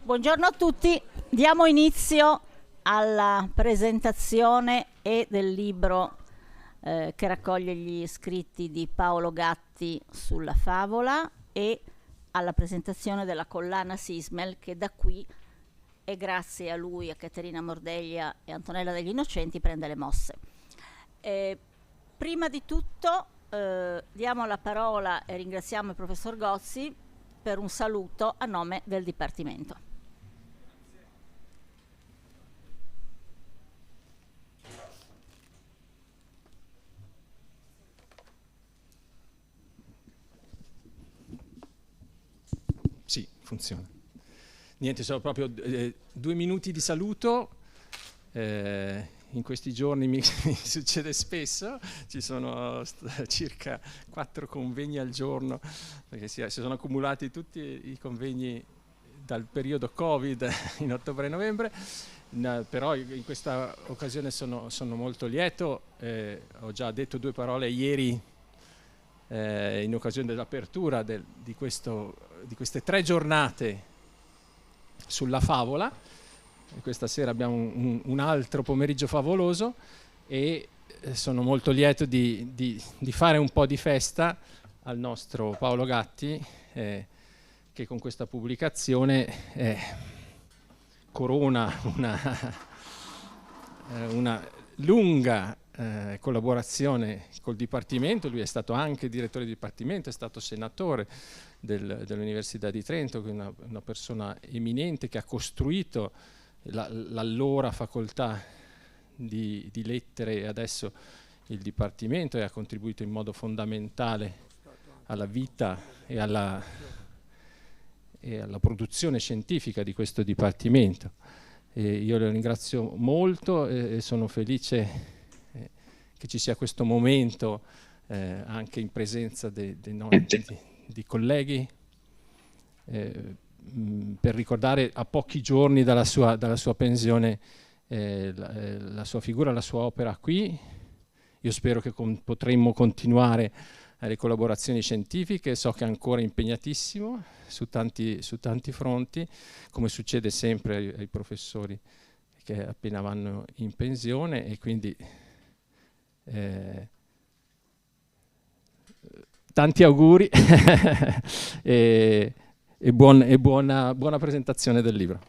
Buongiorno a tutti, diamo inizio alla presentazione e del libro che raccoglie gli scritti di Paolo Gatti sulla favola e alla presentazione della collana Sismel, che da qui, e grazie a lui, a Caterina Mordeglia e Antonella Degl'Innocenti, prende le mosse. Prima di tutto diamo la parola e ringraziamo il professor Gozzi per un saluto a nome del Dipartimento. Sì, funziona. Niente, sono proprio 2 minuti di saluto. In questi giorni mi succede spesso, ci sono circa 4 convegni al giorno, perché si sono accumulati tutti i convegni dal periodo Covid in ottobre e novembre, però in questa occasione sono molto lieto. Ho già detto 2 parole ieri in occasione dell'apertura di queste 3 giornate sulla favola. Questa sera abbiamo un altro pomeriggio favoloso e sono molto lieto di fare un po' di festa al nostro Paolo Gatti, che con questa pubblicazione corona una lunga collaborazione col Dipartimento. Lui è stato anche direttore di Dipartimento, è stato senatore dell'Università di Trento, che è una persona eminente che ha costruito l'allora facoltà di lettere e adesso il Dipartimento, e ha contribuito in modo fondamentale alla vita e alla produzione scientifica di questo Dipartimento. Io lo ringrazio molto e sono felice che ci sia questo momento anche in presenza di colleghi per ricordare a pochi giorni dalla sua pensione la sua figura, la sua opera qui. Io spero che potremmo continuare le collaborazioni scientifiche. So che è ancora impegnatissimo su tanti fronti, come succede sempre ai professori che appena vanno in pensione, e quindi tanti auguri e buona presentazione del libro.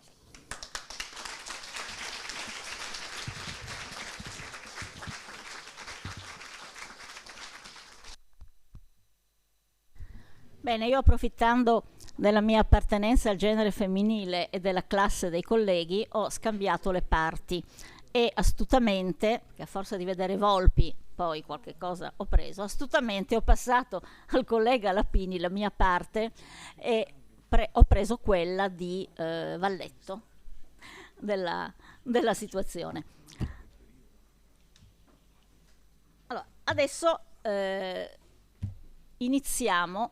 Bene, io, approfittando della mia appartenenza al genere femminile e della classe dei colleghi, ho scambiato le parti e astutamente, che a forza di vedere volpi poi qualche cosa ho preso, astutamente ho passato al collega Lapini la mia parte e ho preso quella di Valletto della situazione. Allora, adesso iniziamo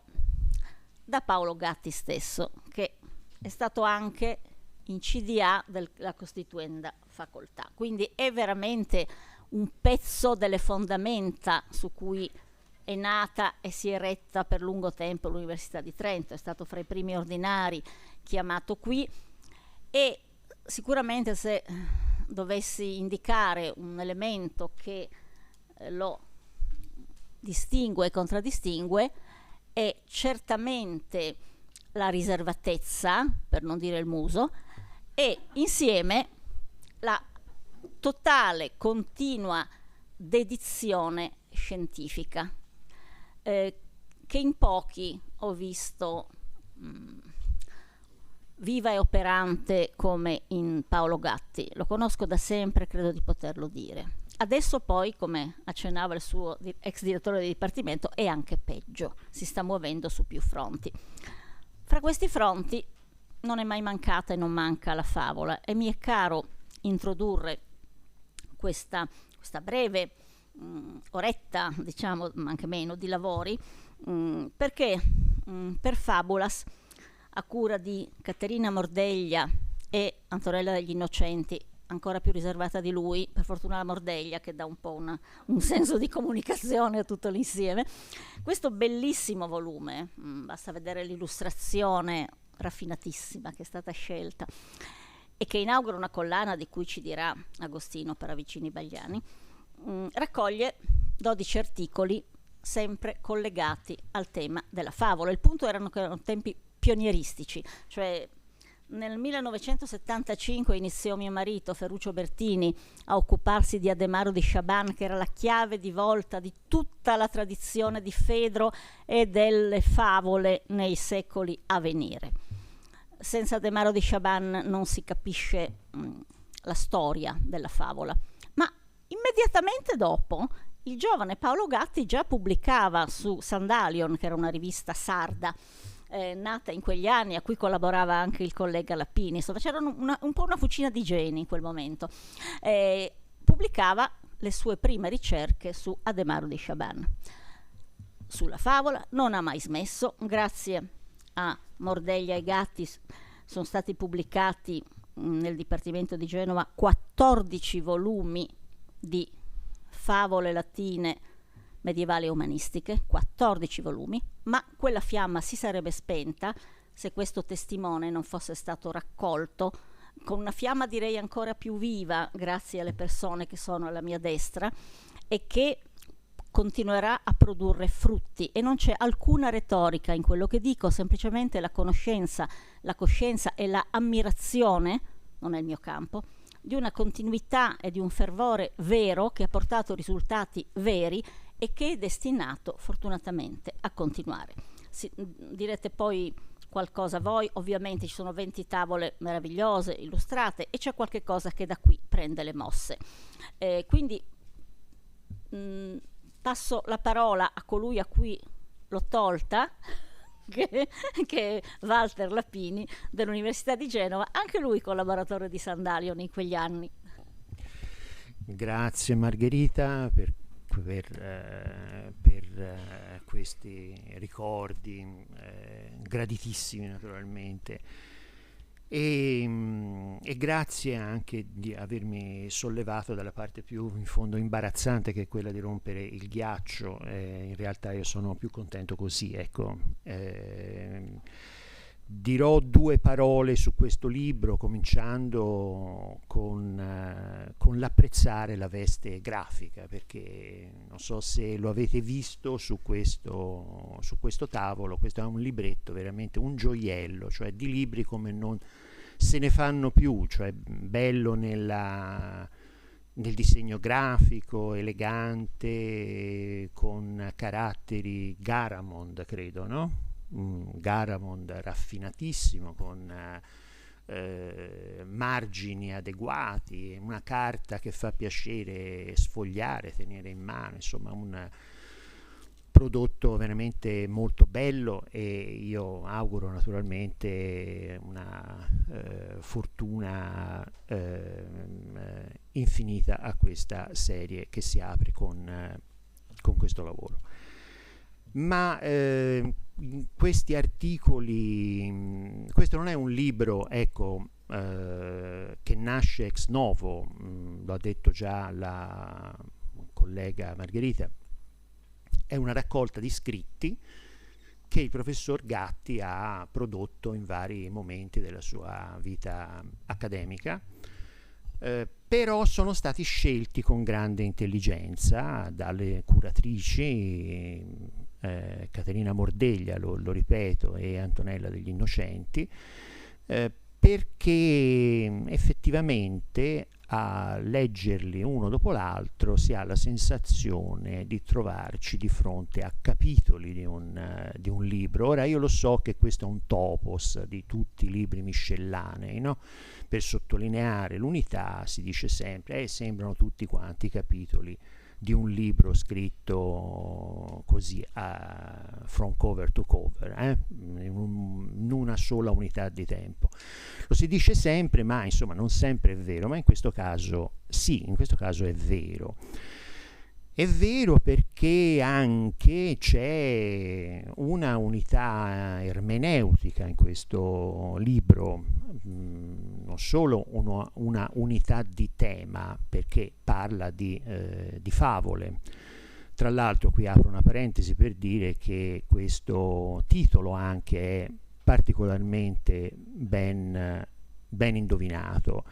da Paolo Gatti stesso, che è stato anche in CDA della Costituenda Facoltà, quindi è veramente un pezzo delle fondamenta su cui è nata e si è retta per lungo tempo l'Università di Trento. È stato fra i primi ordinari chiamato qui, e sicuramente, se dovessi indicare un elemento che lo distingue e contraddistingue, è certamente la riservatezza, per non dire il muso, e insieme la totale, continua dedizione scientifica, che in pochi ho visto viva e operante come in Paolo Gatti. Lo conosco da sempre, credo di poterlo dire. Adesso poi, come accennava il suo ex direttore di dipartimento, è anche peggio, si sta muovendo su più fronti. Fra questi fronti non è mai mancata e non manca la favola, e mi è caro introdurre questa breve oretta, diciamo, ma anche meno, di lavori, perché per Fabulas, a cura di Caterina Mordeglia e Antonella Degl'Innocenti, ancora più riservata di lui, per fortuna la Mordeglia, che dà un po' un senso di comunicazione a tutto l'insieme, questo bellissimo volume, basta vedere l'illustrazione raffinatissima che è stata scelta e che inaugura una collana di cui ci dirà Agostino per Vicini Bagliani, raccoglie 12 articoli sempre collegati al tema della favola. Il punto erano che erano tempi pionieristici, cioè nel 1975 iniziò mio marito Ferruccio Bertini a occuparsi di Ademaro di Chaban, che era la chiave di volta di tutta la tradizione di Fedro e delle favole nei secoli a venire. Senza Ademaro di Chaban non si capisce la storia della favola, ma immediatamente dopo il giovane Paolo Gatti già pubblicava su Sandalion, che era una rivista sarda nata in quegli anni, a cui collaborava anche il collega Lappini, insomma c'erano un po' una fucina di geni in quel momento. Pubblicava le sue prime ricerche su Ademaro di Chaban. Sulla favola non ha mai smesso, grazie a Mordeglia e Gatti sono stati pubblicati nel Dipartimento di Genova 14 volumi di favole latine medievali e umanistiche, 14 volumi, ma quella fiamma si sarebbe spenta se questo testimone non fosse stato raccolto con una fiamma direi ancora più viva grazie alle persone che sono alla mia destra e che continuerà a produrre frutti. E non c'è alcuna retorica in quello che dico, semplicemente la conoscenza, la coscienza e la ammirazione, non è il mio campo, di una continuità e di un fervore vero che ha portato risultati veri e che è destinato fortunatamente a continuare. Direte poi qualcosa voi, ovviamente ci sono 20 tavole meravigliose, illustrate, e c'è qualche cosa che da qui prende le mosse. Quindi passo la parola a colui a cui l'ho tolta, che è Walter Lappini dell'Università di Genova, anche lui collaboratore di Sandalion in quegli anni. Grazie Margherita per questi ricordi graditissimi naturalmente e grazie anche di avermi sollevato dalla parte più in fondo imbarazzante, che è quella di rompere il ghiaccio. In realtà io sono più contento così, ecco. Dirò due parole su questo libro, cominciando con l'apprezzare la veste grafica, perché non so se lo avete visto su questo tavolo. Questo è un libretto, veramente un gioiello, cioè di libri come non se ne fanno più, cioè bello nel disegno grafico, elegante, con caratteri Garamond, credo, no? Garamond raffinatissimo, con margini adeguati, una carta che fa piacere sfogliare, tenere in mano, insomma un prodotto veramente molto bello, e io auguro naturalmente una fortuna infinita a questa serie che si apre con questo lavoro. Ma questi articoli, questo non è un libro, ecco, che nasce ex novo, lo ha detto già la collega Margherita, è una raccolta di scritti che il professor Gatti ha prodotto in vari momenti della sua vita accademica, però sono stati scelti con grande intelligenza dalle curatrici Caterina Mordeglia, lo ripeto, e Antonella Degl'Innocenti, perché effettivamente a leggerli uno dopo l'altro si ha la sensazione di trovarci di fronte a capitoli di un libro. Ora io lo so che questo è un topos di tutti i libri miscellanei, no? Per sottolineare l'unità si dice sempre sembrano tutti quanti capitoli di un libro scritto così from cover to cover, in una sola unità di tempo. Lo si dice sempre, ma insomma non sempre è vero, ma in questo caso sì, in questo caso è vero. È vero perché anche c'è una unità ermeneutica in questo libro, non solo una unità di tema, perché parla di favole. Tra l'altro qui apro una parentesi per dire che questo titolo anche è particolarmente ben indovinato,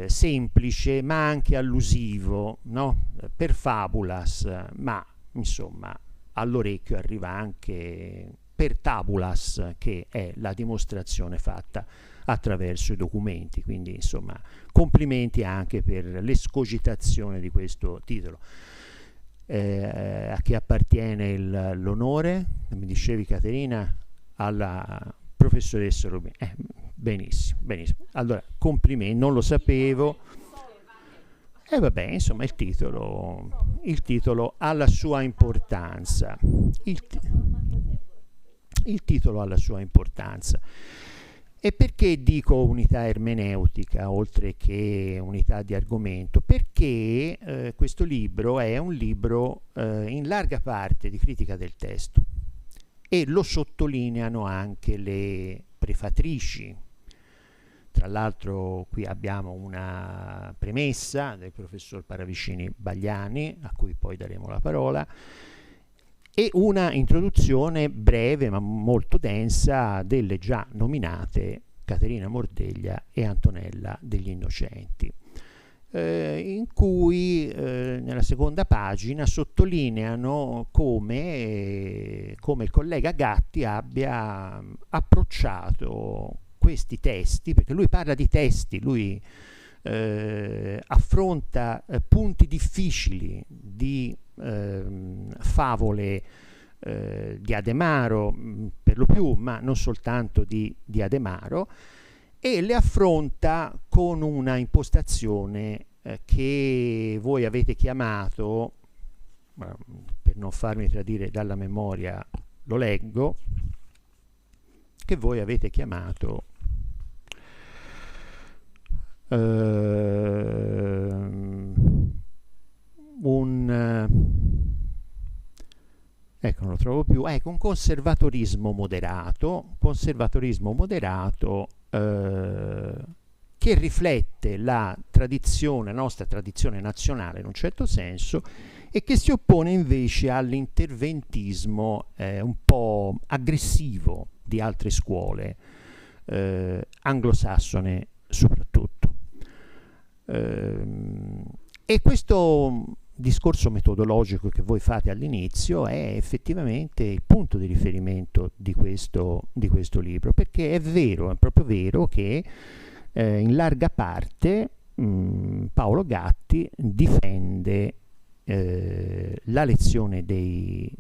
semplice ma anche allusivo, no? Per fabulas, ma insomma all'orecchio arriva anche per tabulas, che è la dimostrazione fatta attraverso i documenti. Quindi insomma complimenti anche per l'escogitazione di questo titolo. A chi appartiene l'onore? Mi dicevi, Caterina? Alla professoressa Rubini. Benissimo, benissimo. Allora, complimenti, non lo sapevo. E vabbè, insomma, il titolo ha la sua importanza. Il titolo ha la sua importanza. E perché dico unità ermeneutica oltre che unità di argomento? Perché questo libro è un libro in larga parte di critica del testo, e lo sottolineano anche le prefatrici. Tra l'altro qui abbiamo una premessa del professor Paravicini Bagliani, a cui poi daremo la parola, e una introduzione breve ma molto densa delle già nominate Caterina Mordeglia e Antonella Degl'Innocenti, in cui nella seconda pagina sottolineano come il collega Gatti abbia approcciato questi testi, perché lui parla di testi, lui affronta punti difficili di favole di Ademaro, per lo più, ma non soltanto di Ademaro, e le affronta con una impostazione che voi avete chiamato, per non farmi tradire dalla memoria lo leggo, che voi avete chiamato ecco, non lo trovo più, un conservatorismo moderato che riflette la nostra tradizione nazionale in un certo senso, e che si oppone invece all'interventismo un po' aggressivo di altre scuole, anglosassone soprattutto. E questo discorso metodologico che voi fate all'inizio è effettivamente il punto di riferimento di questo libro, perché è vero, è proprio vero che in larga parte Paolo Gatti difende la lezione dei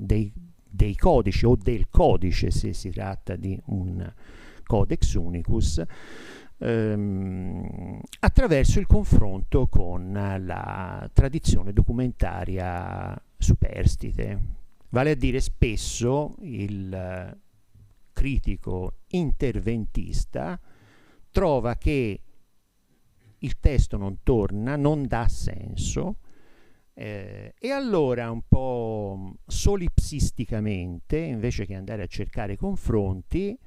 codici, o del codice se si tratta di un codex unicus, attraverso il confronto con la tradizione documentaria superstite. Vale a dire, spesso il critico interventista trova che il testo non torna, non dà senso, e allora un po' solipsisticamente, invece che andare a cercare confronti,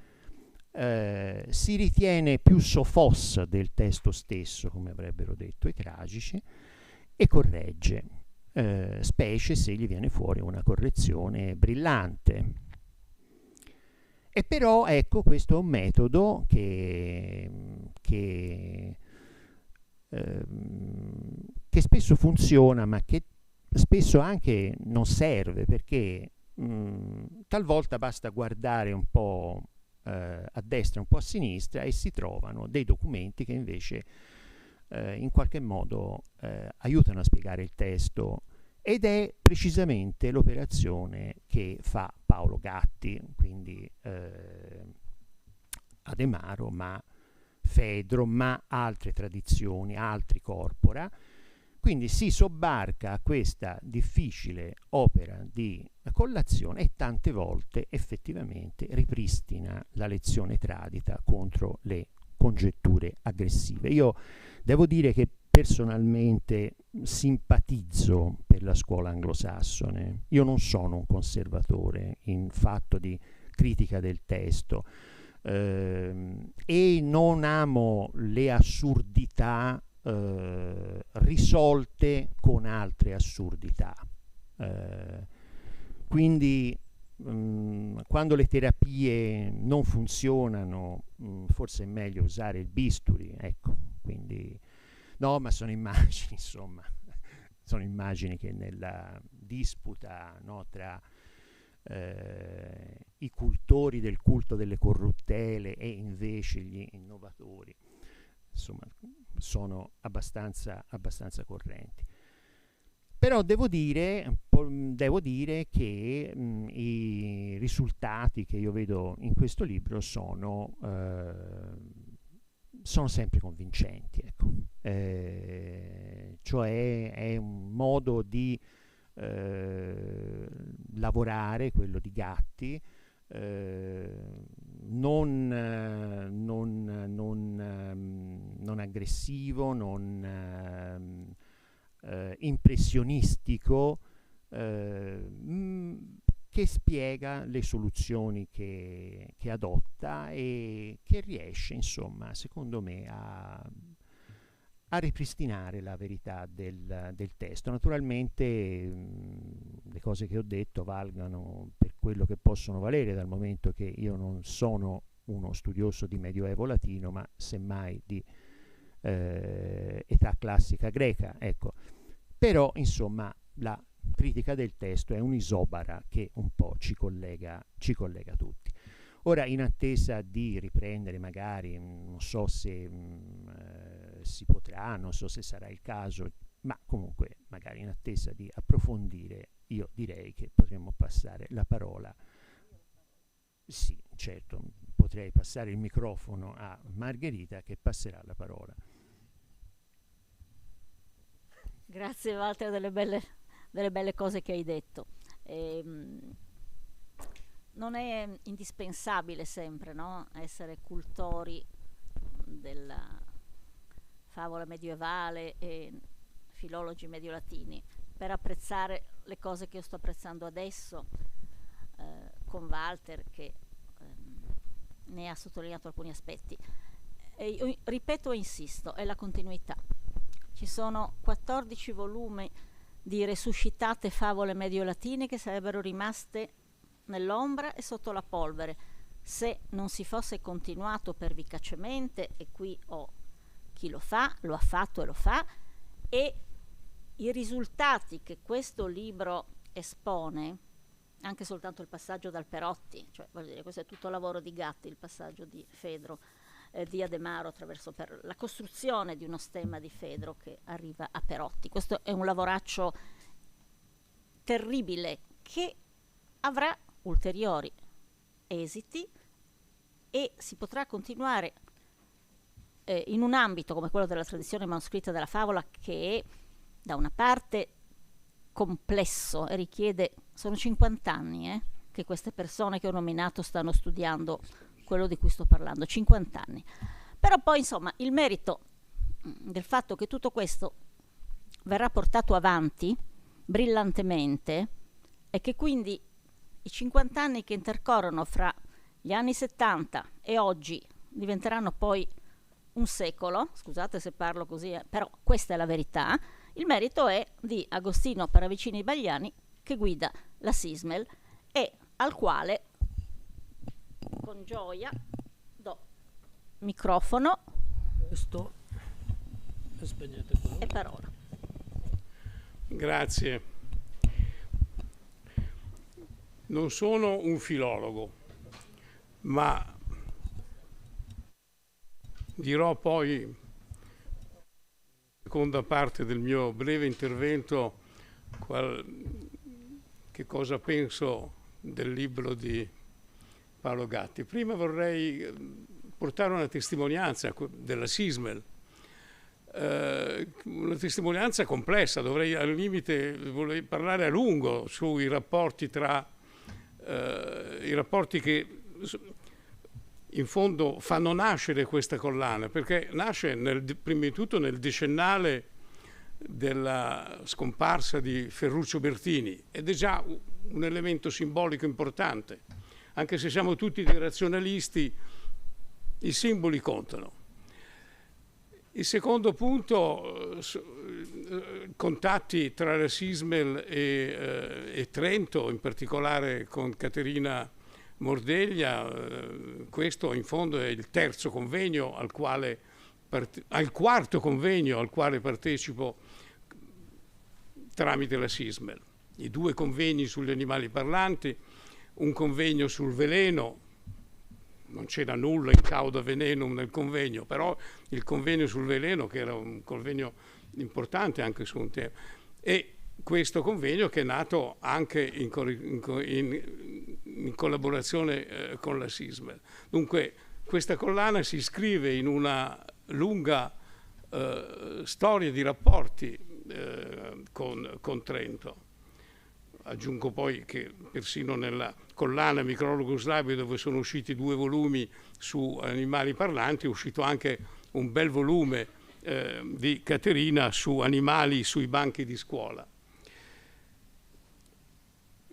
si ritiene più sofos del testo stesso, come avrebbero detto i tragici, e corregge, specie se gli viene fuori una correzione brillante. E però ecco, questo è un metodo che spesso funziona, ma che spesso anche non serve, perché talvolta basta guardare un po' a destra, un po' a sinistra, e si trovano dei documenti che invece in qualche modo aiutano a spiegare il testo, ed è precisamente l'operazione che fa Paolo Gatti, quindi Ademaro, ma Fedro, ma altre tradizioni, altri corpora. Quindi si sobbarca a questa difficile opera di collazione e tante volte effettivamente ripristina la lezione tradita contro le congetture aggressive. Io devo dire che personalmente simpatizzo per la scuola anglosassone. Io non sono un conservatore in fatto di critica del testo, e non amo le assurdità risolte con altre assurdità. Quindi quando le terapie griglie non funzionano, forse è meglio usare il bisturi, ecco, quindi no, ma sono immagini, insomma, sono immagini che nella disputa, no, tra i cultori del culto delle corruttele e invece gli innovatori, insomma, sono abbastanza correnti. Però devo dire che i risultati che io vedo in questo libro sono sempre convincenti, ecco. Cioè è un modo di lavorare, quello di Gatti, non aggressivo, non impressionistico, che spiega le soluzioni che adotta e che riesce, insomma, secondo me, a ripristinare la verità del testo. Naturalmente le cose che ho detto valgono per quello che possono valere, dal momento che io non sono uno studioso di Medioevo latino, ma semmai di età classica greca, ecco. Però, insomma, la critica del testo è un'isobara che un po' ci collega tutti. Ora, in attesa di riprendere, magari, non so se si potrà, non so se sarà il caso, ma comunque magari in attesa di approfondire, io direi che potremmo passare la parola. Sì, certo, potrei passare il microfono a Margherita, che passerà la parola. Grazie Walter delle belle cose che hai detto. Non è indispensabile sempre, no, essere cultori della favola medievale e filologi mediolatini per apprezzare le cose che io sto apprezzando adesso, con Walter che ne ha sottolineato alcuni aspetti. E io ripeto e insisto, è la continuità. Ci sono 14 volumi di resuscitate favole mediolatine che sarebbero rimaste nell'ombra e sotto la polvere se non si fosse continuato pervicacemente, e qui ho chi lo ha fatto e lo fa, e i risultati che questo libro espone, anche soltanto il passaggio dal Perotti, cioè voglio dire, questo è tutto lavoro di Gatti, il passaggio di Fedro, di Ademaro attraverso la costruzione di uno stemma di Fedro che arriva a Perotti. Questo è un lavoraccio terribile che avrà ulteriori esiti e si potrà continuare in un ambito come quello della tradizione manoscritta della favola, che è da una parte complesso e richiede, sono 50 anni che queste persone che ho nominato stanno studiando quello di cui sto parlando, 50 anni. Però poi, insomma, il merito del fatto che tutto questo verrà portato avanti brillantemente e che quindi i 50 anni che intercorrono fra gli anni 70 e oggi diventeranno poi un secolo, scusate se parlo così, però questa è la verità. Il merito è di Agostino Paravicini Bagliani, che guida la Sismel e al quale con gioia do microfono e parola. Grazie. Non sono un filologo, ma dirò poi, seconda parte del mio breve intervento, che cosa penso del libro di Paolo Gatti. Prima vorrei portare una testimonianza della Sismel, una testimonianza complessa. Dovrei al limite parlare a lungo sui rapporti i rapporti che in fondo fanno nascere questa collana, perché nasce prima di tutto nel decennale della scomparsa di Ferruccio Bertini ed è già un elemento simbolico importante. Anche se siamo tutti dei razionalisti, i simboli contano. Il secondo punto, contatti tra la Sismel e Trento, in particolare con Caterina Mordeglia, questo in fondo è il terzo convegno al quarto convegno al quale partecipo tramite la Sismel. I 2 convegni sugli animali parlanti, un convegno sul veleno, non c'era nulla in cauda venenum nel convegno, però il convegno sul veleno, che era un convegno importante anche su un tema, e questo convegno che è nato anche in collaborazione con la Sismel. Dunque questa collana si iscrive in una lunga storia di rapporti con Trento. Aggiungo poi che persino nella collana Micrologus Labio, dove sono usciti 2 volumi su animali parlanti, è uscito anche un bel volume di Caterina su animali sui banchi di scuola.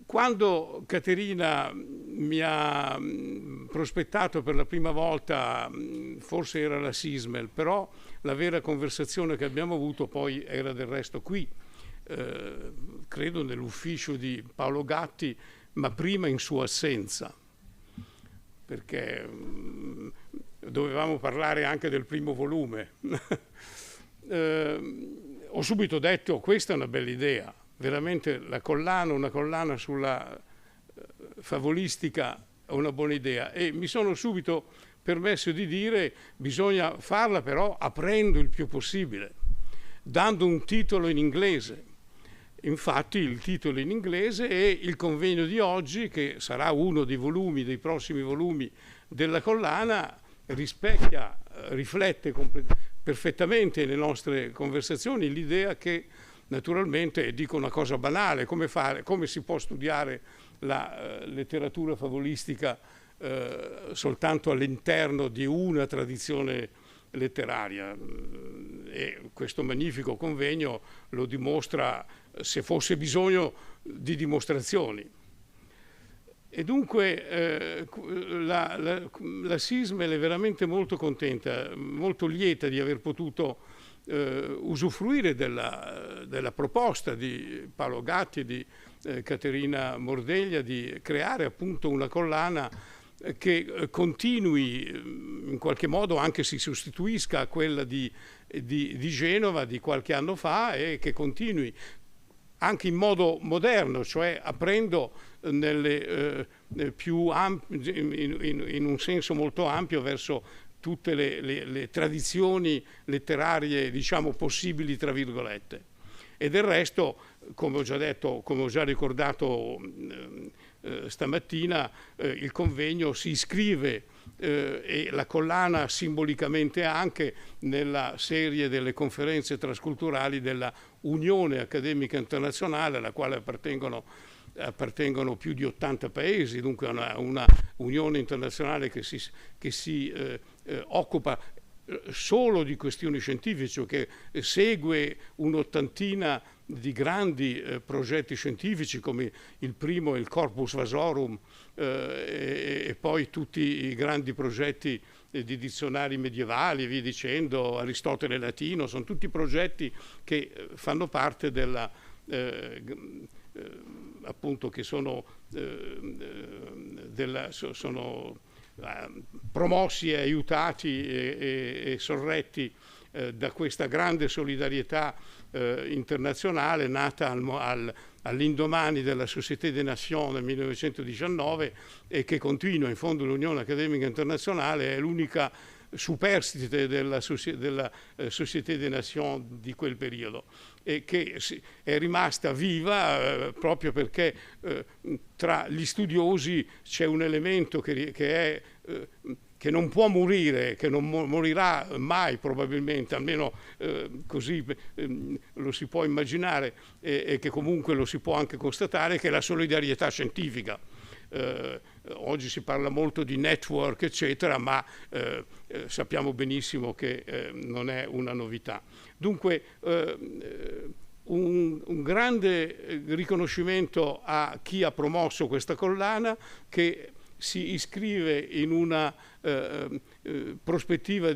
Quando Caterina mi ha prospettato per la prima volta, forse era la Sismel, però la vera conversazione che abbiamo avuto poi era del resto qui, credo nell'ufficio di Paolo Gatti, ma prima in sua assenza, perché dovevamo parlare anche del primo volume. Ho subito detto: questa è una bella idea, veramente una collana sulla favolistica è una buona idea, e mi sono subito permesso di dire: bisogna farla però aprendo il più possibile, dando un titolo in inglese. Infatti il titolo in inglese è il convegno di oggi, che sarà uno dei prossimi volumi della collana, riflette perfettamente le nostre conversazioni l'idea che, naturalmente, dico una cosa banale, come si può studiare la letteratura favolistica soltanto all'interno di una tradizione letteraria, e questo magnifico convegno lo dimostra, se fosse bisogno di dimostrazioni. E dunque la Sismel è veramente molto contenta, molto lieta di aver potuto usufruire della proposta di Paolo Gatti e di Caterina Mordeglia di creare appunto una collana che continui, in qualche modo anche si sostituisca a quella di Genova di qualche anno fa, e che continui anche in modo moderno, cioè aprendo in un senso molto ampio verso tutte le tradizioni letterarie, diciamo, possibili, tra virgolette. E del resto, come ho già detto, come ho già ricordato stamattina, il convegno si iscrive e la collana simbolicamente anche nella serie delle conferenze trasculturali della Unione Accademica Internazionale, alla quale appartengono più di 80 paesi, dunque una unione internazionale che si occupa solo di questioni scientifiche, che segue un'ottantina di grandi progetti scientifici, come il primo, il Corpus Vasorum, e poi tutti i grandi progetti di dizionari medievali, via dicendo, Aristotele latino, sono tutti progetti che fanno parte della appunto, che sono promossi e aiutati e sorretti da questa grande solidarietà internazionale nata all'indomani della Société des Nations nel 1919, e che continua. In fondo l'Unione Accademica Internazionale è l'unica superstite della Société des Nations di quel periodo, e che è rimasta viva proprio perché tra gli studiosi c'è un elemento che non può morire, che non morirà mai probabilmente, almeno così lo si può immaginare, e che comunque lo si può anche constatare, che è la solidarietà scientifica. Oggi si parla molto di network, eccetera, ma sappiamo benissimo che non è una novità. Dunque un grande riconoscimento a chi ha promosso questa collana, che si iscrive in una prospettiva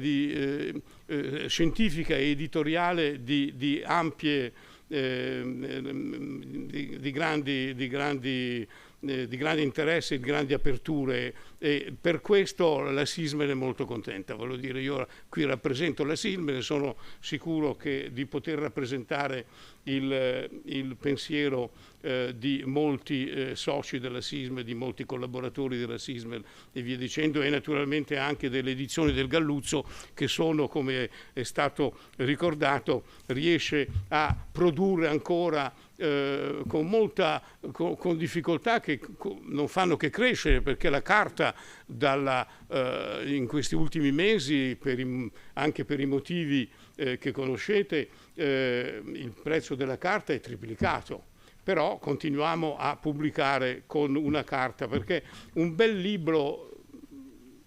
scientifica e editoriale di ampie, di grandi di grande interesse, di grandi aperture, e per questo la Sismel è molto contenta. Voglio dire, io qui rappresento la Sismel e sono sicuro di poter rappresentare il pensiero di molti soci della Sismel, di molti collaboratori della Sismel e via dicendo, e naturalmente anche delle edizioni del Galluzzo, che sono, come è stato ricordato, riesce a produrre ancora con difficoltà che non fanno che crescere, perché la carta in questi ultimi mesi, anche per i motivi che conoscete, il prezzo della carta è triplicato. Però continuiamo a pubblicare con una carta, perché un bel libro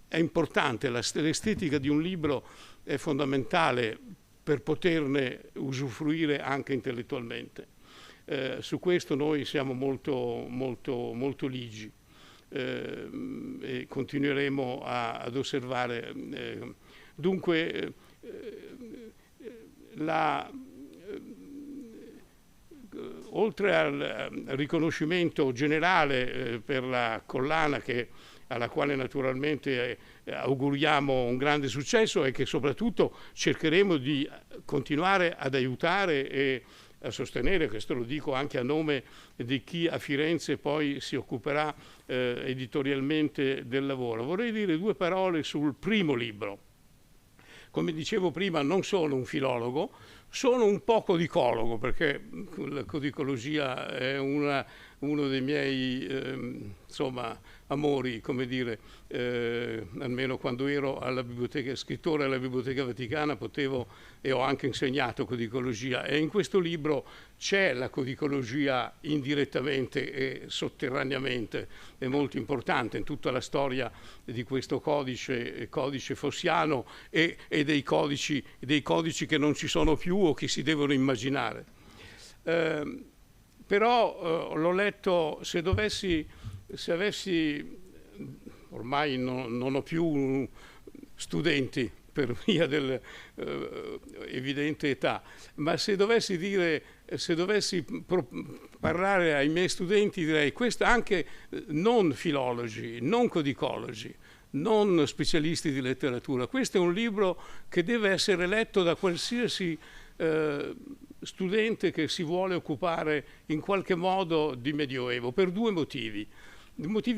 è importante, l'estetica di un libro è fondamentale per poterne usufruire anche intellettualmente. Su questo noi siamo molto, molto, molto ligi e continueremo ad osservare. Dunque, oltre al riconoscimento generale per la collana, alla quale naturalmente auguriamo un grande successo, e che soprattutto cercheremo di continuare ad aiutare e a sostenere, questo lo dico anche a nome di chi a Firenze poi si occuperà editorialmente del lavoro. Vorrei dire due parole sul primo libro. Come dicevo prima, non sono un filologo, sono un po' codicologo, perché la codicologia è uno dei miei amori, come dire, almeno quando ero scrittore alla Biblioteca Vaticana potevo, e ho anche insegnato codicologia, e in questo libro c'è la codicologia indirettamente e sotterraneamente, è molto importante in tutta la storia di questo codice fossiano e dei codici che non ci sono più o che si devono immaginare. Però l'ho letto, se avessi, ormai non ho più studenti per via dell'evidente età, ma se dovessi parlare ai miei studenti, direi questo, anche non filologi, non codicologi, non specialisti di letteratura, questo è un libro che deve essere letto da qualsiasi studente che si vuole occupare in qualche modo di Medioevo, per due motivi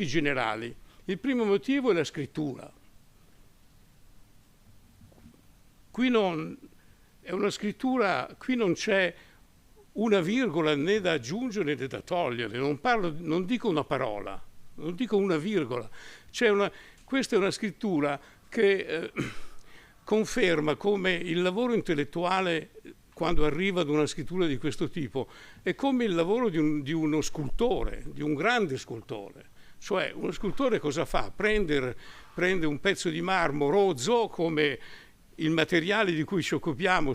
generali. Il primo motivo è la scrittura. Qui non c'è una virgola né da aggiungere né da togliere, non dico una parola, non dico una virgola. Questa è una scrittura che conferma come il lavoro intellettuale, quando arriva ad una scrittura di questo tipo, è come il lavoro di uno scultore, di un grande scultore. Cioè, uno scultore cosa fa? Prende un pezzo di marmo rozzo, come il materiale di cui ci occupiamo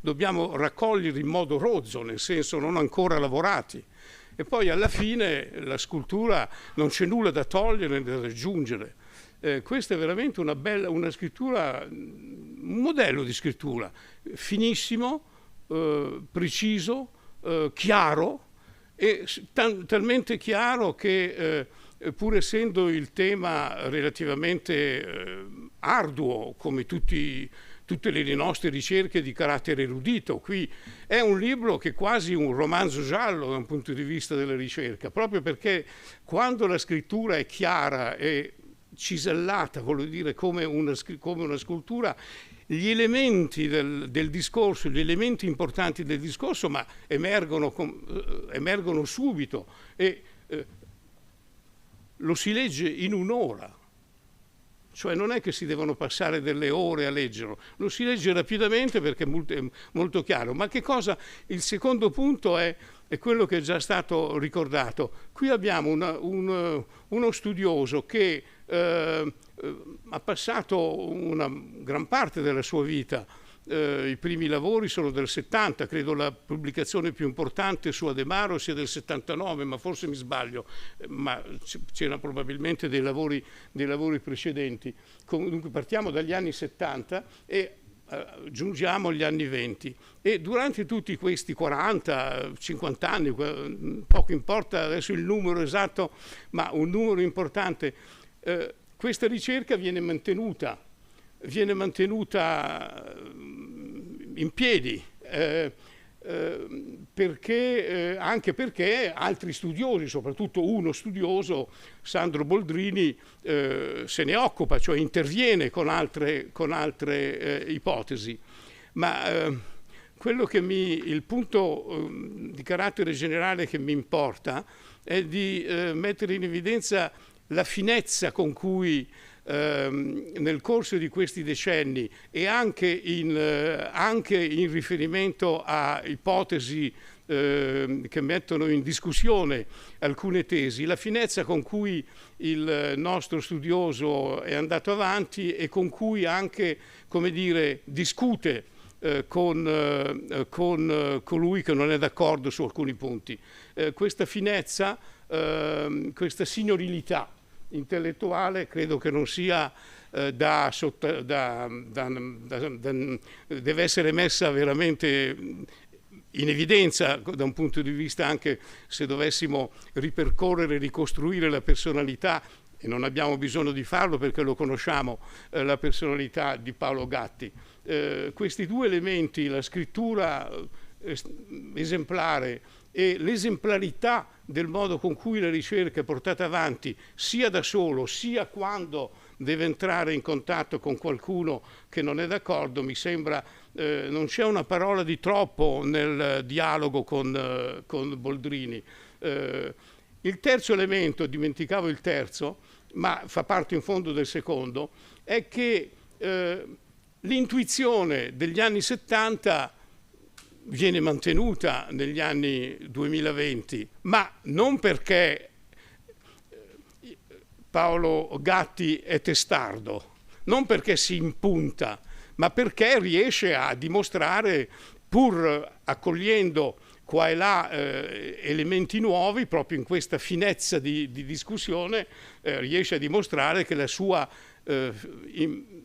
dobbiamo raccoglierli in modo rozzo, nel senso non ancora lavorati. E poi alla fine la scultura non c'è nulla da togliere né da aggiungere. Questa è veramente una scrittura, un modello di scrittura finissimo, preciso, chiaro, e talmente chiaro che pur essendo il tema relativamente arduo, come tutte le nostre ricerche di carattere erudito, qui è un libro che è quasi un romanzo giallo da un punto di vista della ricerca, proprio perché quando la scrittura è chiara e cisellata, voglio dire come una scultura, gli elementi del discorso, gli elementi importanti del discorso, ma emergono subito e lo si legge in un'ora. Cioè non è che si devono passare delle ore a leggerlo, lo si legge rapidamente perché è molto chiaro. Ma che cosa? Il secondo punto è quello che è già stato ricordato. Qui abbiamo uno studioso che ha passato una gran parte della sua vita, i primi lavori sono del 70, credo la pubblicazione più importante su Ademaro sia del 79, ma forse mi sbaglio, ma c'erano probabilmente dei lavori precedenti. Dunque partiamo dagli anni 70 e giungiamo agli anni 20 e durante tutti questi 40, 50 anni, poco importa adesso il numero esatto, ma un numero importante, questa ricerca viene mantenuta in piedi, anche perché altri studiosi, soprattutto uno studioso, Sandro Boldrini, se ne occupa, cioè interviene con altre ipotesi. Ma il punto di carattere generale che mi importa è di mettere in evidenza la finezza con cui nel corso di questi decenni e anche in riferimento a ipotesi che mettono in discussione alcune tesi, la finezza con cui il nostro studioso è andato avanti e con cui anche, come dire, discute con colui che non è d'accordo su alcuni punti. Questa finezza, questa signorilità intellettuale credo che non sia deve essere messa veramente in evidenza da un punto di vista, anche se dovessimo ripercorrere e ricostruire la personalità, e non abbiamo bisogno di farlo perché lo conosciamo, la personalità di Paolo Gatti. Questi due elementi, la scrittura esemplare e l'esemplarità del modo con cui la ricerca è portata avanti sia da solo sia quando deve entrare in contatto con qualcuno che non è d'accordo, mi sembra non c'è una parola di troppo nel dialogo con Boldrini. Il terzo elemento, dimenticavo il terzo, ma fa parte in fondo del secondo, è che l'intuizione degli anni 70 viene mantenuta negli anni 2020, ma non perché Paolo Gatti è testardo, non perché si impunta, ma perché riesce a dimostrare, pur accogliendo qua e là elementi nuovi, proprio in questa finezza di discussione, riesce a dimostrare che la sua,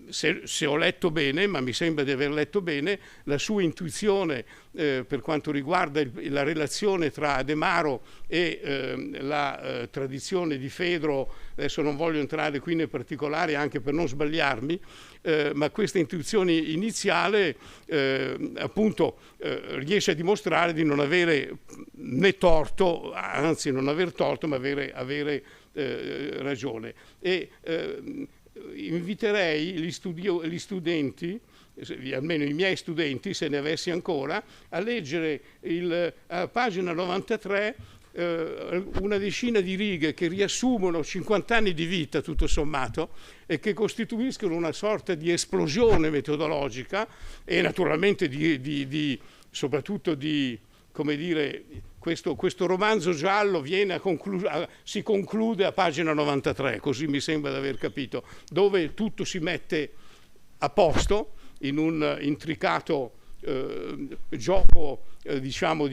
se ho letto bene, ma mi sembra di aver letto bene, la sua intuizione per quanto riguarda la relazione tra Ademaro e la tradizione di Fedro, adesso non voglio entrare qui nei particolari anche per non sbagliarmi, ma questa intuizione iniziale appunto riesce a dimostrare di non avere né torto, anzi non aver torto, ma avere ragione. E inviterei gli studenti, almeno i miei studenti, se ne avessi ancora, a leggere a pagina 93 una decina di righe che riassumono 50 anni di vita tutto sommato e che costituiscono una sorta di esplosione metodologica e naturalmente soprattutto di, come dire, questo romanzo giallo si conclude a pagina 93, così mi sembra di aver capito, dove tutto si mette a posto in un intricato gioco diciamo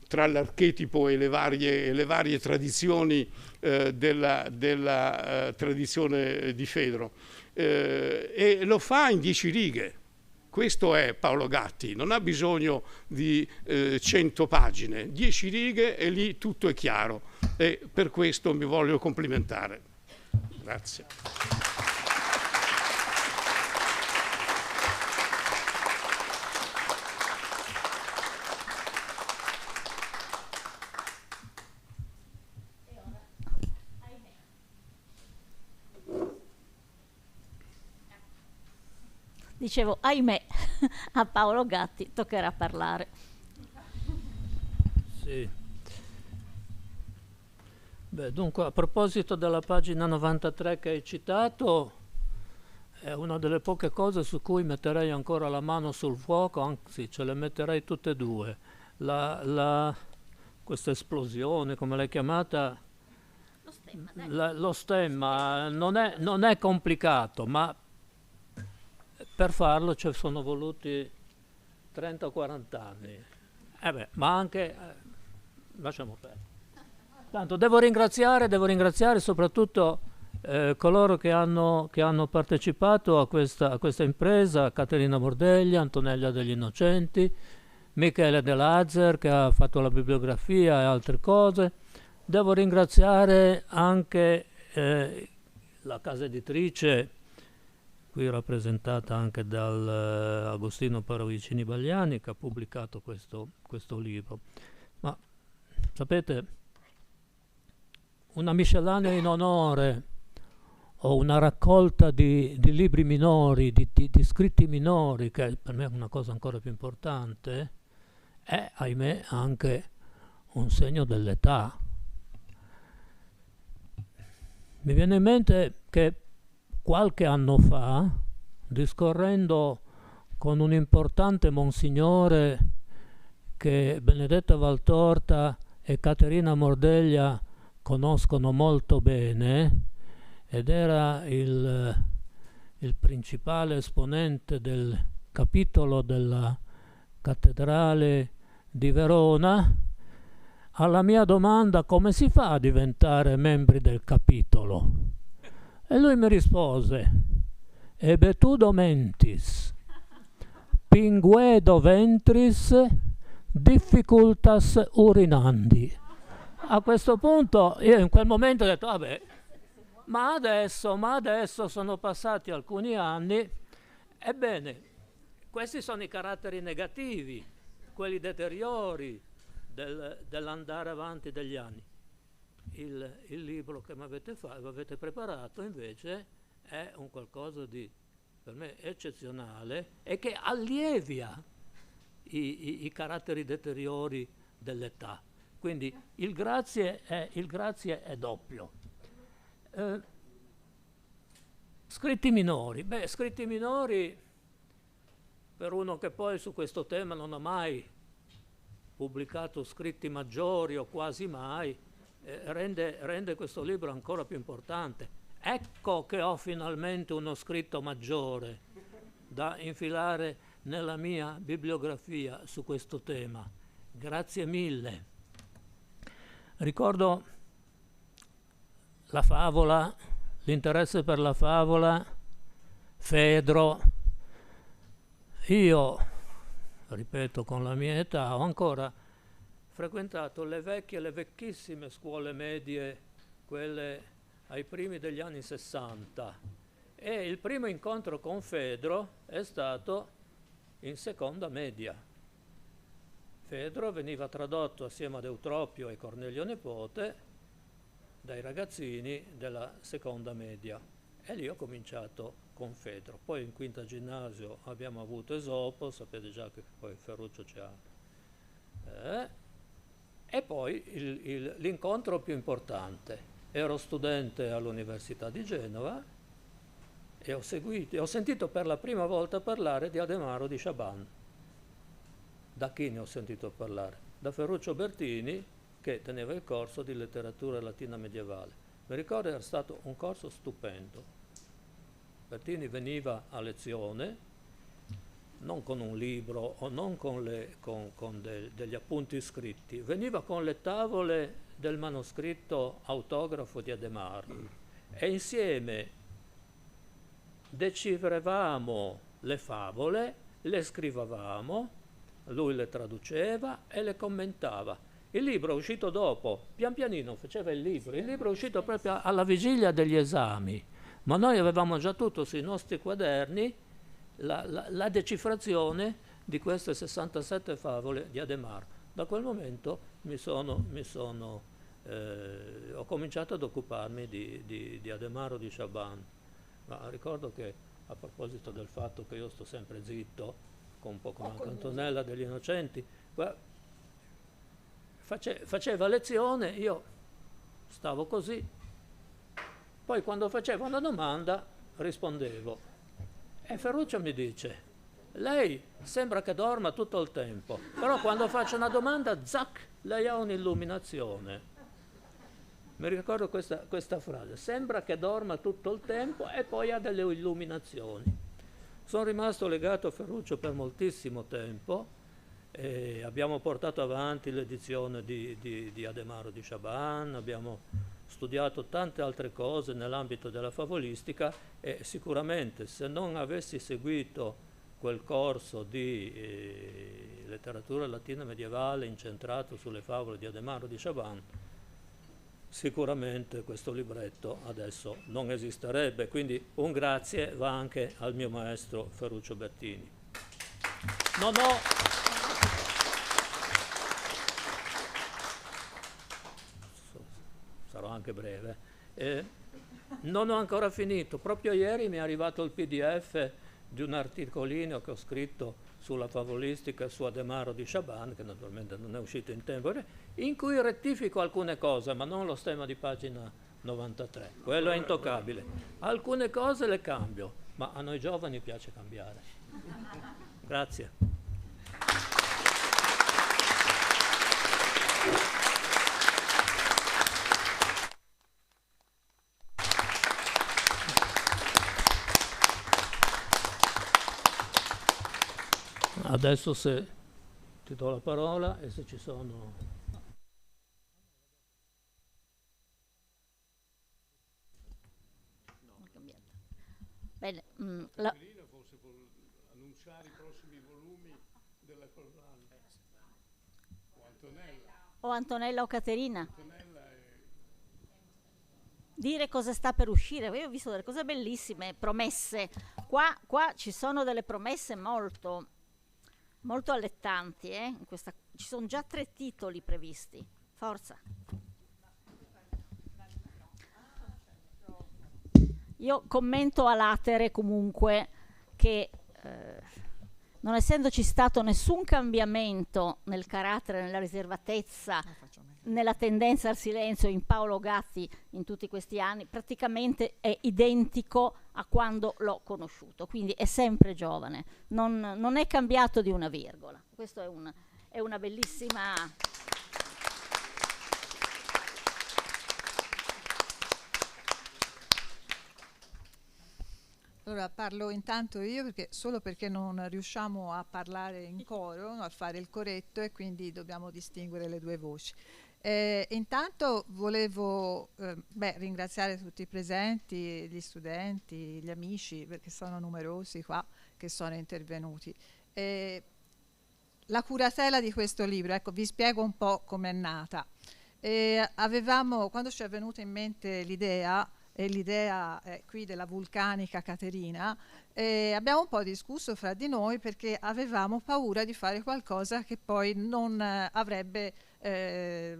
tra l'archetipo e le varie tradizioni della tradizione di Fedro, e lo fa in 10 righe. Questo è Paolo Gatti, non ha bisogno di 100 pagine, 10 righe e lì tutto è chiaro, e per questo mi voglio complimentare. Grazie. Dicevo, ahimè, a Paolo Gatti toccherà parlare. Sì. Beh, dunque, a proposito della pagina 93 che hai citato, è una delle poche cose su cui metterei ancora la mano sul fuoco, anzi ce le metterei tutte e due. Questa esplosione, come l'hai chiamata, lo stemma non è complicato, ma per farlo ci sono voluti 30 o 40 anni. Ma anche lasciamo perdere. Tanto devo ringraziare soprattutto coloro che hanno partecipato a questa impresa: Caterina Mordeglia, Antonella Degl'Innocenti, Michele De Lazer, che ha fatto la bibliografia e altre cose. Devo ringraziare anche la casa editrice, qui rappresentata anche dal Agostino Paravicini Bagliani, che ha pubblicato questo libro. Ma sapete, una miscellanea in onore o una raccolta di libri minori, di scritti minori, che per me è una cosa ancora più importante, è, ahimè, anche un segno dell'età. Mi viene in mente che qualche anno fa, discorrendo con un importante monsignore che Benedetta Valtorta e Caterina Mordeglia conoscono molto bene, ed era il principale esponente del capitolo della cattedrale di Verona, alla mia domanda come si fa a diventare membri del capitolo, e lui mi rispose: ebetudo mentis, pinguedo ventris, difficultas urinandi. A questo punto io in quel momento ho detto: vabbè, ma adesso sono passati alcuni anni, ebbene, questi sono i caratteri negativi, quelli deteriori dell'andare avanti degli anni. Il libro che mi avete preparato invece è un qualcosa di, per me, eccezionale, e che allievia i caratteri deteriori dell'età. Quindi il grazie è doppio. Scritti minori. Beh, scritti minori, per uno che poi su questo tema non ha mai pubblicato scritti maggiori o quasi mai, rende questo libro ancora più importante. Ecco che ho finalmente uno scritto maggiore da infilare nella mia bibliografia su questo tema. Grazie mille. Ricordo la favola, l'interesse per la favola, Fedro. Io, ripeto, con la mia età ho ancora frequentato le vecchissime scuole medie, quelle ai primi degli anni 60, e il primo incontro con Fedro è stato in seconda media. Fedro veniva tradotto assieme ad Eutropio e Cornelio Nepote dai ragazzini della seconda media, e lì ho cominciato con Fedro. Poi in quinta ginnasio abbiamo avuto Esopo, sapete già che poi Ferruccio ci ha... E poi l'incontro più importante. Ero studente all'Università di Genova e ho sentito per la prima volta parlare di Ademaro di Chaban. Da chi ne ho sentito parlare? Da Ferruccio Bertini, che teneva il corso di letteratura latina medievale. Mi ricordo era stato un corso stupendo. Bertini veniva a lezione non con un libro o non con degli appunti scritti, veniva con le tavole del manoscritto autografo di Ademar, e insieme decifravamo le favole, le scrivevamo, lui le traduceva e le commentava. Il libro è uscito dopo, pian pianino faceva il libro è uscito proprio alla vigilia degli esami, ma noi avevamo già tutto sui nostri quaderni, la decifrazione di queste 67 favole di Ademar. Da quel momento ho cominciato ad occuparmi di Ademaro di Chaban. Ma ricordo che, a proposito del fatto che io sto sempre zitto, un po' come Antonella Degl'Innocenti, faceva lezione, io stavo così, poi quando faceva una domanda rispondevo, e Ferruccio mi dice: lei sembra che dorma tutto il tempo, però quando faccio una domanda, zac, lei ha un'illuminazione. Mi ricordo questa frase: sembra che dorma tutto il tempo e poi ha delle illuminazioni. Sono rimasto legato a Ferruccio per moltissimo tempo e abbiamo portato avanti l'edizione di Ademaro di Chaban, abbiamo studiato tante altre cose nell'ambito della favolistica e sicuramente se non avessi seguito quel corso di letteratura latina medievale incentrato sulle favole di Ademaro di Chabannes, sicuramente questo libretto adesso non esisterebbe. Quindi un grazie va anche al mio maestro Ferruccio Bertini. Sarò anche breve. Non ho ancora finito. Proprio ieri mi è arrivato il PDF di un articolino che ho scritto sulla favolistica su Ademaro di Chabannes, che naturalmente non è uscito in tempo, in cui rettifico alcune cose, ma non lo stemma di pagina 93. Quello è intoccabile. Alcune cose le cambio, ma a noi giovani piace cambiare. Grazie. Adesso se ti do la parola e se ci sono... Bene, forse può annunciare i prossimi volumi della collana. O Antonella. O Antonella o Caterina. Antonella Dire cosa sta per uscire. Io ho visto delle cose bellissime, promesse. Qua ci sono delle promesse molto allettanti. Ci sono già 3 titoli previsti. Forza. Io commento a latere comunque che non essendoci stato nessun cambiamento nel carattere, nella riservatezza, nella tendenza al silenzio in Paolo Gatti in tutti questi anni, praticamente è identico a quando l'ho conosciuto, quindi è sempre giovane, non è cambiato di una virgola. Questo è una bellissima... Allora parlo intanto io solo perché non riusciamo a parlare in coro, a fare il coretto, e quindi dobbiamo distinguere le 2 voci. Intanto volevo ringraziare tutti i presenti, gli studenti, gli amici, perché sono numerosi qua che sono intervenuti. La curatela di questo libro, ecco, vi spiego un po' com'è nata. Quando ci è venuta in mente l'idea qui della vulcanica Caterina, abbiamo un po' discusso fra di noi perché avevamo paura di fare qualcosa che poi non avrebbe, che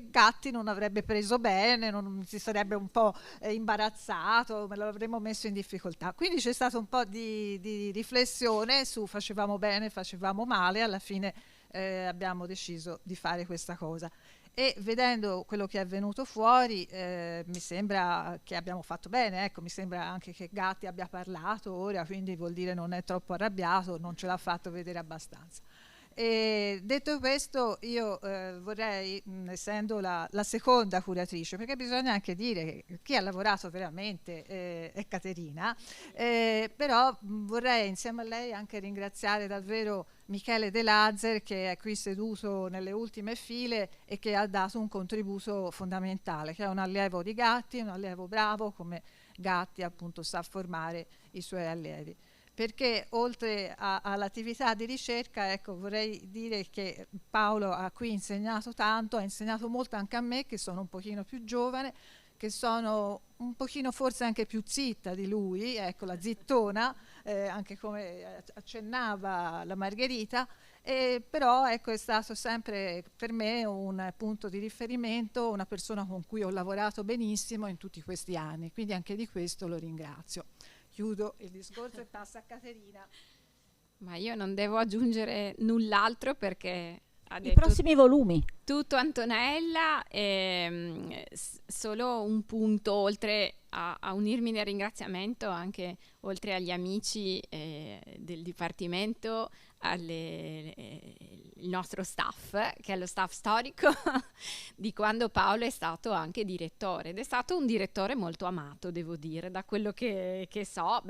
Gatti non avrebbe preso bene, non si sarebbe un po' imbarazzato, me lo avremmo messo in difficoltà. Quindi c'è stato un po' di riflessione su facevamo bene, facevamo male, alla fine abbiamo deciso di fare questa cosa. E vedendo quello che è venuto fuori mi sembra che abbiamo fatto bene, ecco, mi sembra anche che Gatti abbia parlato ora, quindi vuol dire non è troppo arrabbiato, non ce l'ha fatto vedere abbastanza. E detto questo, io vorrei, essendo la seconda curatrice, perché bisogna anche dire che chi ha lavorato veramente è Caterina, però vorrei insieme a lei anche ringraziare davvero Michele De Lazer, che è qui seduto nelle ultime file e che ha dato un contributo fondamentale, che è un allievo di Gatti, un allievo bravo, come Gatti appunto sa formare i suoi allievi. Perché oltre all'attività di ricerca, ecco, vorrei dire che Paolo ha qui insegnato tanto, ha insegnato molto anche a me, che sono un pochino più giovane, che sono un pochino forse anche più zitta di lui, ecco, la zittona, anche come accennava la Margherita, però ecco, è stato sempre per me un punto di riferimento, una persona con cui ho lavorato benissimo in tutti questi anni, quindi anche di questo lo ringrazio. Chiudo il discorso e passo a Caterina. Ma io non devo aggiungere null'altro perché ha detto i prossimi volumi. Tutto Antonella, solo un punto oltre a unirmi nel ringraziamento, anche oltre agli amici del Dipartimento, il nostro staff, che è lo staff storico di quando Paolo è stato anche direttore, ed è stato un direttore molto amato, devo dire, da quello che so,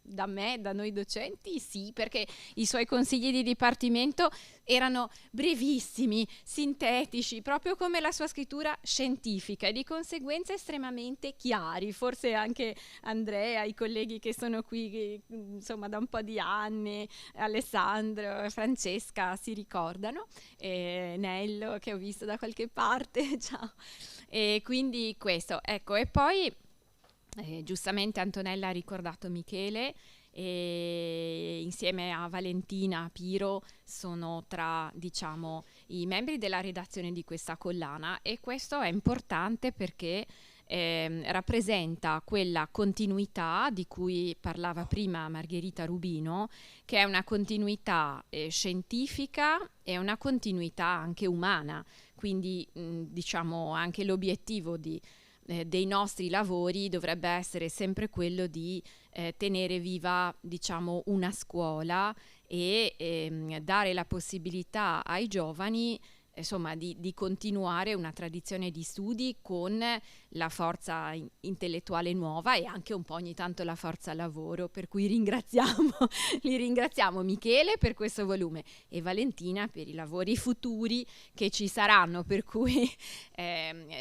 Da me, da noi docenti, sì, perché i suoi consigli di dipartimento erano brevissimi, sintetici, proprio come la sua scrittura scientifica e di conseguenza estremamente chiari. Forse anche Andrea, i colleghi che sono qui, che, insomma, da un po' di anni, Alessandro, Francesca si ricordano, Nello che ho visto da qualche parte, ciao. E quindi questo, ecco, e poi giustamente Antonella ha ricordato Michele, e insieme a Valentina Piro sono tra, diciamo, i membri della redazione di questa collana, e questo è importante perché rappresenta quella continuità di cui parlava prima Margherita Rubino, che è una continuità scientifica e una continuità anche umana, quindi diciamo anche l'obiettivo dei nostri lavori dovrebbe essere sempre quello di tenere viva, diciamo, una scuola e dare la possibilità ai giovani, insomma, di continuare una tradizione di studi con la forza intellettuale nuova e anche un po' ogni tanto la forza lavoro, per cui li ringraziamo Michele per questo volume e Valentina per i lavori futuri che ci saranno, per cui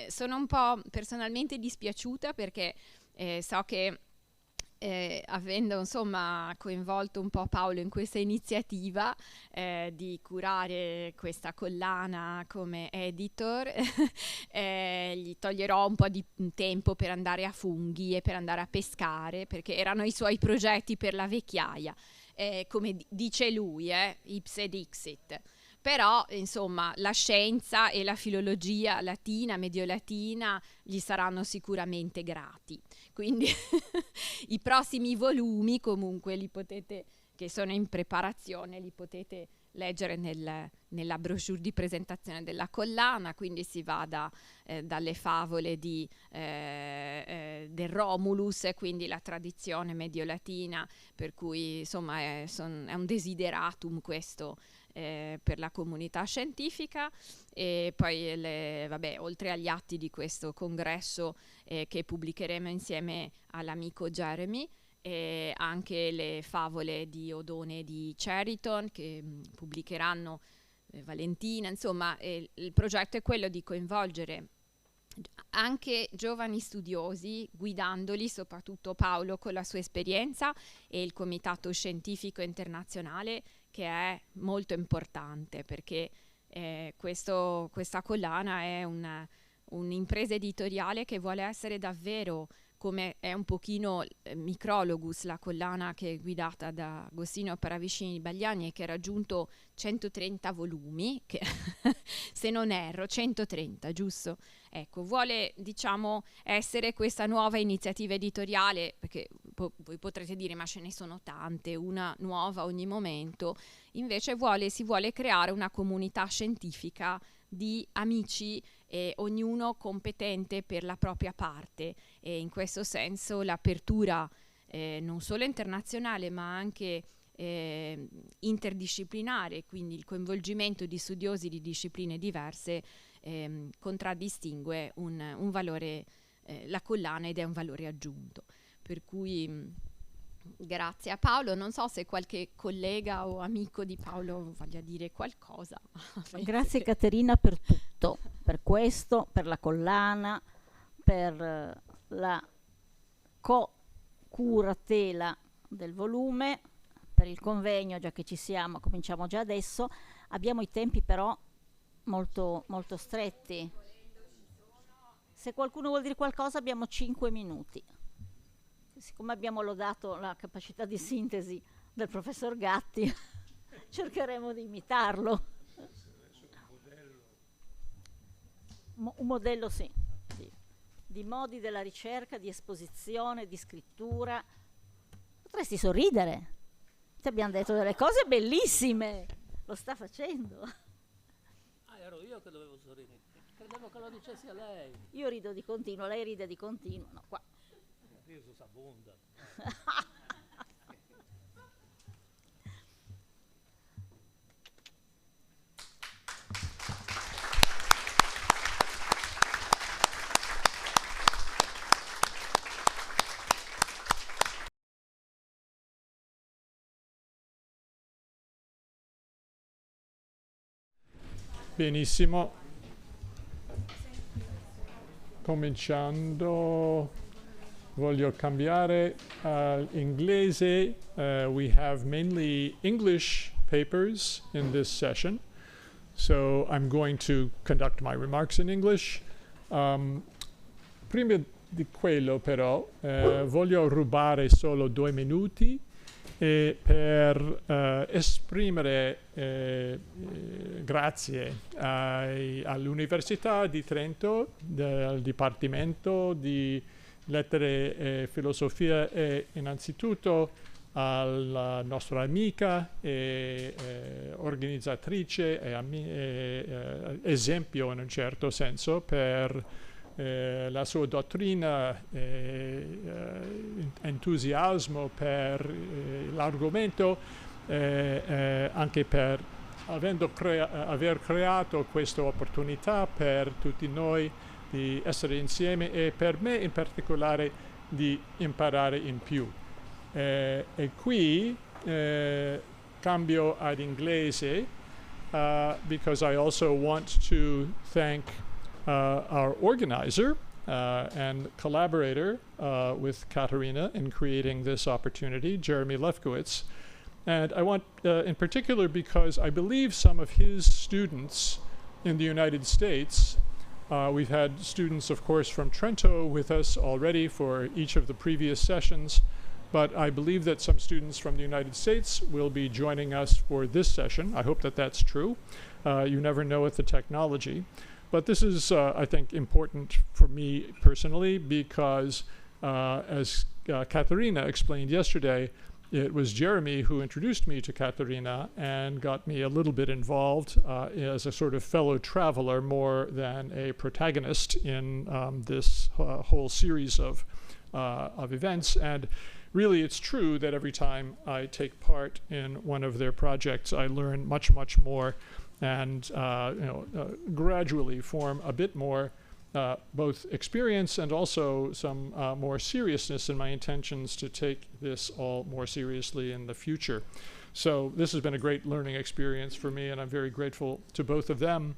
sono un po' personalmente dispiaciuta perché so che avendo insomma coinvolto un po' Paolo in questa iniziativa di curare questa collana come editor, gli toglierò un po' di tempo per andare a funghi e per andare a pescare, perché erano i suoi progetti per la vecchiaia, come dice lui, ipse dixit. Però insomma la scienza e la filologia latina, mediolatina, gli saranno sicuramente grati. Quindi i prossimi volumi comunque li potete, che sono in preparazione, li potete leggere nella brochure di presentazione della collana, quindi si va dalle favole del Romulus, quindi la tradizione mediolatina, per cui insomma è un desideratum questo per la comunità scientifica. E poi oltre agli atti di questo congresso che pubblicheremo insieme all'amico Jeremy, anche le favole di Odone e di Cheriton che pubblicheranno Valentina, insomma il progetto è quello di coinvolgere anche giovani studiosi, guidandoli, soprattutto Paolo con la sua esperienza e il comitato scientifico internazionale, che è molto importante perché questa collana è un'impresa editoriale che vuole essere davvero, come è un pochino Micrologus, la collana che è guidata da Agostino Paravicini Bagliani e che ha raggiunto 130 volumi, che se non erro 130, giusto? Ecco, vuole, diciamo, essere questa nuova iniziativa editoriale, perché voi potrete dire ma ce ne sono tante, una nuova ogni momento, invece si vuole creare una comunità scientifica di amici, ognuno competente per la propria parte, e in questo senso l'apertura non solo internazionale ma anche interdisciplinare, quindi il coinvolgimento di studiosi di discipline diverse contraddistingue un valore, la collana, ed è un valore aggiunto. Per cui grazie a Paolo. Non so se qualche collega o amico di Paolo voglia dire qualcosa. Grazie Caterina per tutto, per questo, per la collana, per la curatela del volume, per il convegno, già che ci siamo, cominciamo già adesso. Abbiamo i tempi però molto, molto stretti. Se qualcuno vuol dire qualcosa abbiamo 5 minuti. Siccome abbiamo lodato la capacità di sintesi del professor Gatti, cercheremo di imitarlo. Un modello, sì, di modi della ricerca, di esposizione, di scrittura. Potresti sorridere. Ti abbiamo detto delle cose bellissime. Lo sta facendo. Ah, ero io che dovevo sorridere. Credevo che lo dicessi a lei. Io rido di continuo, lei ride di continuo. No, qua. Io sono sabonda. Benissimo. Cominciando, voglio cambiare all'inglese. We have mainly English papers in this session, so I'm going to conduct my remarks in English. Prima di quello però voglio rubare solo 2 minuti per esprimere grazie all'Università di Trento, del Dipartimento di Lettere e Filosofia, e innanzitutto alla nostra amica e organizzatrice e esempio in un certo senso per la sua dottrina, entusiasmo per l'argomento, anche per aver creato questa opportunità per tutti noi di essere insieme e per me in particolare di imparare in più. E qui cambio ad inglese because I also want to thank our organizer and collaborator with Katerina in creating this opportunity, Jeremy Lefkowitz. And I want, in particular, because I believe some of his students in the United States, we've had students, of course, from Trento with us already for each of the previous sessions, but I believe that some students from the United States will be joining us for this session. I hope that that's true. You never know with the technology. But this is, I think, important for me personally because, as Katerina explained yesterday, it was Jeremy who introduced me to Katerina and got me a little bit involved as a sort of fellow traveler more than a protagonist in this whole series of events. And really, it's true that every time I take part in one of their projects, I learn much, much more and gradually form a bit more both experience and also some more seriousness in my intentions to take this all more seriously in the future. So this has been a great learning experience for me, and I'm very grateful to both of them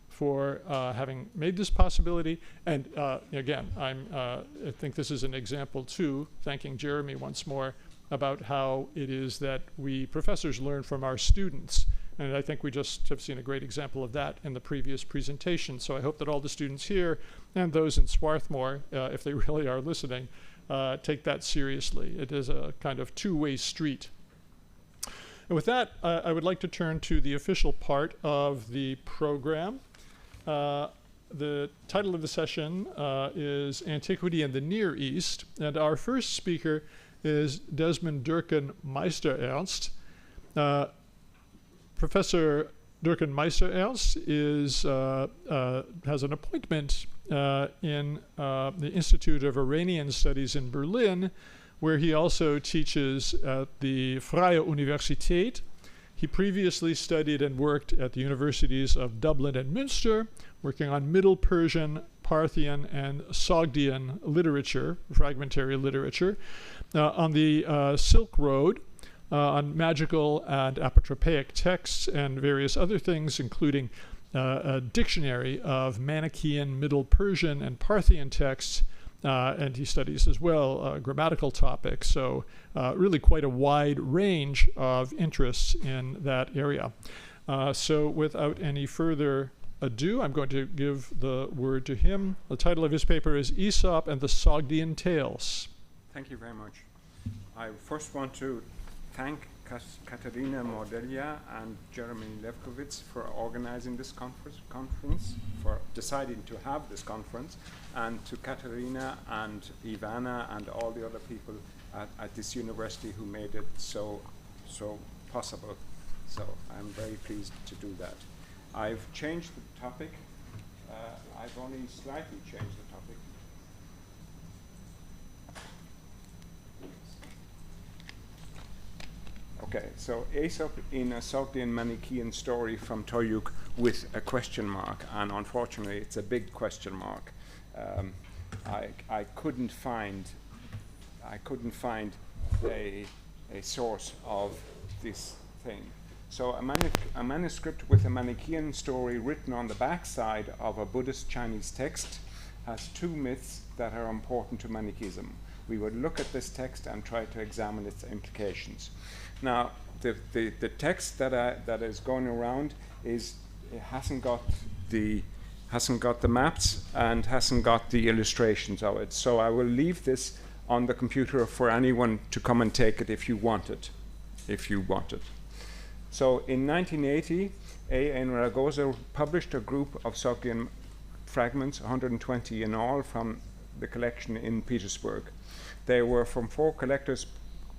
for having made this possibility. And again, I think this is an example too, thanking Jeremy once more, about how it is that we professors learn from our students. And I think we just have seen a great example of that in the previous presentation. So I hope that all the students here and those in Swarthmore, if they really are listening, take that seriously. It is a kind of two-way street. And with that, I would like to turn to the official part of the program. The title of the session is Antiquity in the Near East. And our first speaker is Desmond Durkin-Meisterernst. Professor Durkin-Meisterernst has an appointment in the Institute of Iranian Studies in Berlin, where he also teaches at the Freie Universität. He previously studied and worked at the universities of Dublin and Münster, working on Middle Persian, Parthian, and Sogdian literature, fragmentary literature, on the Silk Road, on magical and apotropaic texts and various other things, including a dictionary of Manichaean Middle Persian and Parthian texts, and he studies as well grammatical topics, so really quite a wide range of interests in that area. So without any further ado, I'm going to give the word to him. The title of his paper is Aesop and the Sogdian Tales. Thank you very much. I first want to thank Katerina Mordeglia and Jeremy Lefkowitz for organizing this conference, for deciding to have this conference, and to Katerina and Ivana and all the other people at this university who made it so possible. So I'm very pleased to do that. I've changed the topic. I've only slightly changed the topic. Okay, so Aesop in a Sogdian Manichaean story from Toyuk with a question mark, and unfortunately it's a big question mark. I couldn't find a source of this thing. So a manuscript with a Manichaean story written on the backside of a Buddhist Chinese text has two myths that are important to Manichaeism. We would look at this text and try to examine its implications. Now, the text that is going around hasn't got the maps and hasn't got the illustrations of it. So I will leave this on the computer for anyone to come and take it if you want it. So in 1980, A.N. Ragosa published a group of Sogdian fragments, 120 in all, from the collection in Petersburg. They were from four collectors,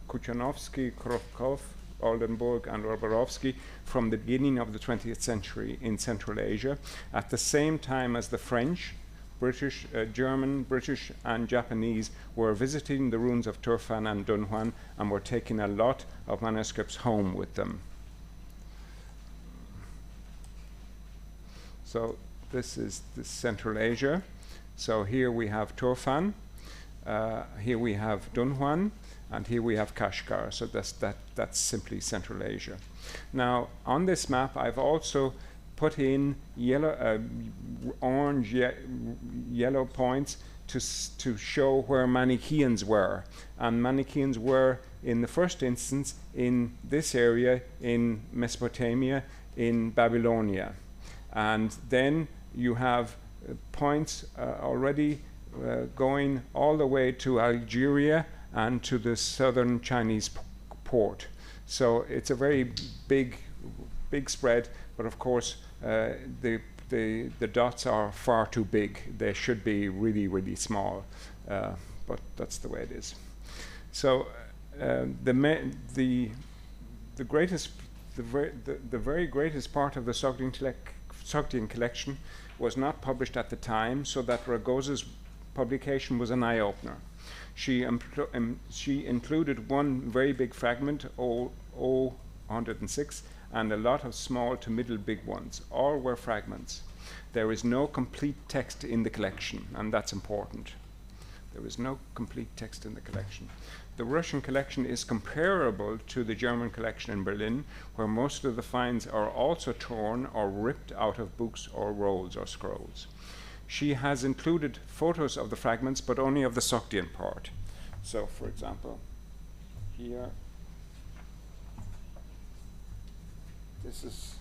Kuchanovsky, Krokov, Oldenburg, and Roborovsky, from the beginning of the 20th century in Central Asia, at the same time as the French, British, German, British, and Japanese were visiting the ruins of Turfan and Dunhuan and were taking a lot of manuscripts home with them. So this is Central Asia. So here we have Turfan, here we have Dunhuan, and here we have Kashgar. So that's simply Central Asia. Now on this map I've also put in yellow, orange, yellow points to show where Manichaeans were. And Manichaeans were, in the first instance, in this area in Mesopotamia, in Babylonia. And then you have points already going all the way to Algeria and to the southern Chinese port. So it's a very big spread, but of course the dots are far too big. They should be really, really small, but that's the way it is. So the very greatest part of the Sogdian collection was not published at the time, so that Ragosa's publication was an eye-opener. She included one very big fragment, O106, and a lot of small to middle big ones. All were fragments. There is no complete text in the collection, and that's important. There is no complete text in the collection. The Russian collection is comparable to the German collection in Berlin, where most of the finds are also torn or ripped out of books or rolls or scrolls. She has included photos of the fragments, but only of the Sogdian part. So, for example, here, this is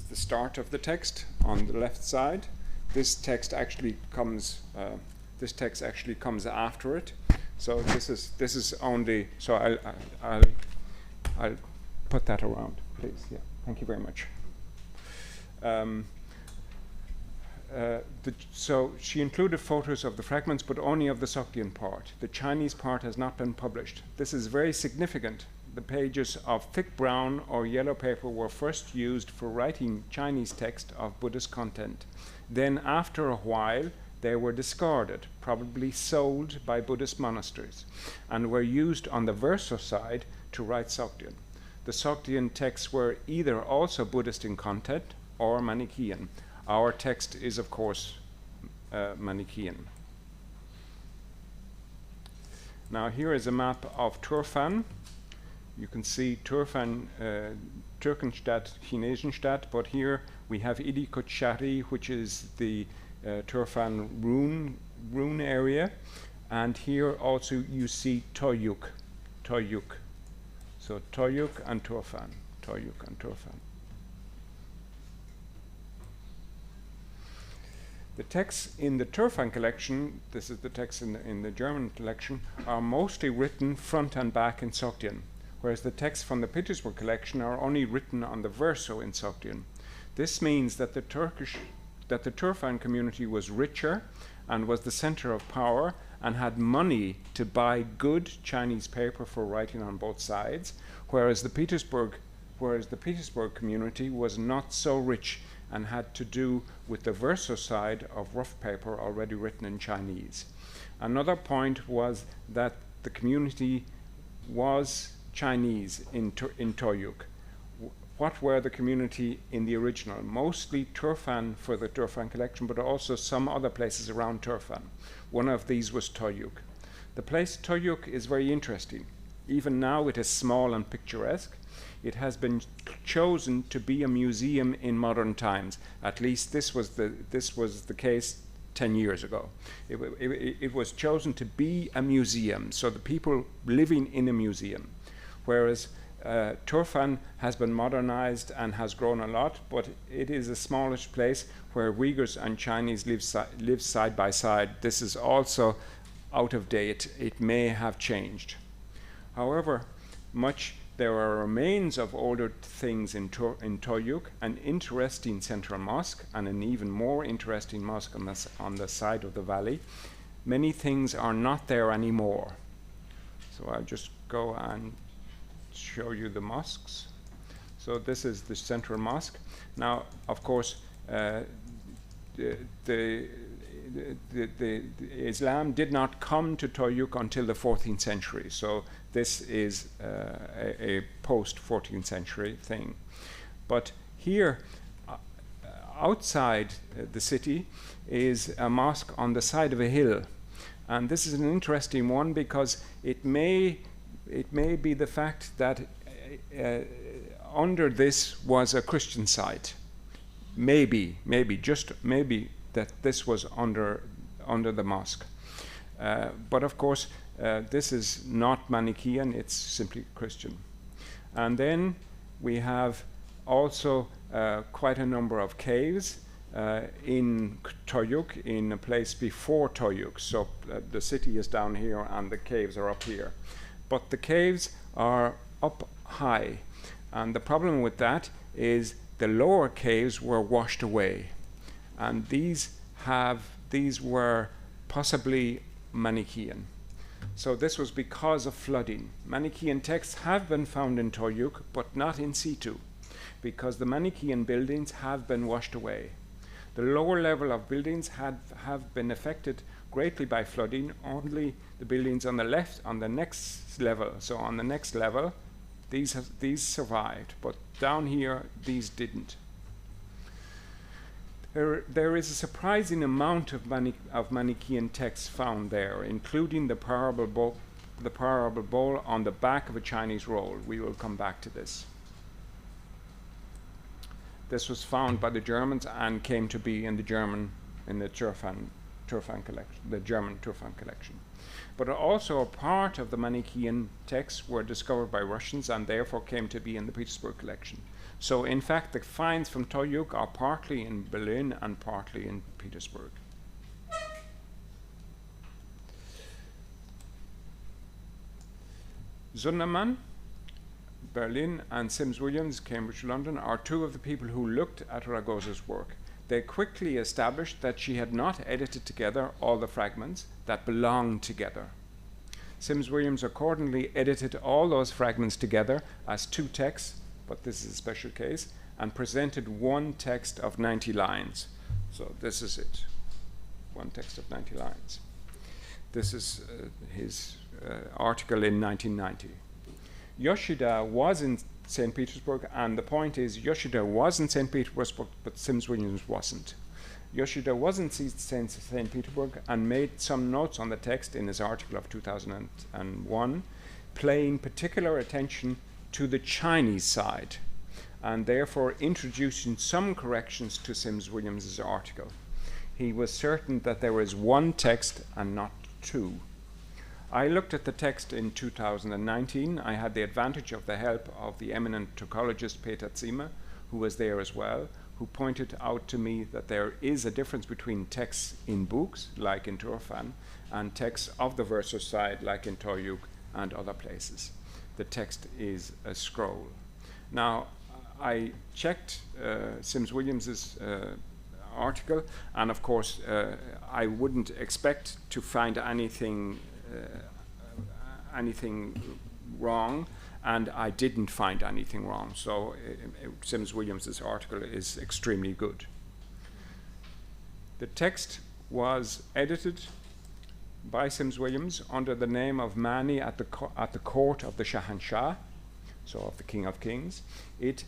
the start of the text on the left side. This text actually comes after it. So this is only. So I'll put that around, please. Yeah, thank you very much. So she included photos of the fragments, but only of the Sogdian part. The Chinese part has not been published. This is very significant. The pages of thick brown or yellow paper were first used for writing Chinese text of Buddhist content. Then, after a while, they were discarded, probably sold by Buddhist monasteries, and were used on the verso side to write Sogdian. The Sogdian texts were either also Buddhist in content or Manichaean. Our text is, of course, Manichaean. Now here is a map of Turfan. You can see Turfan, Türkenstadt, Chinesenstadt, but here we have Idikotshari, which is the Turfan rune area, and here also you see Toyuk. So Toyuk and Turfan. The texts in the Turfan collection, this is the text in the German collection, are mostly written front and back in Sogdian, whereas the texts from the Petersburg collection are only written on the verso in Sogdian. This means that the Turfan community was richer and was the center of power and had money to buy good Chinese paper for writing on both sides, whereas the Petersburg community was not so rich and had to do with the verso side of rough paper already written in Chinese. Another point was that the community was Chinese in Toyuk. What were the community in the original? Mostly Turfan for the Turfan collection, but also some other places around Turfan. One of these was Toyuk. The place Toyuk is very interesting. Even now it is small and picturesque. it has been chosen to be a museum in modern times. At least this was the case 10 years ago. It was chosen to be a museum, so the people living in a museum. Whereas Turfan has been modernized and has grown a lot, but it is a smallish place where Uyghurs and Chinese live side by side. This is also out of date. It may have changed. However, there are remains of older things in Toyuk, an interesting central mosque and an even more interesting mosque on the side of the valley. Many things are not there anymore. So I'll just go and show you the mosques. So this is the central mosque. Now, of course, the Islam did not come to Toyuk until the 14th century. So this is a post-14th century thing. But here, outside the city, is a mosque on the side of a hill. And this is an interesting one because it may be the fact that under this was a Christian site. Maybe that this was under the mosque. But of course, this is not Manichaean, it's simply Christian. And then we have also quite a number of caves in Toyuk, in a place before Toyuk. So the city is down here and the caves are up here. But the caves are up high. And the problem with that is the lower caves were washed away. And these were possibly Manichaean. So this was because of flooding. Manichaean texts have been found in Toyuk, but not in situ, because the Manichaean buildings have been washed away. The lower level of buildings have been affected greatly by flooding. Only the buildings on the left, on the next level, so on the next level, these survived, but down here, these didn't. There is a surprising amount of Manichaean texts found there, including the parable bowl on the back of a Chinese roll. We will come back to this. This was found by the Germans and came to be in the Turfan collection, the German Turfan collection. But also a part of the Manichaean texts were discovered by Russians and therefore came to be in the Petersburg collection. So in fact, the finds from Toyuk are partly in Berlin and partly in Petersburg. Zundermann, Berlin, and Sims Williams, Cambridge, London, are two of the people who looked at Ragosa's work. They quickly established that she had not edited together all the fragments that belonged together. Sims Williams accordingly edited all those fragments together as two texts, but this is a special case, and presented one text of 90 lines. So this is it, one text of 90 lines. This is his article in 1990. Yoshida was in St. Petersburg, and the point is Yoshida was in St. Petersburg, but Sims Williams wasn't. Yoshida was in St. Petersburg and made some notes on the text in his article of 2001, paying particular attention to the Chinese side, and therefore introducing some corrections to Sims Williams's article. He was certain that there was one text and not two. I looked at the text in 2019. I had the advantage of the help of the eminent Turkologist Peter Zimmer, who was there as well, who pointed out to me that there is a difference between texts in books, like in Turfan, and texts of the versus side, like in Toyuk and other places. The text is a scroll. Now, I checked Sims Williams's article, and of course, I wouldn't expect to find anything wrong, and I didn't find anything wrong. So Sims Williams's article is extremely good. The text was edited by Sims Williams under the name of Mani at the court of the Shahanshah, so of the King of Kings. It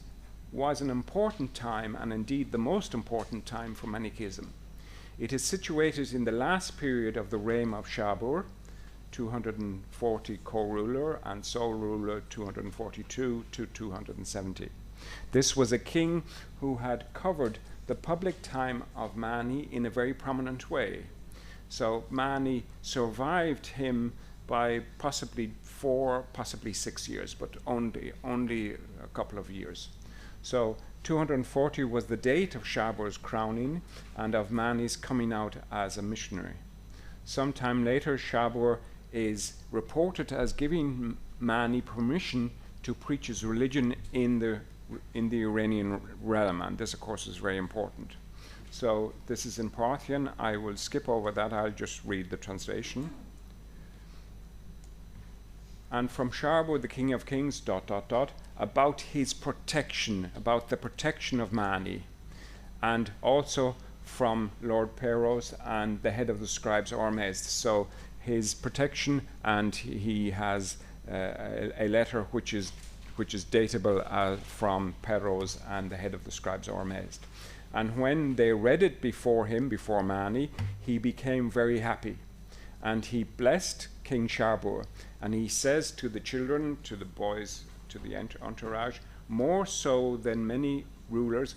was an important time, and indeed the most important time for Manichaeism. It is situated in the last period of the reign of Shapur, 240 co-ruler, and sole ruler 242 to 270. This was a king who had covered the public time of Mani in a very prominent way. So Mani survived him by possibly 4, possibly 6 years, but only a couple of years. So 240 was the date of Shabur's crowning and of Mani's coming out as a missionary. Sometime later, Shabur is reported as giving Mani permission to preach his religion in the Iranian realm, and this, of course, is very important. So this is in Parthian. I will skip over that. I'll just read the translation. And from Shabur, the king of kings, ... about his protection, about the protection of Mani, and also from Lord Phaedrus and the head of the scribes, Ormezd. So his protection, and he has a letter which is datable from Phaedrus and the head of the scribes, Ormezd. And when they read it before him, before Mani, he became very happy. And he blessed King Shabur. And he says to the children, to the boys, to the entourage, more so than many rulers,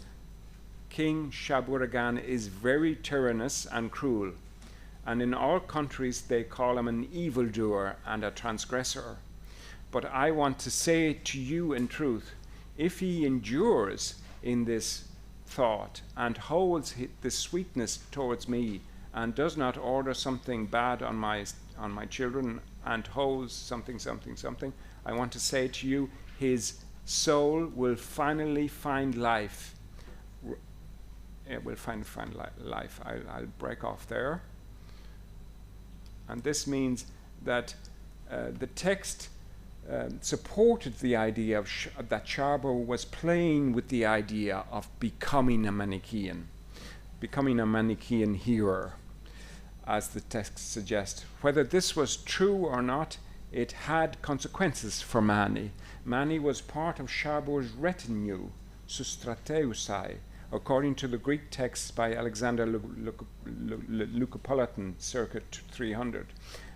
King Shaburagan is very tyrannous and cruel. And in all countries they call him an evildoer and a transgressor. But I want to say to you in truth, if he endures in this thought and holds the sweetness towards me and does not order something bad on my children and holds something, I want to say to you, his soul will finally find life. It will find life. I'll break off there. And this means that the text supported the idea that Shabur was playing with the idea of becoming a Manichaean hearer, as the text suggests. Whether this was true or not, it had consequences for Mani. Mani was part of Shabur's retinue, sustrateusai, according to the Greek texts by Alexander Leucopolitan, circa 300.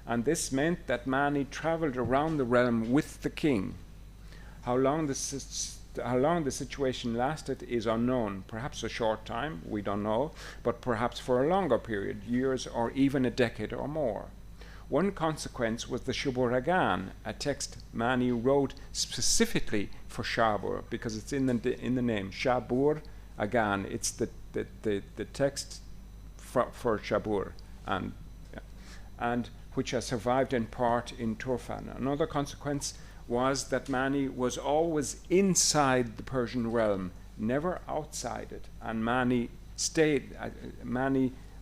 And this meant that Mani traveled around the realm with the king. How long the situation lasted is unknown. Perhaps a short time, we don't know, but perhaps for a longer period, years or even a decade or more. One consequence was the Shaburagan, a text Mani wrote specifically for Shabur, because it's in the name, Shabur Agan. It's the text for Shabur, and which has survived in part in Turfan. Another consequence was that Mani was always inside the Persian realm, never outside it, and Mani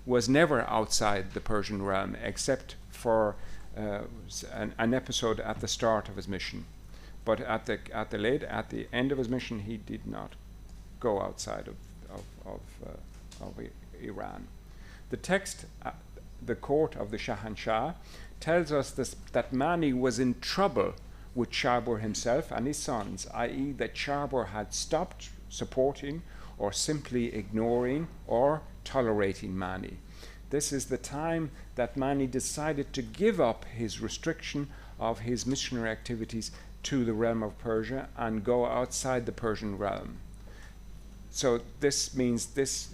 was never outside the Persian realm except for an episode at the start of his mission. But at the end of his mission, he did not go outside of Iran. The text, the court of the Shahanshah, tells us that Mani was in trouble with Shabur himself and his sons, i.e. that Shabur had stopped supporting or simply ignoring or tolerating Mani. This is the time that Mani decided to give up his restriction of his missionary activities to the realm of Persia and go outside the Persian realm. So this means this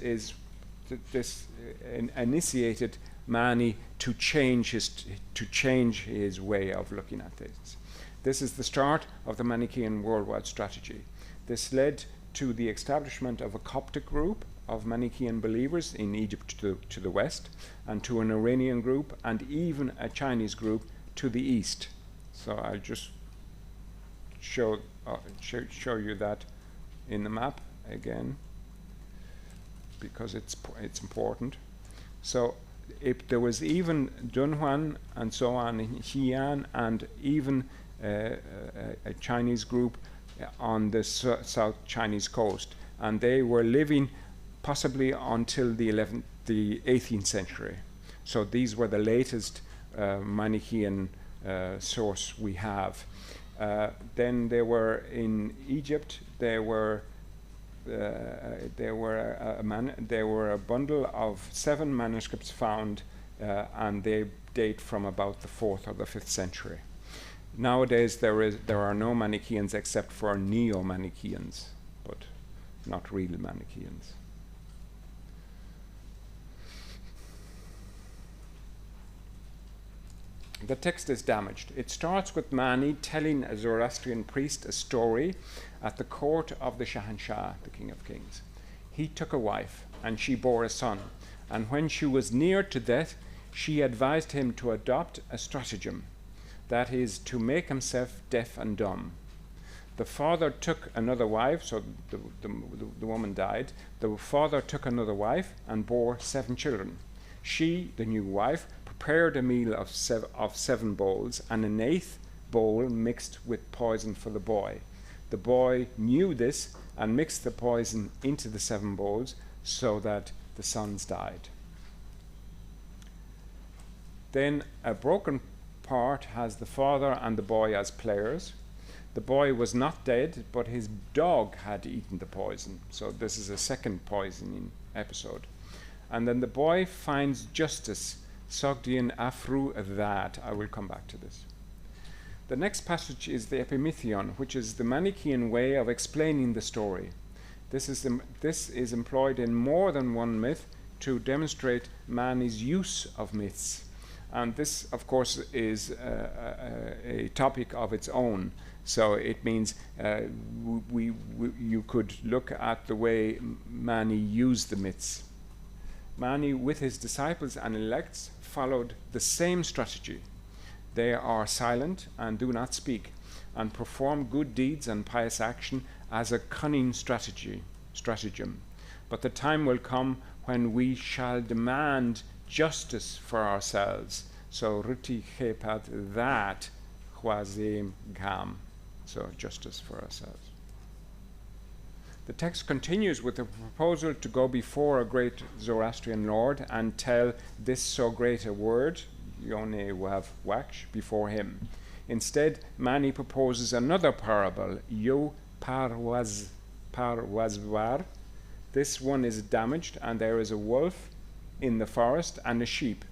initiated Mani to change his way of looking at this. This is the start of the Manichaean worldwide strategy. This led to the establishment of a Coptic group of Manichaean believers in Egypt to the west, and to an Iranian group, and even a Chinese group to the east. So I'll just show you that in the map again, because it's important. So if there was even Dunhuan and so on in Xi'an, and even a Chinese group on the South Chinese coast, and they were living possibly until the 18th century. So these were the latest Manichaean source we have. Then there were in Egypt. There were a bundle of 7 manuscripts found and they date from about the 4th or the 5th century. Nowadays there are no Manichaeans except for neo-Manichaeans, but not real Manichaeans. The text is damaged. It starts with Mani telling a Zoroastrian priest a story at the court of the Shahanshah, the King of Kings. He took a wife, and she bore a son, and when she was near to death, she advised him to adopt a stratagem, that is, to make himself deaf and dumb. The father took another wife, so the woman died. The father took another wife and bore 7 children. She, the new wife, prepared a meal of 7 bowls, and an 8th bowl mixed with poison for the boy. The boy knew this and mixed the poison into the 7 bowls so that the sons died. Then a broken part has the father and the boy as players. The boy was not dead, but his dog had eaten the poison. So this is a second poisoning episode. And then the boy finds justice, Sogdian afru that. I will come back to this. The next passage is the epimythion, which is the Manichaean way of explaining the story. This is employed in more than one myth to demonstrate Mani's use of myths. And this, of course, is a topic of its own. So it means you could look at the way Mani used the myths. Mani, with his disciples and elects, followed the same strategy. They are silent and do not speak, and perform good deeds and pious action as a cunning stratagem. But the time will come when we shall demand justice for ourselves. So ruti chepat that huazem gam. So justice for ourselves. The text continues with a proposal to go before a great Zoroastrian lord and tell this so great a word, Yone Wav Waksh, before him. Instead, Mani proposes another parable, Yo Parwazvar. This one is damaged, and there is a wolf in the forest and a sheep.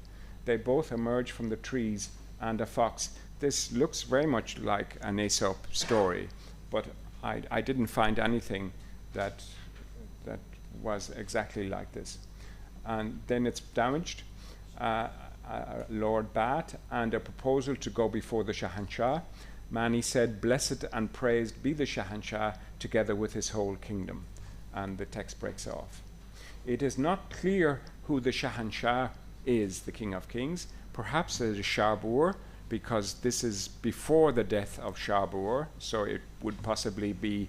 They both emerge from the trees, and a fox. This looks very much like an Aesop story, but I didn't find anything that was exactly like this. And then it's damaged, Lord Bat, and a proposal to go before the Shahanshah. Mani said, "Blessed and praised be the Shahanshah together with his whole kingdom." And the text breaks off. It is not clear who the Shahanshah is, the King of Kings. Perhaps it is Sharbur, because this is before the death of Sharbur, so it would possibly be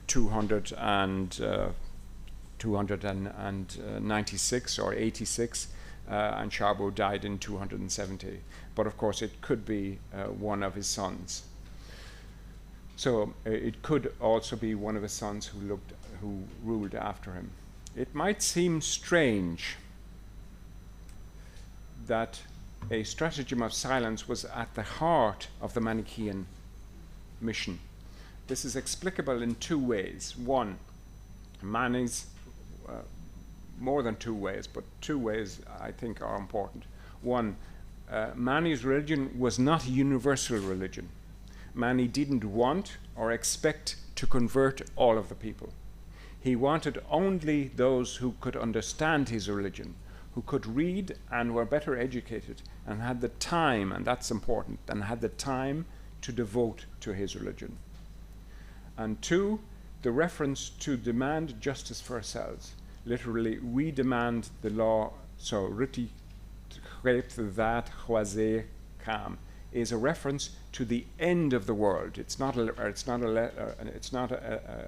296 or 86, and Sharbur died in 270. But of course it could be one of his sons. So it could also be one of his sons who ruled after him. It might seem strange that a stratagem of silence was at the heart of the Manichaean mission. This is explicable in 2 ways. One, Mani's, more than 2 ways, but 2 ways I think are important. One, Mani's religion was not a universal religion. Mani didn't want or expect to convert all of the people. He wanted only those who could understand his religion, who could read and were better educated and had the time, and that's important, and had the time to devote to his religion. And 2, the reference to demand justice for ourselves. Literally, we demand the law, so riti that kam is a reference to the end of the world. It's not a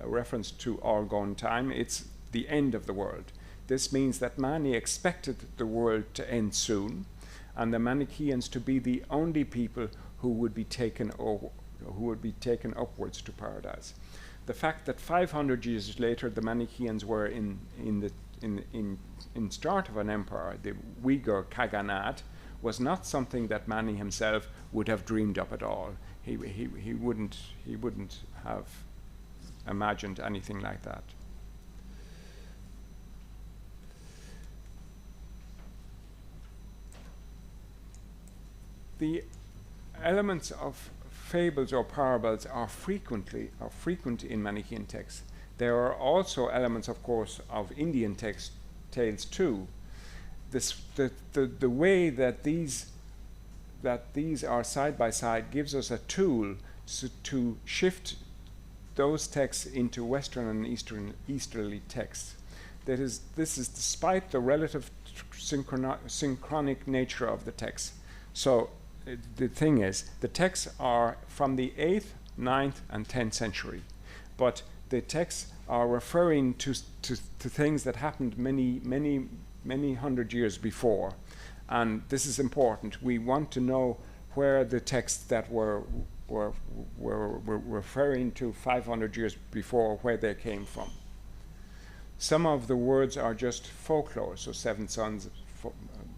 reference to all gone time, it's the end of the world. This means that Mani expected the world to end soon, and the Manichaeans to be the only people who would be taken upwards to paradise. The fact that 500 years later the Manichaeans were in start of an empire, the Uyghur Khaganate, was not something that Mani himself would have dreamed up at all. He wouldn't have imagined anything like that. the elements of fables or parables are frequent in Manichaean texts. There are also elements, of course, of Indian tales too. The way that these are side by side gives us a tool to shift those texts into Western and Easterly texts. This is despite the relative synchronic nature of the text. So the thing is, the texts are from the 8th, 9th, and 10th century, but the texts are referring to things that happened many hundred years before, and this is important. We want to know where the texts that were referring to 500 years before, where they came from. Some of the words are just folklore. So 7 sons,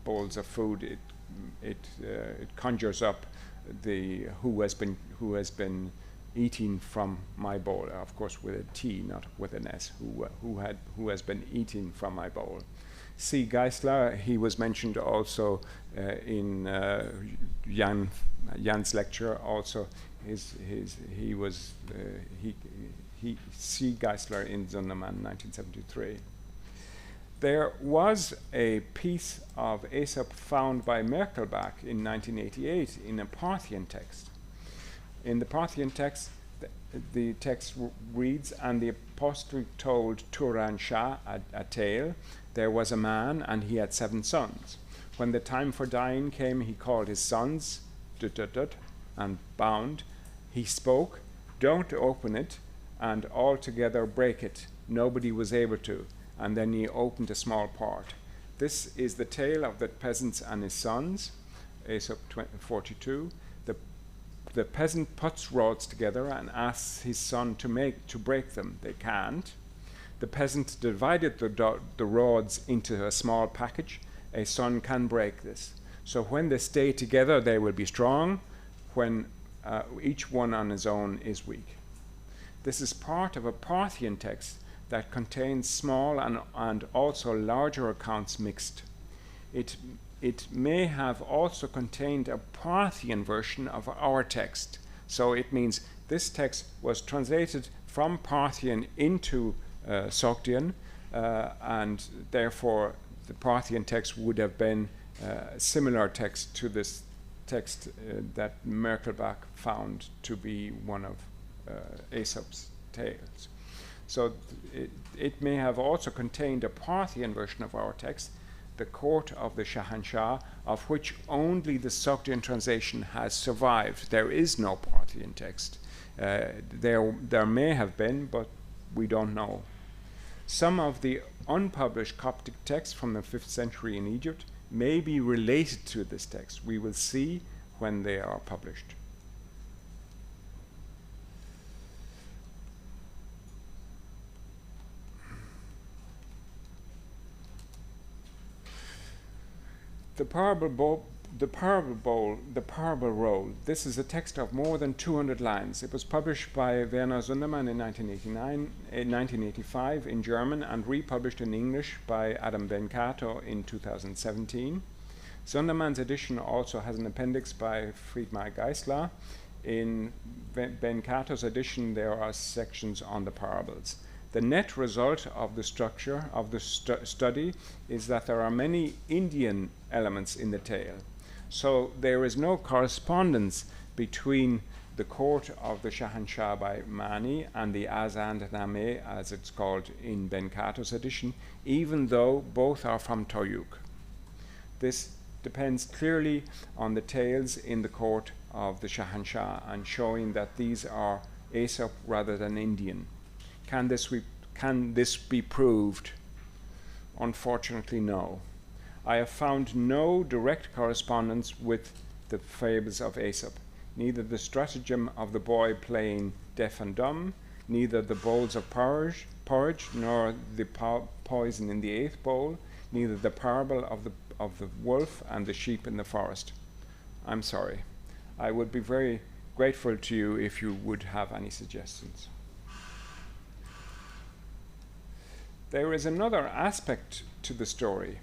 bowls of food. It conjures up the who has been eating from my bowl. Of course, with a T, not with an S. Who has been eating from my bowl. C. Geisler, he was mentioned also in Jan's lecture. Also, C. Geisler in Zundermann, 1973. There was a piece of Aesop found by Merkelbach in 1988 in a Parthian text. In the Parthian text, the text reads, "And the apostle told Turan Shah a tale. There was a man, and he had 7 sons. When the time for dying came, he called his sons, and bound. He spoke, 'Don't open it, and altogether break it.' Nobody was able to. And then he opened a small part." This is the tale of the peasants and his sons, Aesop 42. The peasant puts rods together and asks his son to break them. They can't. The peasant divided the rods into a small package. A son can break this. So when they stay together, they will be strong. When each one on his own is weak. This is part of a Parthian text that contains small and also larger accounts mixed. It may have also contained a Parthian version of our text. So it means this text was translated from Parthian into Sogdian, and therefore the Parthian text would have been a similar text to this text that Merkelbach found to be one of Aesop's tales. So it may have also contained a Parthian version of our text, the court of the Shahanshah, of which only the Sogdian translation has survived. There is no Parthian text. There may have been, but we don't know. Some of the unpublished Coptic texts from the 5th century in Egypt may be related to this text. We will see when they are published. The parable roll. This is a text of more than 200 lines. It was published by Werner Zundermann in 1985 in German and republished in English by Adam Bencato in 2017. Zundermann's edition also has an appendix by Friedmar Geisler. In Bencato's edition, there are sections on the parables. The net result of the structure of the study is that there are many Indian elements in the tale. So there is no correspondence between the court of the Shahanshah by Mani and the Azand Name, as it's called in Bencato's edition, even though both are from Toyuk. This depends clearly on the tales in the court of the Shahanshah and showing that these are Aesop rather than Indian. Can this be proved? Unfortunately, no. I have found no direct correspondence with the fables of Aesop, neither the stratagem of the boy playing deaf and dumb, neither the bowls of porridge, nor the poison in the 8th bowl, neither the parable of the wolf and the sheep in the forest. I'm sorry. I would be very grateful to you if you would have any suggestions. There is another aspect to the story.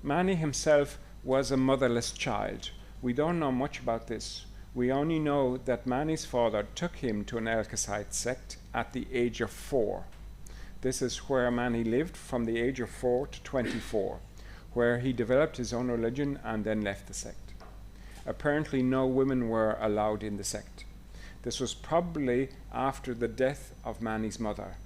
Mani himself was a motherless child We don't know much about this. We only know that Mani's father took him to an Alcasite sect at the age of 4. This is where Mani lived from the age of 4 to 24, where he developed his own religion and then left the sect. Apparently no women were allowed in the sect. This was probably after the death of Mani's mother.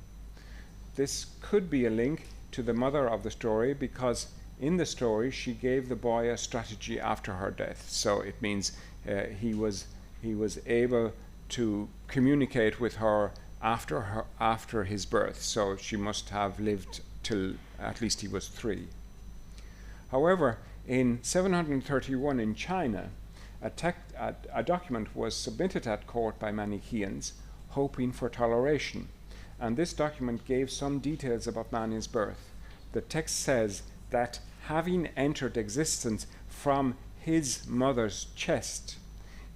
This could be a link to the mother of the story, because in the story she gave the boy a strategy after her death. So it means he was able to communicate with her after his birth. So she must have lived till at least he was 3. However, in 731 in China, a document was submitted at court by Manichaeans, hoping for toleration, and this document gave some details about Mani's birth. The text says that having entered existence from his mother's chest,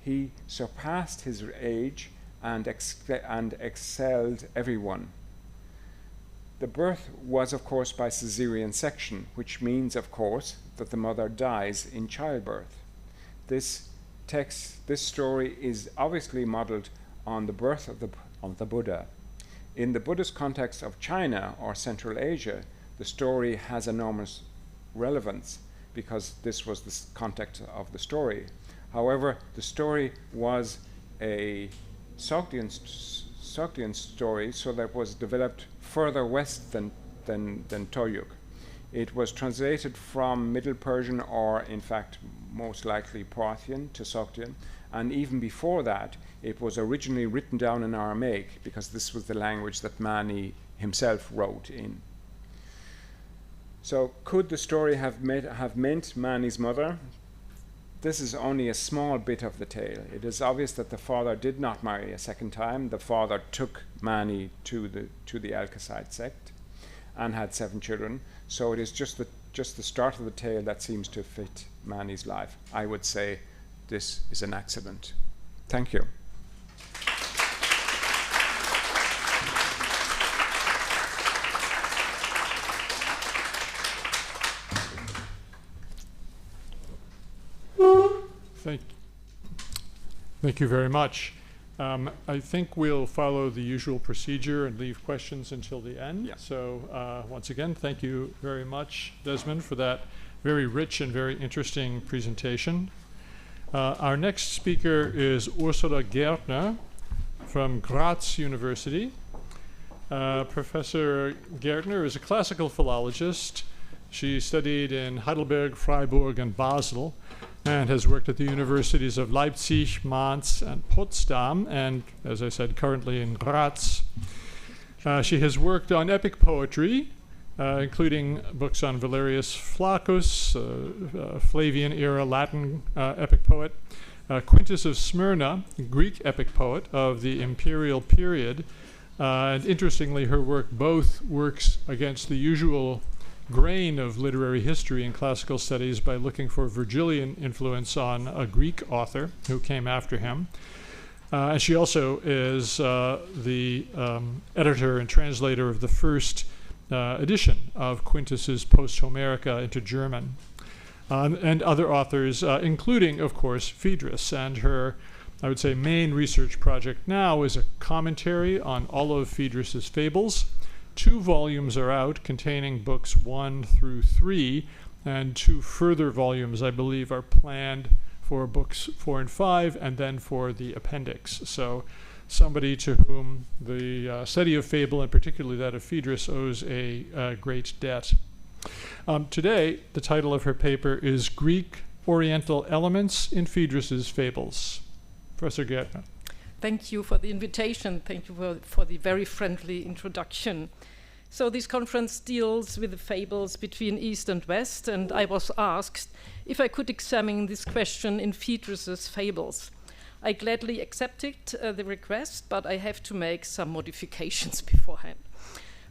he surpassed his age and excelled everyone. The birth was, of course, by caesarean section, which means, of course, that the mother dies in childbirth. This story is obviously modeled on the birth of the Buddha. In the Buddhist context of China or Central Asia, the story has enormous relevance because this was the context of the story. However, the story was a Sogdian story, so that was developed further west than Toyuk. It was translated from Middle Persian, or in fact most likely Parthian, to Sogdian, and even before that it was originally written down in Aramaic, because this was the language that Mani himself wrote in. So could the story have meant Mani's mother? This is only a small bit of the tale. It is obvious that the father did not marry a second time. The father took Mani to the Alcasite sect and had 7 children. So it is just the start of the tale that seems to fit Mani's life. I would say this is an accident. Thank you. Thank you very much. I think we'll follow the usual procedure and leave questions until the end. Yeah. So once again, thank you very much, Desmond, for that very rich and very interesting presentation. Our next speaker is Ursula Gärtner from Graz University. Professor Gärtner is a classical philologist. She studied in Heidelberg, Freiburg, and Basel, and has worked at the universities of Leipzig, Mainz, and Potsdam, and, as I said, currently in Graz. She has worked on epic poetry, including books on Valerius Flaccus, Flavian-era Latin epic poet, Quintus of Smyrna, Greek epic poet of the imperial period, and interestingly, her work both works against the usual grain of literary history and classical studies by looking for Virgilian influence on a Greek author who came after him. And she also is the editor and translator of the first edition of Quintus's Post-Homerica into German, and other authors, including, of course, Phaedrus. And her, I would say, main research project now is a commentary on all of Phaedrus's fables. 2 volumes are out containing books 1 through 3, and 2 further volumes, I believe, are planned for books 4 and 5, and then for the appendix. So somebody to whom the study of fable, and particularly that of Phaedrus, owes a great debt. Today, the title of her paper is Greek-Oriental Elements in Phaedrus's Fables. Professor Gärtner. Thank you for the invitation. Thank you for the very friendly introduction. So this conference deals with the fables between East and West, and I was asked if I could examine this question in Phaedrus's Fables. I gladly accepted the request, but I have to make some modifications beforehand.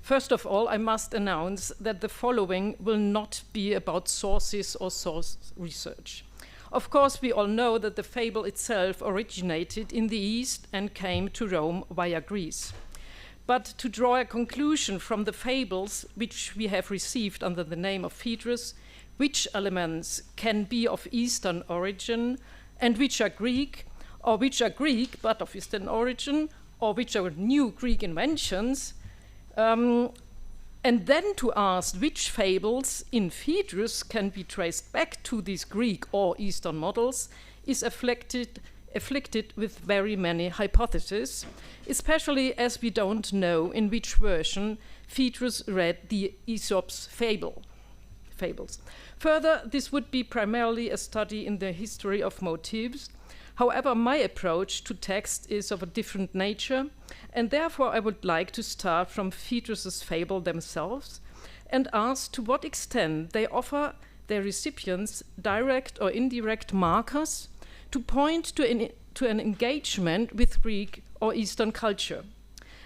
First of all, I must announce that the following will not be about sources or source research. Of course, we all know that the fable itself originated in the East and came to Rome via Greece. But to draw a conclusion from the fables which we have received under the name of Phaedrus, which elements can be of Eastern origin and which are Greek, or which are Greek but of Eastern origin, or which are new Greek inventions, and then to ask which fables in Phaedrus can be traced back to these Greek or Eastern models is afflicted with very many hypotheses, especially as we don't know in which version Phaedrus read the Aesop's fables. Further, this would be primarily a study in the history of motifs. However, my approach to text is of a different nature, and therefore I would like to start from Phaedrus's fable themselves and ask to what extent they offer their recipients direct or indirect markers to point to an engagement with Greek or Eastern culture.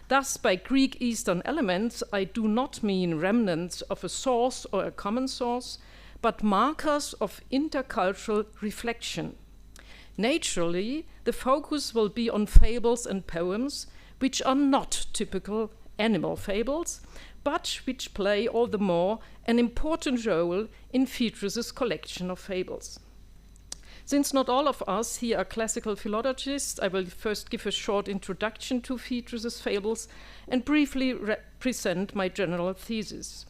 Thus, by Greek Eastern elements, I do not mean remnants of a source or a common source, but markers of intercultural reflection. Naturally, the focus will be on fables and poems, which are not typical animal fables, but which play all the more an important role in Phaedrus's collection of fables. Since not all of us here are classical philologists, I will first give a short introduction to Phaedrus's fables and briefly present my general thesis.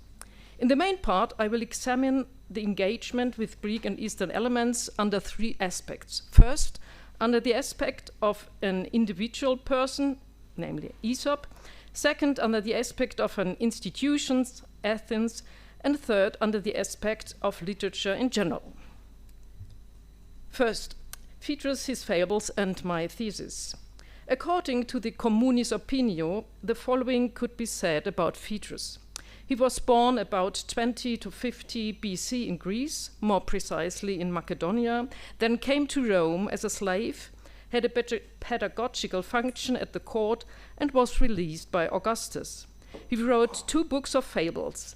In the main part, I will examine the engagement with Greek and Eastern elements under three aspects. First, under the aspect of an individual person, namely Esop. Second, under the aspect of an institution, Athens. And third, under the aspect of literature in general. First, Phaedrus, his fables, and my thesis. According to the Communis Opinio, the following could be said about Phaedrus. He was born about 20 to 50 BC in Greece, more precisely in Macedonia, then came to Rome as a slave, had a pedagogical function at the court, and was released by Augustus. He wrote 2 books of fables.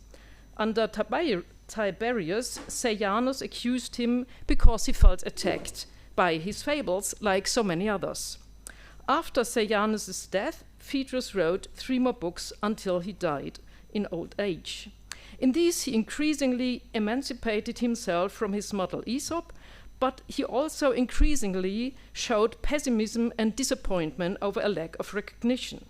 Under Tiberius, Sejanus accused him because he felt attacked by his fables, like so many others. After Sejanus' death, Phaedrus wrote 3 more books until he died in old age. In these, he increasingly emancipated himself from his model Aesop, but he also increasingly showed pessimism and disappointment over a lack of recognition.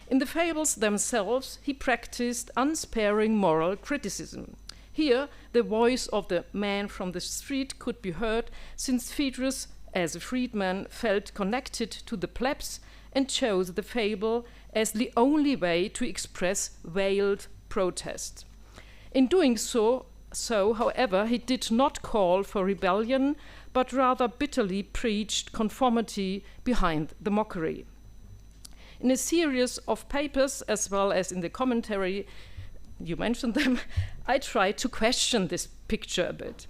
In the fables themselves, he practiced unsparing moral criticism. Here, the voice of the man from the street could be heard, since Phaedrus, as a freedman, felt connected to the plebs and chose the fable as the only way to express veiled protest. In doing so, however, he did not call for rebellion, but rather bitterly preached conformity behind the mockery. In a series of papers, as well as in the commentary, you mentioned them, I tried to question this picture a bit.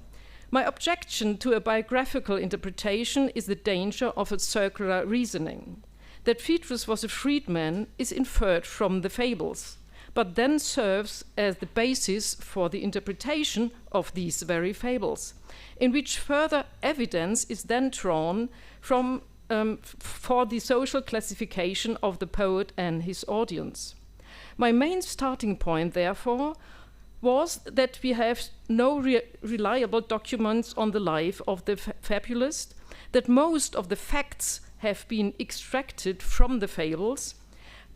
My objection to a biographical interpretation is the danger of a circular reasoning. That Phaedrus was a freedman is inferred from the fables, but then serves as the basis for the interpretation of these very fables, in which further evidence is then drawn from for the social classification of the poet and his audience. My main starting point, therefore, was that we have no reliable documents on the life of the fabulist, that most of the facts have been extracted from the fables,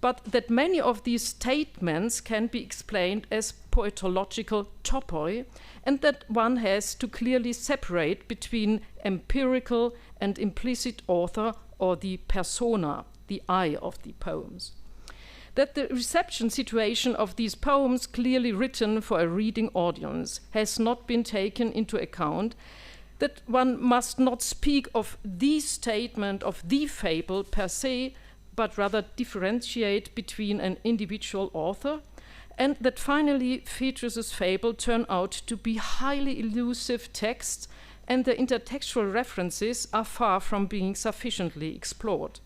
but that many of these statements can be explained as poetological topoi, and that one has to clearly separate between empirical and implicit author, or the persona, the I of the poems. That the reception situation of these poems, clearly written for a reading audience, has not been taken into account, that one must not speak of the statement of the fable per se, but rather differentiate between an individual author, and that finally Phaedrus's fable turn out to be highly elusive texts, and the intertextual references are far from being sufficiently explored.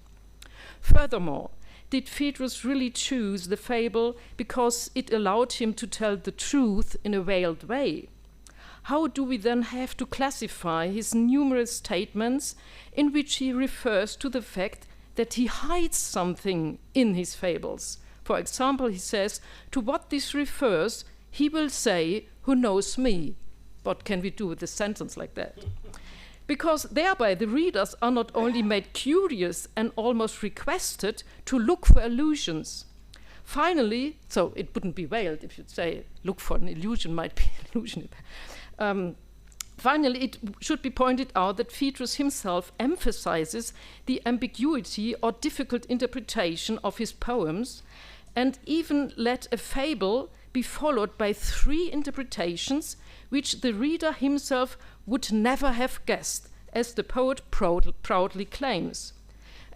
Furthermore, did Phaedrus really choose the fable because it allowed him to tell the truth in a veiled way? How do we then have to classify his numerous statements in which he refers to the fact that he hides something in his fables? For example, he says, "To what this refers, he will say, who knows me." What can we do with a sentence like that? Because thereby the readers are not only made curious and almost requested to look for allusions. Finally, so it wouldn't be veiled if you'd say look for an illusion, might be an illusion. Finally, it should be pointed out that Phaedrus himself emphasizes the ambiguity or difficult interpretation of his poems, and even let a fable be followed by 3 interpretations which the reader himself would never have guessed, as the poet proudly claims.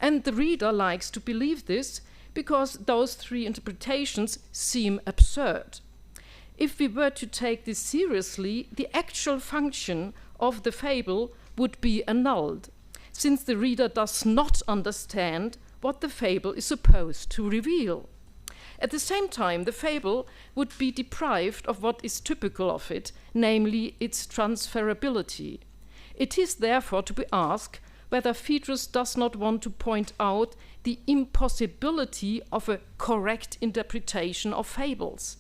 And the reader likes to believe this because those 3 interpretations seem absurd. If we were to take this seriously, the actual function of the fable would be annulled, since the reader does not understand what the fable is supposed to reveal. At the same time, the fable would be deprived of what is typical of it, namely its transferability. It is therefore to be asked whether Phaedrus does not want to point out the impossibility of a correct interpretation of fables,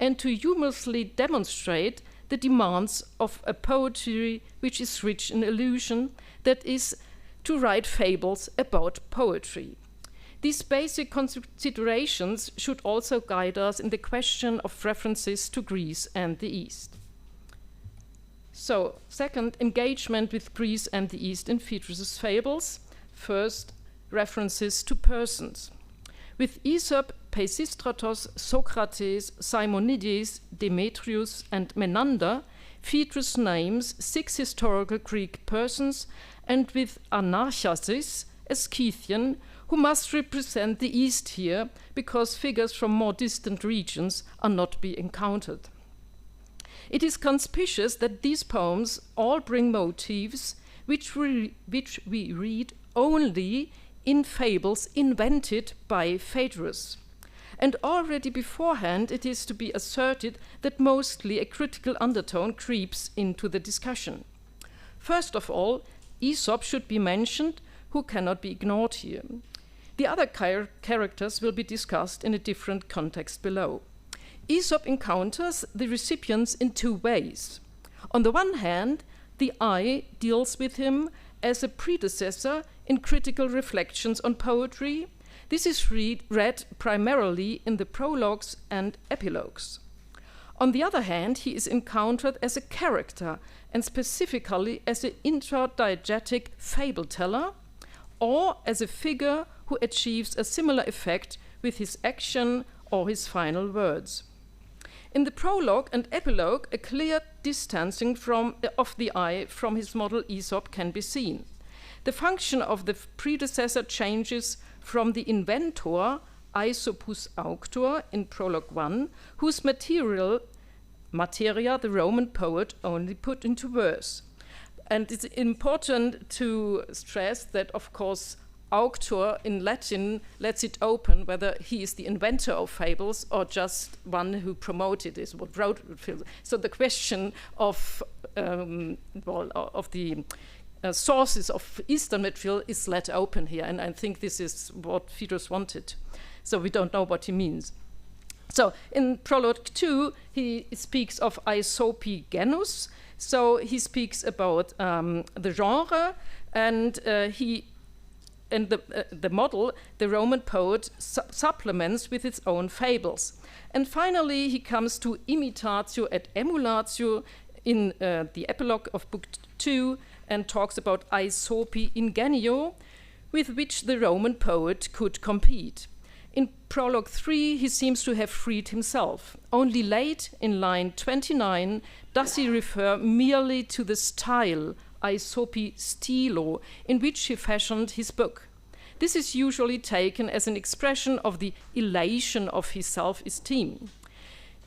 and to humorously demonstrate the demands of a poetry which is rich in allusion, that is, to write fables about poetry. These basic considerations should also guide us in the question of references to Greece and the East. So, second, engagement with Greece and the East in Phaedrus's fables. First, references to persons. With Aesop, Peisistratos, Socrates, Simonides, Demetrius, and Menander, Phaedrus names 6 historical Greek persons, and with Anarchasis, a Scythian, who must represent the East here, because figures from more distant regions are not be encountered. It is conspicuous that these poems all bring motifs which we read only in fables invented by Phaedrus. And already beforehand it is to be asserted that mostly a critical undertone creeps into the discussion. First of all, Aesop should be mentioned, who cannot be ignored here. The other characters will be discussed in a different context below. Aesop encounters the recipients in 2 ways. On the one hand, the I deals with him as a predecessor in critical reflections on poetry. This is read primarily in the prologues and epilogues. On the other hand, he is encountered as a character, and specifically as an intradiegetic fable teller, or as a figure who achieves a similar effect with his action or his final words. In the prologue and epilogue, a clear distancing of the I from his model Aesop can be seen. The function of the predecessor changes from the inventor, Aesopus auctor, in prologue 1, whose materia the Roman poet only put into verse. And it's important to stress that, of course, auctor in Latin lets it open whether he is the inventor of fables or just one who promoted this, what wrote it. So the question of the sources of Eastern material is let open here, and I think this is what Phaedrus wanted. So we don't know what he means. So in prologue 2, he speaks of Aesopi genus. So he speaks about the genre, and the model, the Roman poet, supplements with its own fables. And finally, he comes to imitatio et emulatio in the epilogue of book 2, and talks about Aesopi ingenio, with which the Roman poet could compete. In prologue 3, he seems to have freed himself. Only late, in line 29, does he refer merely to the style, Aesopi stilo, in which he fashioned his book. This is usually taken as an expression of the elation of his self-esteem.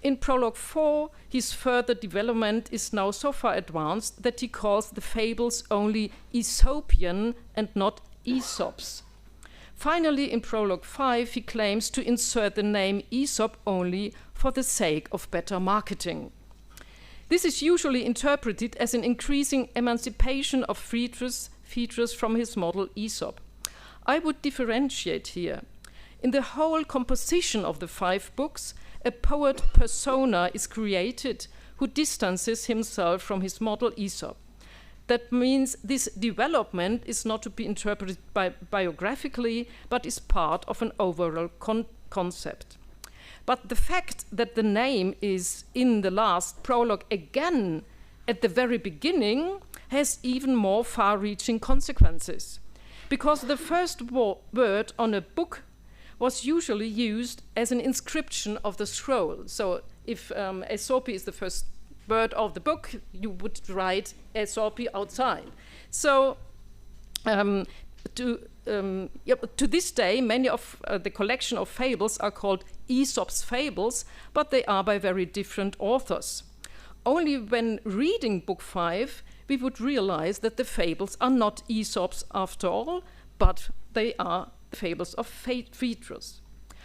In prologue 4, his further development is now so far advanced that he calls the fables only Aesopian and not Aesop's. Finally, in prologue 5, he claims to insert the name Aesop only for the sake of better marketing. This is usually interpreted as an increasing emancipation of Phaedrus from his model Aesop. I would differentiate here. In the whole composition of the 5 books, a poet persona is created who distances himself from his model Aesop. That means this development is not to be interpreted biographically, but is part of an overall concept. But the fact that the name is in the last prologue again at the very beginning has even more far-reaching consequences, because the first word on a book was usually used as an inscription of the scroll. So if Aesop is the first word of the book, you would write Aesop outside. So to this day, many of the collection of fables are called Aesop's fables, but they are by very different authors. Only when reading book 5, we would realize that the fables are not Aesop's after all, but they are fables of Phaedrus.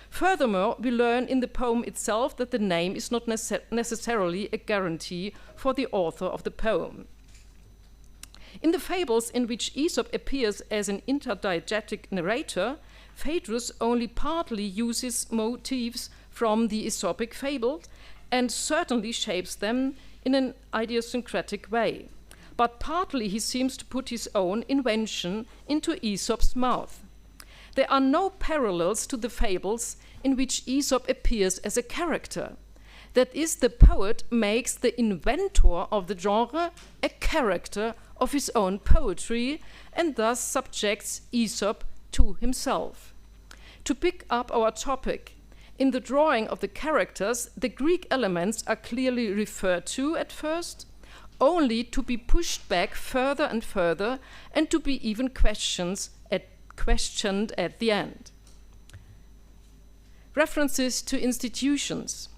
Furthermore, we learn in the poem itself that the name is not necessarily a guarantee for the author of the poem. In the fables in which Aesop appears as an interdiegetic narrator, Phaedrus only partly uses motifs from the Aesopic fable and certainly shapes them in an idiosyncratic way. But partly he seems to put his own invention into Aesop's mouth. There are no parallels to the fables in which Aesop appears as a character. That is, the poet makes the inventor of the genre a character of his own poetry and thus subjects Aesop to himself. To pick up our topic, in the drawing of the characters, the Greek elements are clearly referred to at first, only to be pushed back further and further and to be even questioned at the end. References to institutions.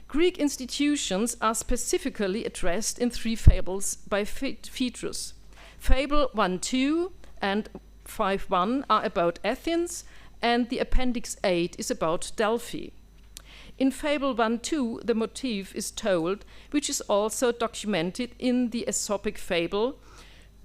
Greek institutions are specifically addressed in 3 fables by Phaedrus. Fable 1-2 and 5-1 are about Athens, and the Appendix 8 is about Delphi. In Fable 1-2, the motif is told, which is also documented in the Aesopic fable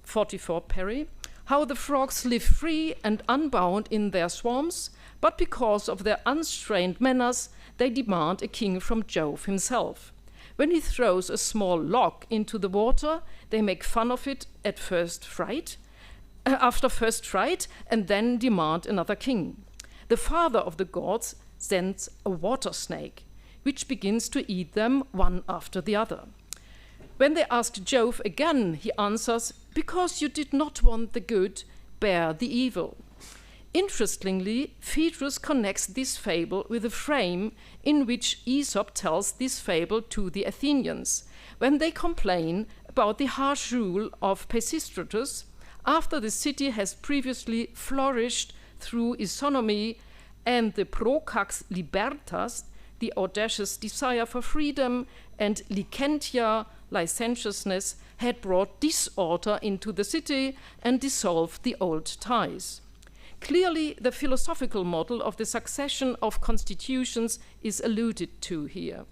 44 Peri, how the frogs live free and unbound in their swamps, but because of their unstrained manners, they demand a king from Jove himself. When he throws a small log into the water, they make fun of it after first fright, and then demand another king. The father of the gods sends a water snake, which begins to eat them one after the other. When they ask Jove again, he answers, "Because you did not want the good, bear the evil." Interestingly, Phaedrus connects this fable with the frame in which Aesop tells this fable to the Athenians, when they complain about the harsh rule of Pisistratus after the city has previously flourished through isonomy and the procax libertas, the audacious desire for freedom, and licentia, licentiousness, had brought disorder into the city and dissolved the old ties. Clearly, the philosophical model of the succession of constitutions is alluded to here.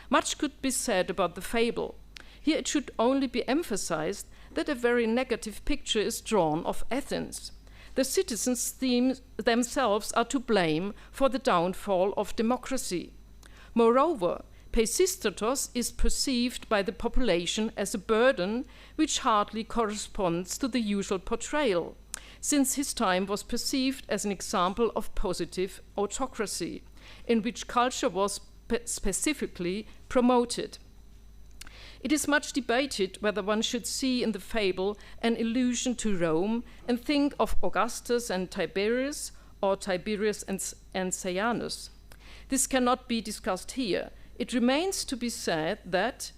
Much could be said about the fable. Here it should only be emphasized that a very negative picture is drawn of Athens. The citizens themselves are to blame for the downfall of democracy. Moreover, Pisistratus is perceived by the population as a burden which hardly corresponds to the usual portrayal, since his time was perceived as an example of positive autocracy, in which culture was specifically promoted. It is much debated whether one should see in the fable an allusion to Rome and think of Augustus and Tiberius, or Tiberius and Sejanus. This cannot be discussed here. It remains to be said that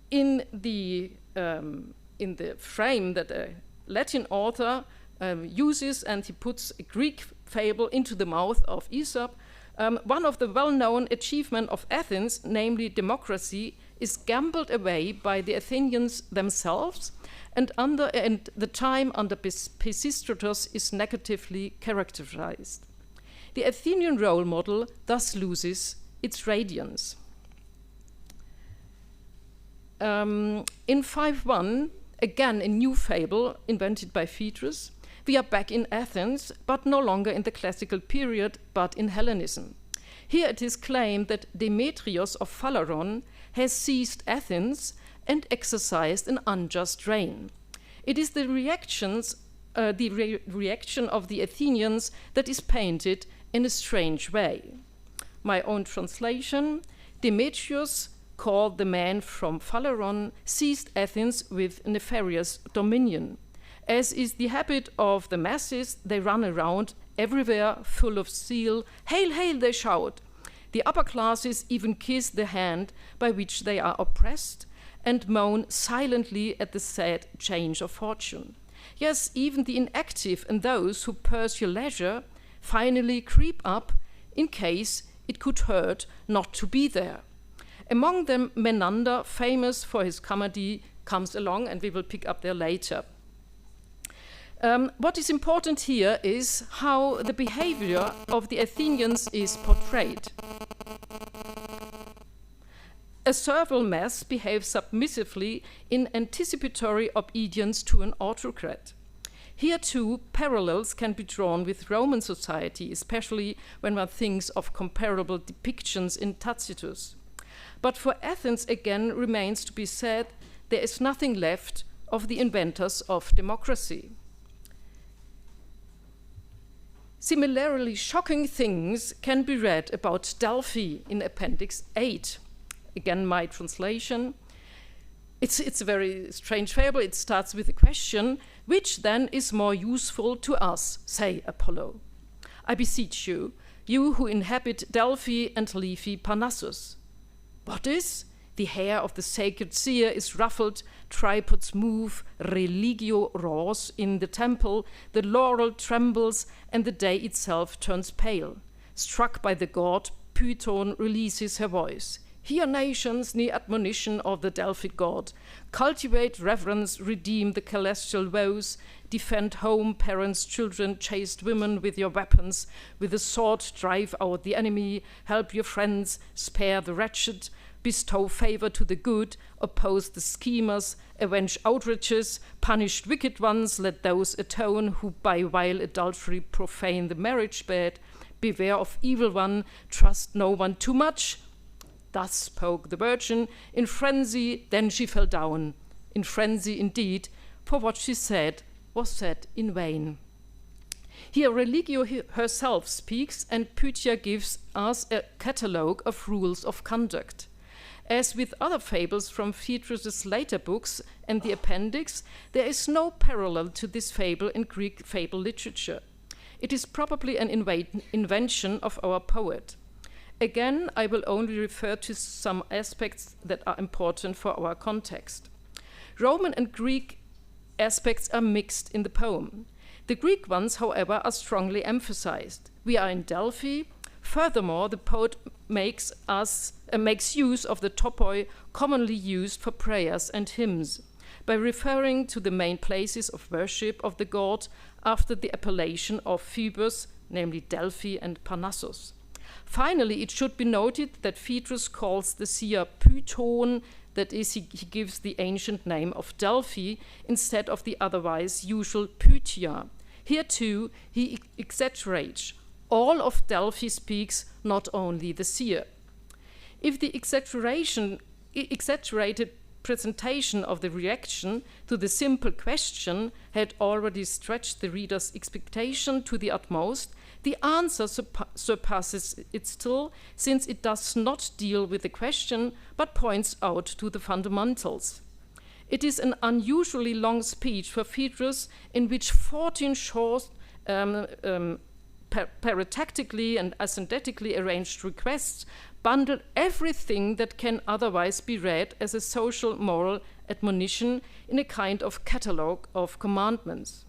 in the frame that a Latin author uses, and he puts a Greek fable into the mouth of Aesop, one of the well-known achievements of Athens, namely democracy, is gambled away by the Athenians themselves, and the time under Pisistratus is negatively characterized. The Athenian role model thus loses its radiance. In 5.1, again a new fable invented by Phaedrus, we are back in Athens, but no longer in the classical period, but in Hellenism. Here it is claimed that Demetrios of Phaleron has seized Athens and exercised an unjust reign. It is the reaction of the Athenians that is painted in a strange way. My own translation: Demetrius, called the man from Phaleron, seized Athens with nefarious dominion. As is the habit of the masses, they run around everywhere full of zeal. Hail, hail, they shout. The upper classes even kiss the hand by which they are oppressed and moan silently at the sad change of fortune. Yes, even the inactive and those who pursue leisure finally creep up in case it could hurt not to be there. Among them, Menander, famous for his comedy, comes along, and we will pick up there later. What is important here is how the behavior of the Athenians is portrayed. A servile mass behaves submissively in anticipatory obedience to an autocrat. Here too, parallels can be drawn with Roman society, especially when one thinks of comparable depictions in Tacitus. But for Athens again remains to be said, there is nothing left of the inventors of democracy. Similarly shocking things can be read about Delphi in Appendix 8. Again, my translation. It's a very strange fable. It starts with a question: which then is more useful to us, say Apollo? I beseech you, you who inhabit Delphi and leafy Parnassus. What is? The hair of the sacred seer is ruffled, tripods move, religio roars in the temple, the laurel trembles, and the day itself turns pale. Struck by the god, Python releases her voice. Hear nations the admonition of the Delphic god. Cultivate reverence, redeem the celestial woes. Defend home, parents, children, chaste women with your weapons. With the sword drive out the enemy. Help your friends, spare the wretched. Bestow favor to the good, oppose the schemers, avenge outrages, punish wicked ones, let those atone who by vile adultery profane the marriage bed. Beware of evil one, trust no one too much. Thus spoke the virgin. In frenzy, then she fell down. In frenzy indeed, for what she said was said in vain. Here Religio herself speaks, and Pythia gives us a catalogue of rules of conduct. As with other fables from Phaedrus' later books and the appendix, there is no parallel to this fable in Greek fable literature. It is probably an invention of our poet. Again, I will only refer to some aspects that are important for our context. Roman and Greek aspects are mixed in the poem. The Greek ones, however, are strongly emphasized. We are in Delphi. Furthermore, the poet makes use of the topoi commonly used for prayers and hymns, by referring to the main places of worship of the god after the appellation of Phoebus, namely Delphi and Parnassus. Finally, it should be noted that Phaedrus calls the seer Python, that is, he gives the ancient name of Delphi instead of the otherwise usual Pythia. Here too, he exaggerates. All of Delphi speaks, not only the seer. If the exaggerated presentation of the reaction to the simple question had already stretched the reader's expectation to the utmost, the answer surpasses it still, since it does not deal with the question, but points out to the fundamentals. It is an unusually long speech for Phaedrus, in which 14 short, paratactically and asyndetically arranged requests bundle everything that can otherwise be read as a social moral admonition in a kind of catalogue of commandments.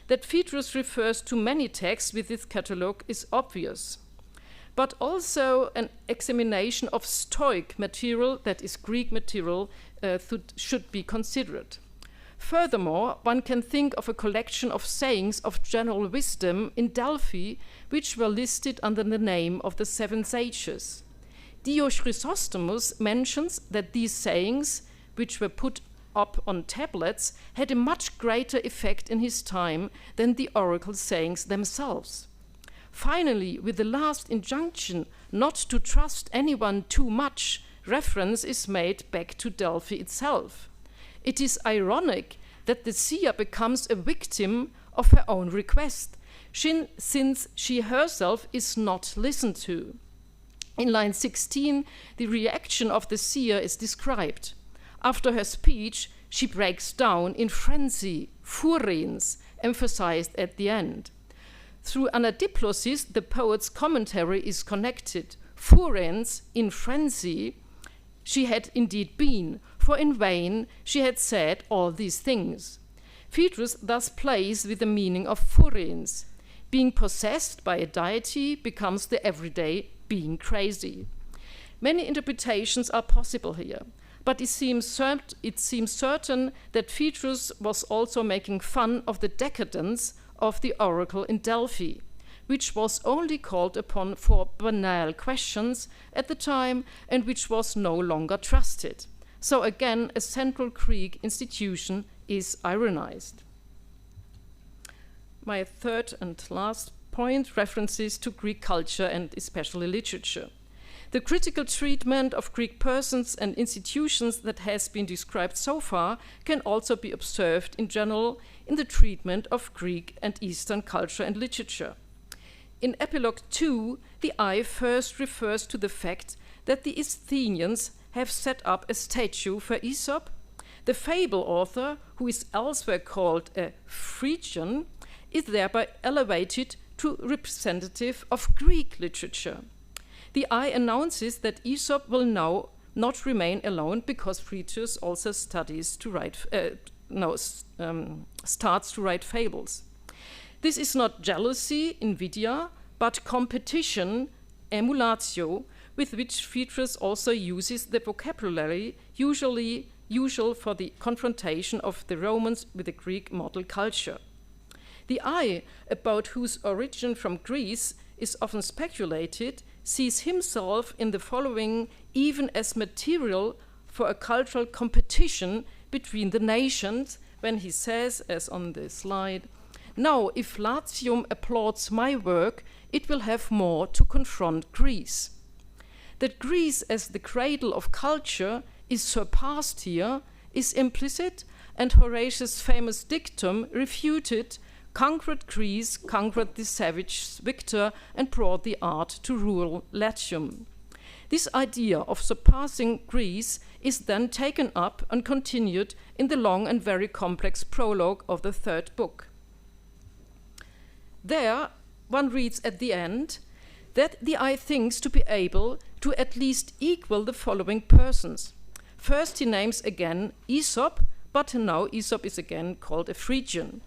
That Phaedrus refers to many texts with this catalogue is obvious, but also an examination of Stoic material, that is Greek material, should be considered. Furthermore, one can think of a collection of sayings of general wisdom in Delphi, which were listed under the name of the 7 sages. Dio Chrysostomus mentions that these sayings, which were put up on tablets, had a much greater effect in his time than the oracle sayings themselves. Finally, with the last injunction not to trust anyone too much, reference is made back to Delphi itself. It is ironic that the seer becomes a victim of her own request, since she herself is not listened to. In line 16, the reaction of the seer is described. After her speech, she breaks down in frenzy, furens, emphasized at the end. Through anadiplosis, the poet's commentary is connected. Furens, in frenzy, she had indeed been, for in vain she had said all these things. Phaedrus thus plays with the meaning of furens. Being possessed by a deity becomes the everyday being crazy. Many interpretations are possible here, but it seems certain that Phaedrus was also making fun of the decadence of the oracle in Delphi, which was only called upon for banal questions at the time and which was no longer trusted. So again, a central Greek institution is ironized. My third and last point, references to Greek culture and especially literature. The critical treatment of Greek persons and institutions that has been described so far can also be observed in general in the treatment of Greek and Eastern culture and literature. In Epilogue 2, the eye first refers to the fact that the Athenians have set up a statue for Esop. The fable author, who is elsewhere called a Phrygian, is thereby elevated to representative of Greek literature. The eye announces that Esop will now not remain alone because Phaedrus also starts to write fables. This is not jealousy, invidia, but competition, emulatio, with which Phaedrus also uses the vocabulary usual for the confrontation of the Romans with the Greek model culture. The eye, about whose origin from Greece is often speculated, sees himself in the following even as material for a cultural competition between the nations when he says, as on the slide, "Now, if Latium applauds my work, it will have more to confront Greece." That Greece as the cradle of culture is surpassed here is implicit, and Horatius' famous dictum refuted: "Conquered Greece, conquered the savage victor, and brought the art to rule Latium." This idea of surpassing Greece is then taken up and continued in the long and very complex prologue of the third book. There, one reads at the end that the eye thinks to be able to at least equal the following persons. First, he names again Esop, but now Esop is again called a Phrygian,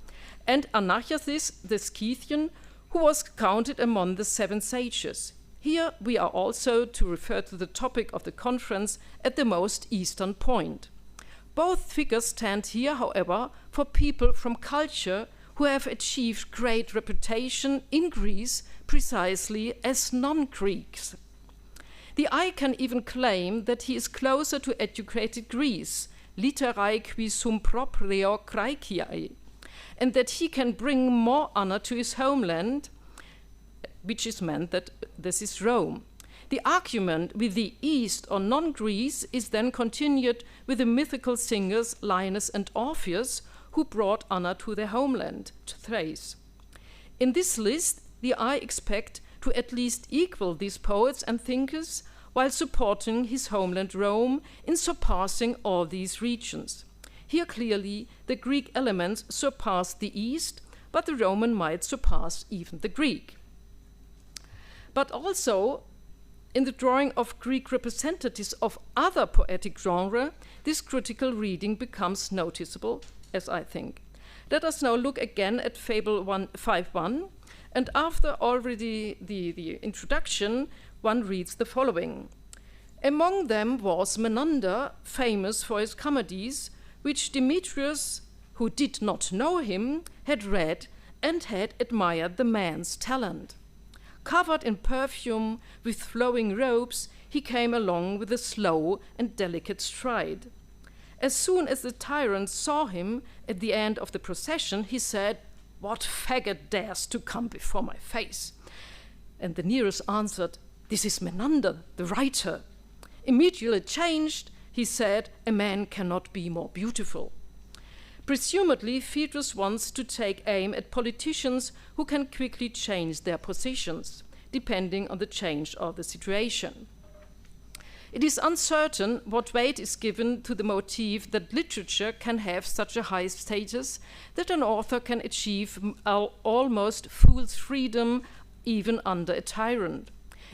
and Anacharsis, the Scythian, who was counted among the 7 sages. Here we are also to refer to the topic of the conference at the most eastern point. Both figures stand here, however, for people from culture who have achieved great reputation in Greece precisely as non-Greeks. The eye can even claim that he is closer to educated Greece, literae qui sum proprio Graeciae, and that he can bring more honor to his homeland, which is meant that this is Rome. The argument with the East or non-Greece is then continued with the mythical singers Linus and Orpheus, who brought honor to their homeland, to Thrace. In this list, the eye expect to at least equal these poets and thinkers while supporting his homeland Rome in surpassing all these regions. Here clearly the Greek elements surpass the East, but the Roman might surpass even the Greek. But also, in the drawing of Greek representatives of other poetic genre, this critical reading becomes noticeable, as I think. Let us now look again at Fable 5.1, and after already the introduction, one reads the following. Among them was Menander, famous for his comedies, which Demetrius, who did not know him, had read and had admired the man's talent. Covered in perfume, with flowing robes, he came along with a slow and delicate stride. As soon as the tyrant saw him at the end of the procession, he said, "What faggot dares to come before my face?" And the nearest answered, "This is Menander, the writer." immediately changed. He said, "A man cannot be more beautiful." Presumably, Phaedrus wants to take aim at politicians who can quickly change their positions, depending on the change of the situation. It is uncertain what weight is given to the motif that literature can have such a high status that an author can achieve almost fool's freedom even under a tyrant.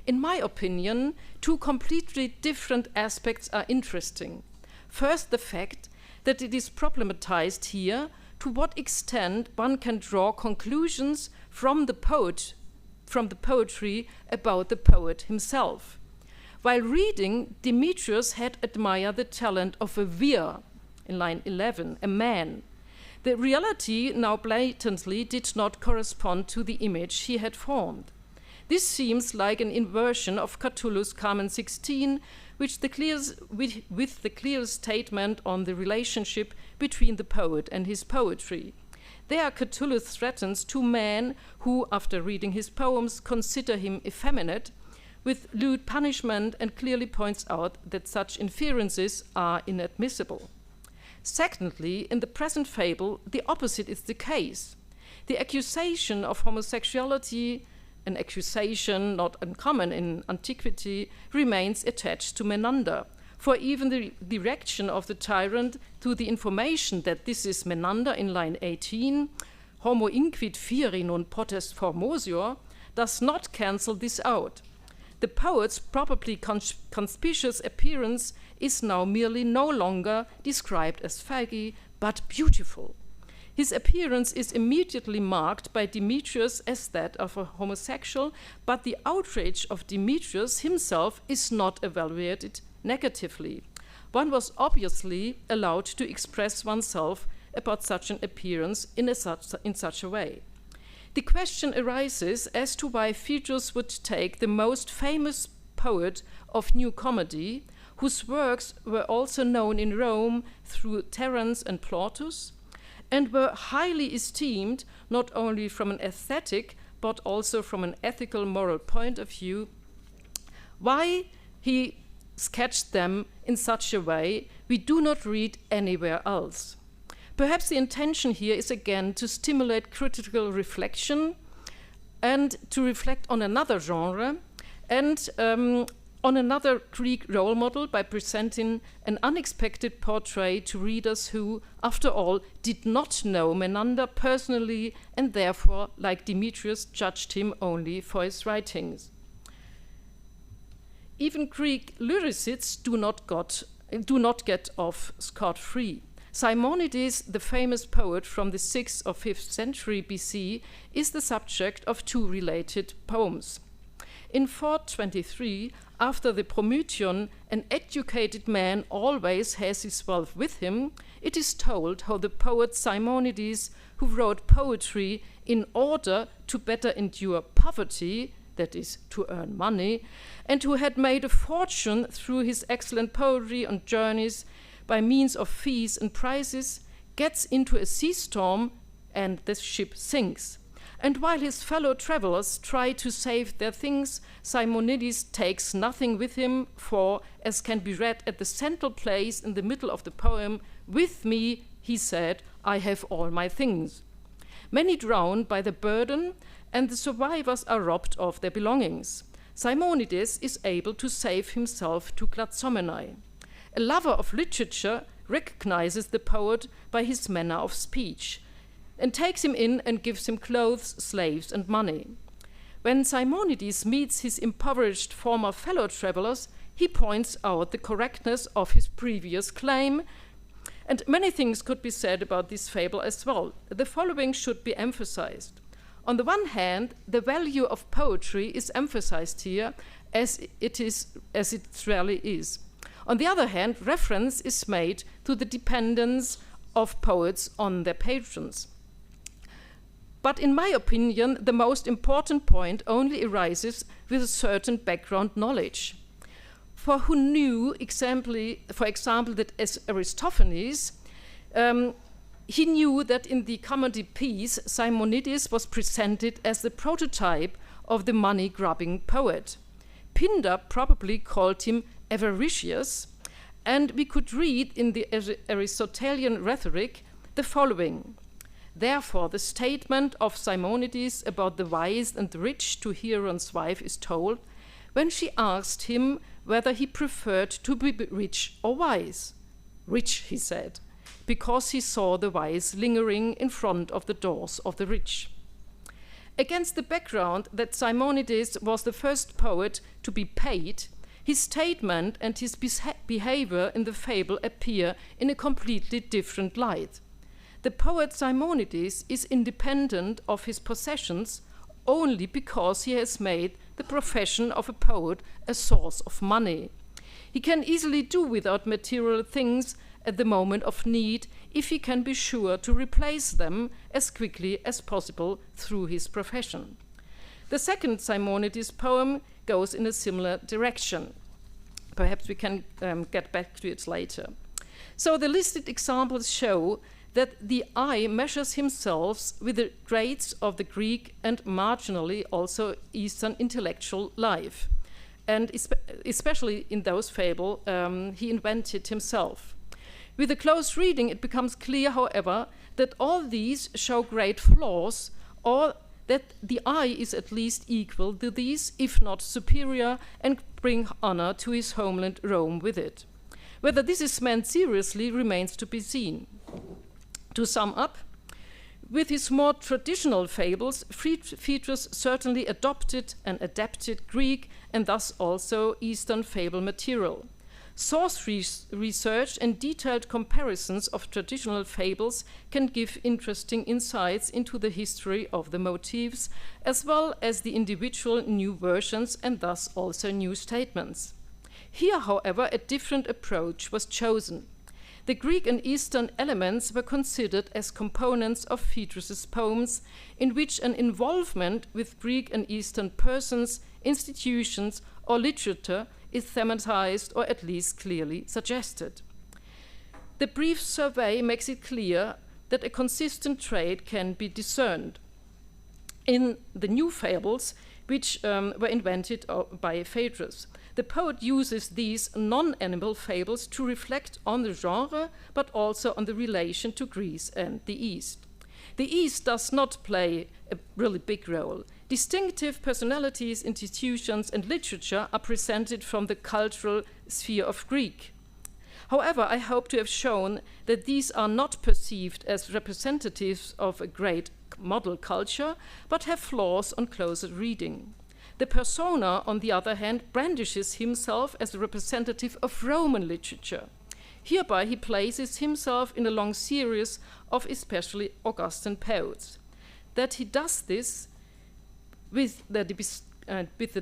In my opinion, two completely different aspects are interesting. First, the fact that it is problematized here to what extent one can draw conclusions from the poetry about the poet himself. While reading, Demetrius had admired the talent of a vir, in line 11, a man. The reality now blatantly did not correspond to the image he had formed. This seems like an inversion of Catullus' Carmen 16, with the clear statement on the relationship between the poet and his poetry. There, Catullus threatens two men who, after reading his poems, consider him effeminate, with lewd punishment, and clearly points out that such inferences are inadmissible. Secondly, in the present fable, the opposite is the case. The accusation of homosexuality, an accusation not uncommon in antiquity, remains attached to Menander, for even the direction of the tyrant to the information that this is Menander in line 18, homo inquit firi non potest formosior, does not cancel this out. The poet's probably conspicuous appearance is now merely no longer described as faggy, but beautiful. His appearance is immediately marked by Demetrius as that of a homosexual, but the outrage of Demetrius himself is not evaluated negatively. One was obviously allowed to express oneself about such an appearance in such a way. The question arises as to why Phaedrus would take the most famous poet of New Comedy, whose works were also known in Rome through Terence and Plautus, and were highly esteemed not only from an aesthetic but also from an ethical moral point of view, why he sketched them in such a way we do not read anywhere else. Perhaps the intention here is again to stimulate critical reflection and to reflect on another genre and on another Greek role model by presenting an unexpected portrait to readers who, after all, did not know Menander personally and therefore, like Demetrius, judged him only for his writings. Even Greek lyricists do not get off scot-free. Simonides, the famous poet from the 6th or 5th century BC, is the subject of two related poems. In 423, after the Prometheon, an educated man always has his wealth with him, it is told how the poet Simonides, who wrote poetry in order to better endure poverty, that is, to earn money, and who had made a fortune through his excellent poetry on journeys by means of fees and prizes, gets into a sea storm and the ship sinks. And while his fellow travelers try to save their things, Simonides takes nothing with him, for, as can be read at the central place in the middle of the poem, "With me," he said, "I have all my things." Many drown by the burden, and the survivors are robbed of their belongings. Simonides is able to save himself to Klazomenai. A lover of literature recognizes the poet by his manner of speech and takes him in and gives him clothes, slaves, and money. When Simonides meets his impoverished former fellow travelers, he points out the correctness of his previous claim, and many things could be said about this fable as well. The following should be emphasized. On the one hand, the value of poetry is emphasized here as it rarely is. On the other hand, reference is made to the dependence of poets on their patrons. But in my opinion, the most important point only arises with a certain background knowledge. For who knew, for example, that as Aristophanes, he knew that in the comedy piece, Simonides was presented as the prototype of the money-grubbing poet. Pindar probably called him avaricious, and we could read in the Aristotelian rhetoric the following: therefore, the statement of Simonides about the wise and the rich to Hieron's wife is told when she asked him whether he preferred to be rich or wise. Rich, he said, because he saw the wise lingering in front of the doors of the rich. Against the background that Simonides was the first poet to be paid, his statement and his behavior in the fable appear in a completely different light. The poet Simonides is independent of his possessions only because he has made the profession of a poet a source of money. He can easily do without material things at the moment of need if he can be sure to replace them as quickly as possible through his profession. The second Simonides poem goes in a similar direction. Perhaps we can get back to it later. So the listed examples show that the I measures himself with the grades of the Greek and marginally also Eastern intellectual life. And especially in those fables, he invented himself. With a close reading, it becomes clear, however, that all these show great flaws, or that the I is at least equal to these, if not superior, and bring honor to his homeland Rome with it. Whether this is meant seriously remains to be seen. To sum up, with his more traditional fables, Phaedrus certainly adopted and adapted Greek and thus also Eastern fable material. Source research and detailed comparisons of traditional fables can give interesting insights into the history of the motifs, as well as the individual new versions and thus also new statements. Here, however, a different approach was chosen. The Greek and Eastern elements were considered as components of Phaedrus's poems, in which an involvement with Greek and Eastern persons, institutions, or literature is thematized or at least clearly suggested. The brief survey makes it clear that a consistent trait can be discerned. In the new fables, which were invented by Phaedrus, the poet uses these non-animal fables to reflect on the genre, but also on the relation to Greece and the East. The East does not play a really big role. Distinctive personalities, institutions, and literature are presented from the cultural sphere of Greek. However, I hope to have shown that these are not perceived as representatives of a great model culture, but have flaws on closer reading. The persona, on the other hand, brandishes himself as a representative of Roman literature. Hereby he places himself in a long series of especially Augustan poets. That he does this with the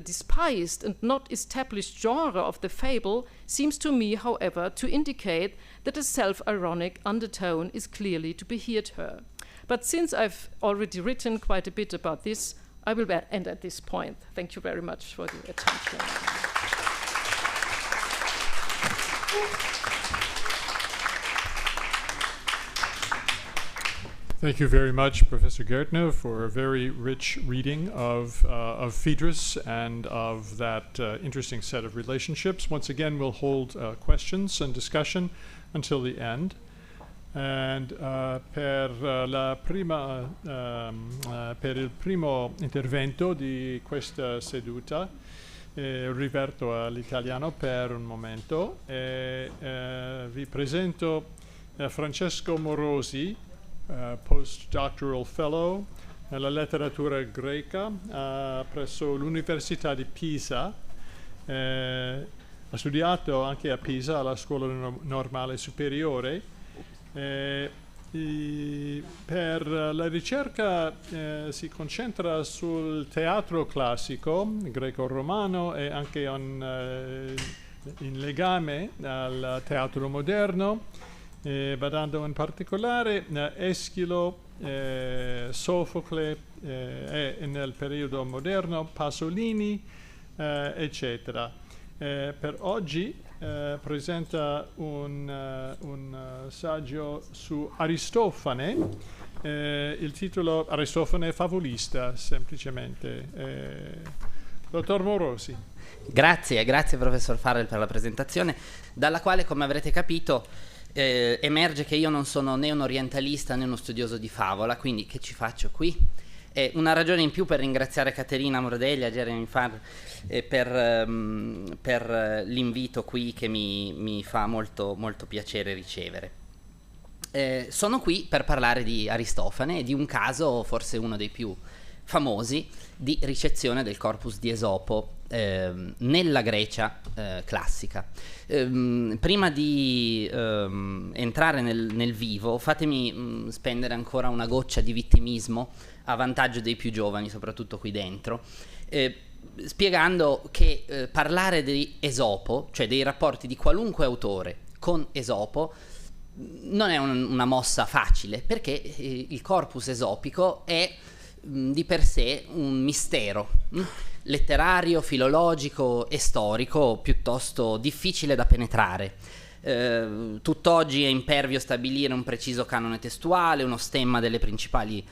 despised and not established genre of the fable seems to me, however, to indicate that a self-ironic undertone is clearly to be heard here. But since I've already written quite a bit about this, I will end at this point. Thank you very much for the attention. Thank you very much, Professor Gärtner, for a very rich reading of Phaedrus and of that interesting set of relationships. Once again, we'll hold questions and discussion until the end. And per il primo intervento di questa seduta riverto all'italiano per un momento e vi presento Francesco Morosi, postdoctoral fellow nella letteratura greca presso l'Università di Pisa. Ha studiato anche a Pisa alla scuola normale superiore. Per la ricerca si concentra sul teatro classico greco-romano e anche in legame al teatro moderno, badando in particolare Eschilo, Sofocle e nel periodo moderno Pasolini, eccetera. Per oggi presenta un saggio su Aristofane, il titolo Aristofane favolista, semplicemente. Dottor Morosi. Grazie professor Farrell per la presentazione, dalla quale, come avrete capito, emerge che io non sono né un orientalista né uno studioso di favola, quindi che ci faccio qui? Una ragione in più per ringraziare Caterina Mordeglia, Jeremy Farr, per l'invito qui che mi fa molto, molto piacere ricevere. Sono qui per parlare di Aristofane e di un caso, forse uno dei più famosi, di ricezione del corpus di Esopo nella Grecia classica. Prima di entrare nel vivo, fatemi spendere ancora una goccia di vittimismo a vantaggio dei più giovani, soprattutto qui dentro, spiegando che parlare di Esopo, cioè dei rapporti di qualunque autore con Esopo, non è una mossa facile, perché il corpus esopico è di per sé un mistero letterario, filologico e storico piuttosto difficile da penetrare. Tutt'oggi è impervio stabilire un preciso canone testuale, uno stemma delle principali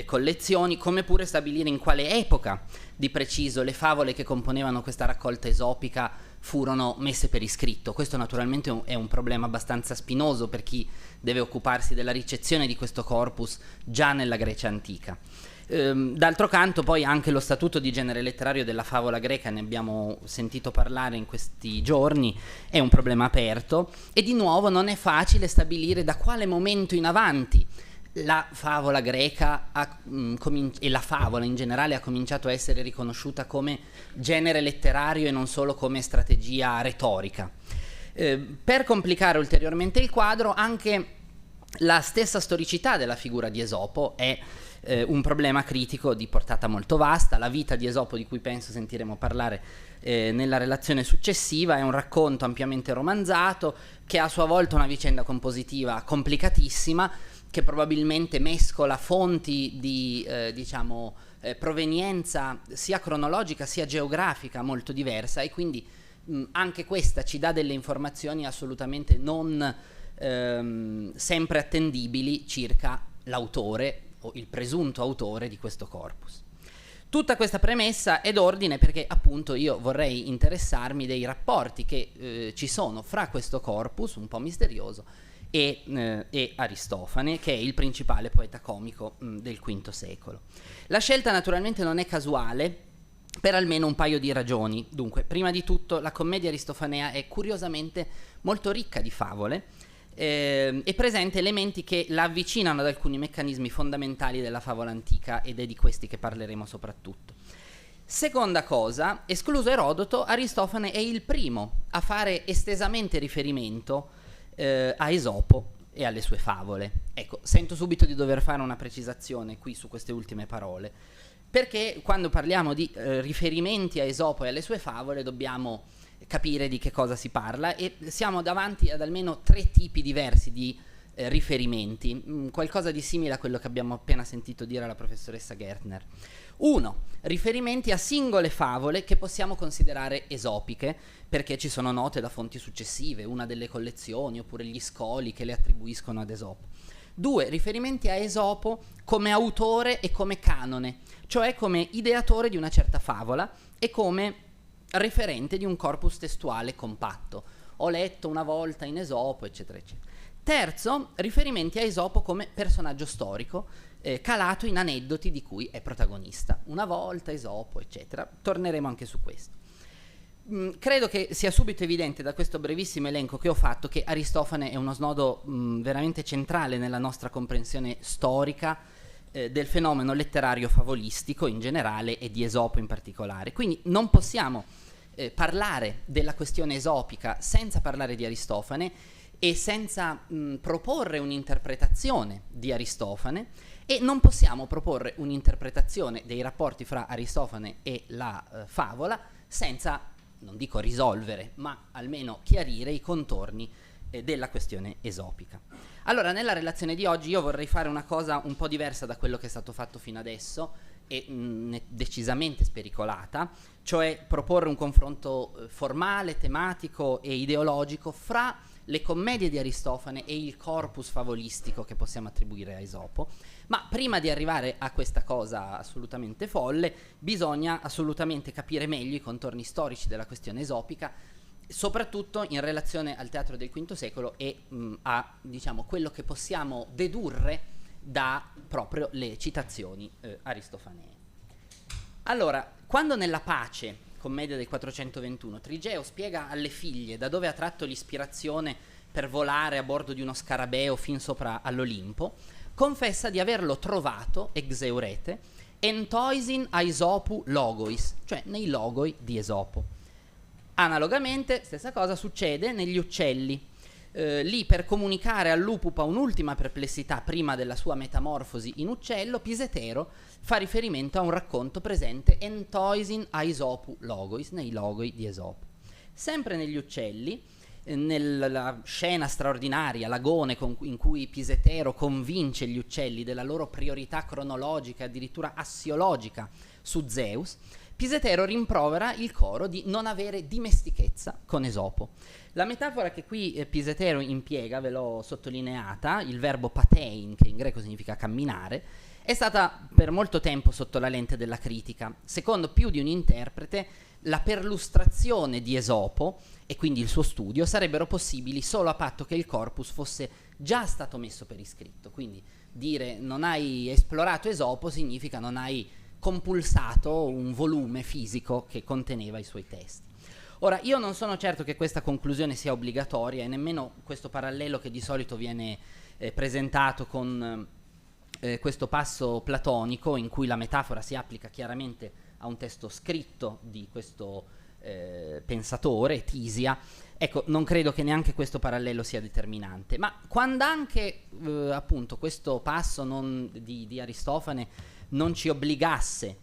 collezioni, come pure stabilire in quale epoca di preciso le favole che componevano questa raccolta esopica furono messe per iscritto. Questo naturalmente è un problema abbastanza spinoso per chi deve occuparsi della ricezione di questo corpus già nella Grecia antica. D'altro canto poi anche lo statuto di genere letterario della favola greca, ne abbiamo sentito parlare in questi giorni, è un problema aperto, e di nuovo non è facile stabilire da quale momento in avanti la favola greca e la favola in generale ha cominciato a essere riconosciuta come genere letterario e non solo come strategia retorica. Per complicare ulteriormente il quadro, anche la stessa storicità della figura di Esopo è un problema critico di portata molto vasta. La vita di Esopo, di cui penso sentiremo parlare nella relazione successiva, è un racconto ampiamente romanzato che ha a sua volta una vicenda compositiva complicatissima, che probabilmente mescola fonti di provenienza sia cronologica sia geografica molto diversa, e quindi anche questa ci dà delle informazioni assolutamente non sempre attendibili circa l'autore o il presunto autore di questo corpus. Tutta questa premessa è d'ordine perché appunto io vorrei interessarmi dei rapporti che ci sono fra questo corpus un po' misterioso e Aristofane, che è il principale poeta comico del V secolo. La scelta naturalmente non è casuale per almeno un paio di ragioni. Dunque, prima di tutto, la commedia aristofanea è curiosamente molto ricca di favole e presenta elementi che la avvicinano ad alcuni meccanismi fondamentali della favola antica, ed è di questi che parleremo soprattutto. Seconda cosa, escluso Erodoto, Aristofane è il primo a fare estesamente riferimento a Esopo e alle sue favole. Ecco, sento subito di dover fare una precisazione qui su queste ultime parole, perché quando parliamo di riferimenti a Esopo e alle sue favole dobbiamo capire di che cosa si parla, e siamo davanti ad almeno 3 tipi diversi di riferimenti, qualcosa di simile a quello che abbiamo appena sentito dire alla professoressa Gärtner. 1. Riferimenti a singole favole che possiamo considerare esopiche, perché ci sono note da fonti successive, una delle collezioni oppure gli scoli che le attribuiscono ad Esopo. 2. Riferimenti a Esopo come autore e come canone, cioè come ideatore di una certa favola e come referente di un corpus testuale compatto. Ho letto una volta in Esopo, eccetera, eccetera. Terzo, riferimenti a Esopo come personaggio storico, calato in aneddoti di cui è protagonista. Una volta Esopo, eccetera. Torneremo anche su questo. Credo che sia subito evidente da questo brevissimo elenco che ho fatto che Aristofane è uno snodo veramente centrale nella nostra comprensione storica del fenomeno letterario favolistico in generale e di Esopo in particolare. Quindi non possiamo parlare della questione esopica senza parlare di Aristofane e senza proporre un'interpretazione di Aristofane, e non possiamo proporre un'interpretazione dei rapporti fra Aristofane e la favola senza, non dico risolvere, ma almeno chiarire i contorni della questione esopica. Allora, nella relazione di oggi io vorrei fare una cosa un po' diversa da quello che è stato fatto fino adesso e decisamente spericolata, cioè proporre un confronto formale, tematico e ideologico fra le commedie di Aristofane e il corpus favolistico che possiamo attribuire a Esopo. Ma prima di arrivare a questa cosa assolutamente folle, bisogna assolutamente capire meglio i contorni storici della questione esopica, soprattutto in relazione al teatro del V secolo e a, diciamo, quello che possiamo dedurre da proprio le citazioni aristofanee. Allora, quando nella Pace, commedia del 421, Trigeo spiega alle figlie da dove ha tratto l'ispirazione per volare a bordo di uno scarabeo fin sopra all'Olimpo, confessa di averlo trovato, ex eurete, entoisin Aesopu logois, cioè nei logoi di Esopo. Analogamente, stessa cosa succede negli uccelli. Lì, per comunicare all'upupa un'ultima perplessità prima della sua metamorfosi in uccello, Pisetero fa riferimento a un racconto presente entoisin Aesopu logois, nei logoi di Esopo. Sempre negli uccelli, nella scena straordinaria, l'agone in cui Pisetero convince gli uccelli della loro priorità cronologica, addirittura assiologica, su Zeus, Pisetero rimprovera il coro di non avere dimestichezza con Esopo. La metafora che qui Pisetero impiega, ve l'ho sottolineata, il verbo patein, che in greco significa camminare, è stata per molto tempo sotto la lente della critica. Secondo più di un interprete, la perlustrazione di Esopo e quindi il suo studio sarebbero possibili solo a patto che il corpus fosse già stato messo per iscritto. Quindi dire non hai esplorato Esopo significa non hai compulsato un volume fisico che conteneva i suoi testi. Ora, io non sono certo che questa conclusione sia obbligatoria e nemmeno questo parallelo che di solito viene presentato con questo passo platonico in cui la metafora si applica chiaramente a un testo scritto di questo pensatore, Tisia. Ecco, non credo che neanche questo parallelo sia determinante, ma quando anche appunto questo passo di Aristofane non ci obbligasse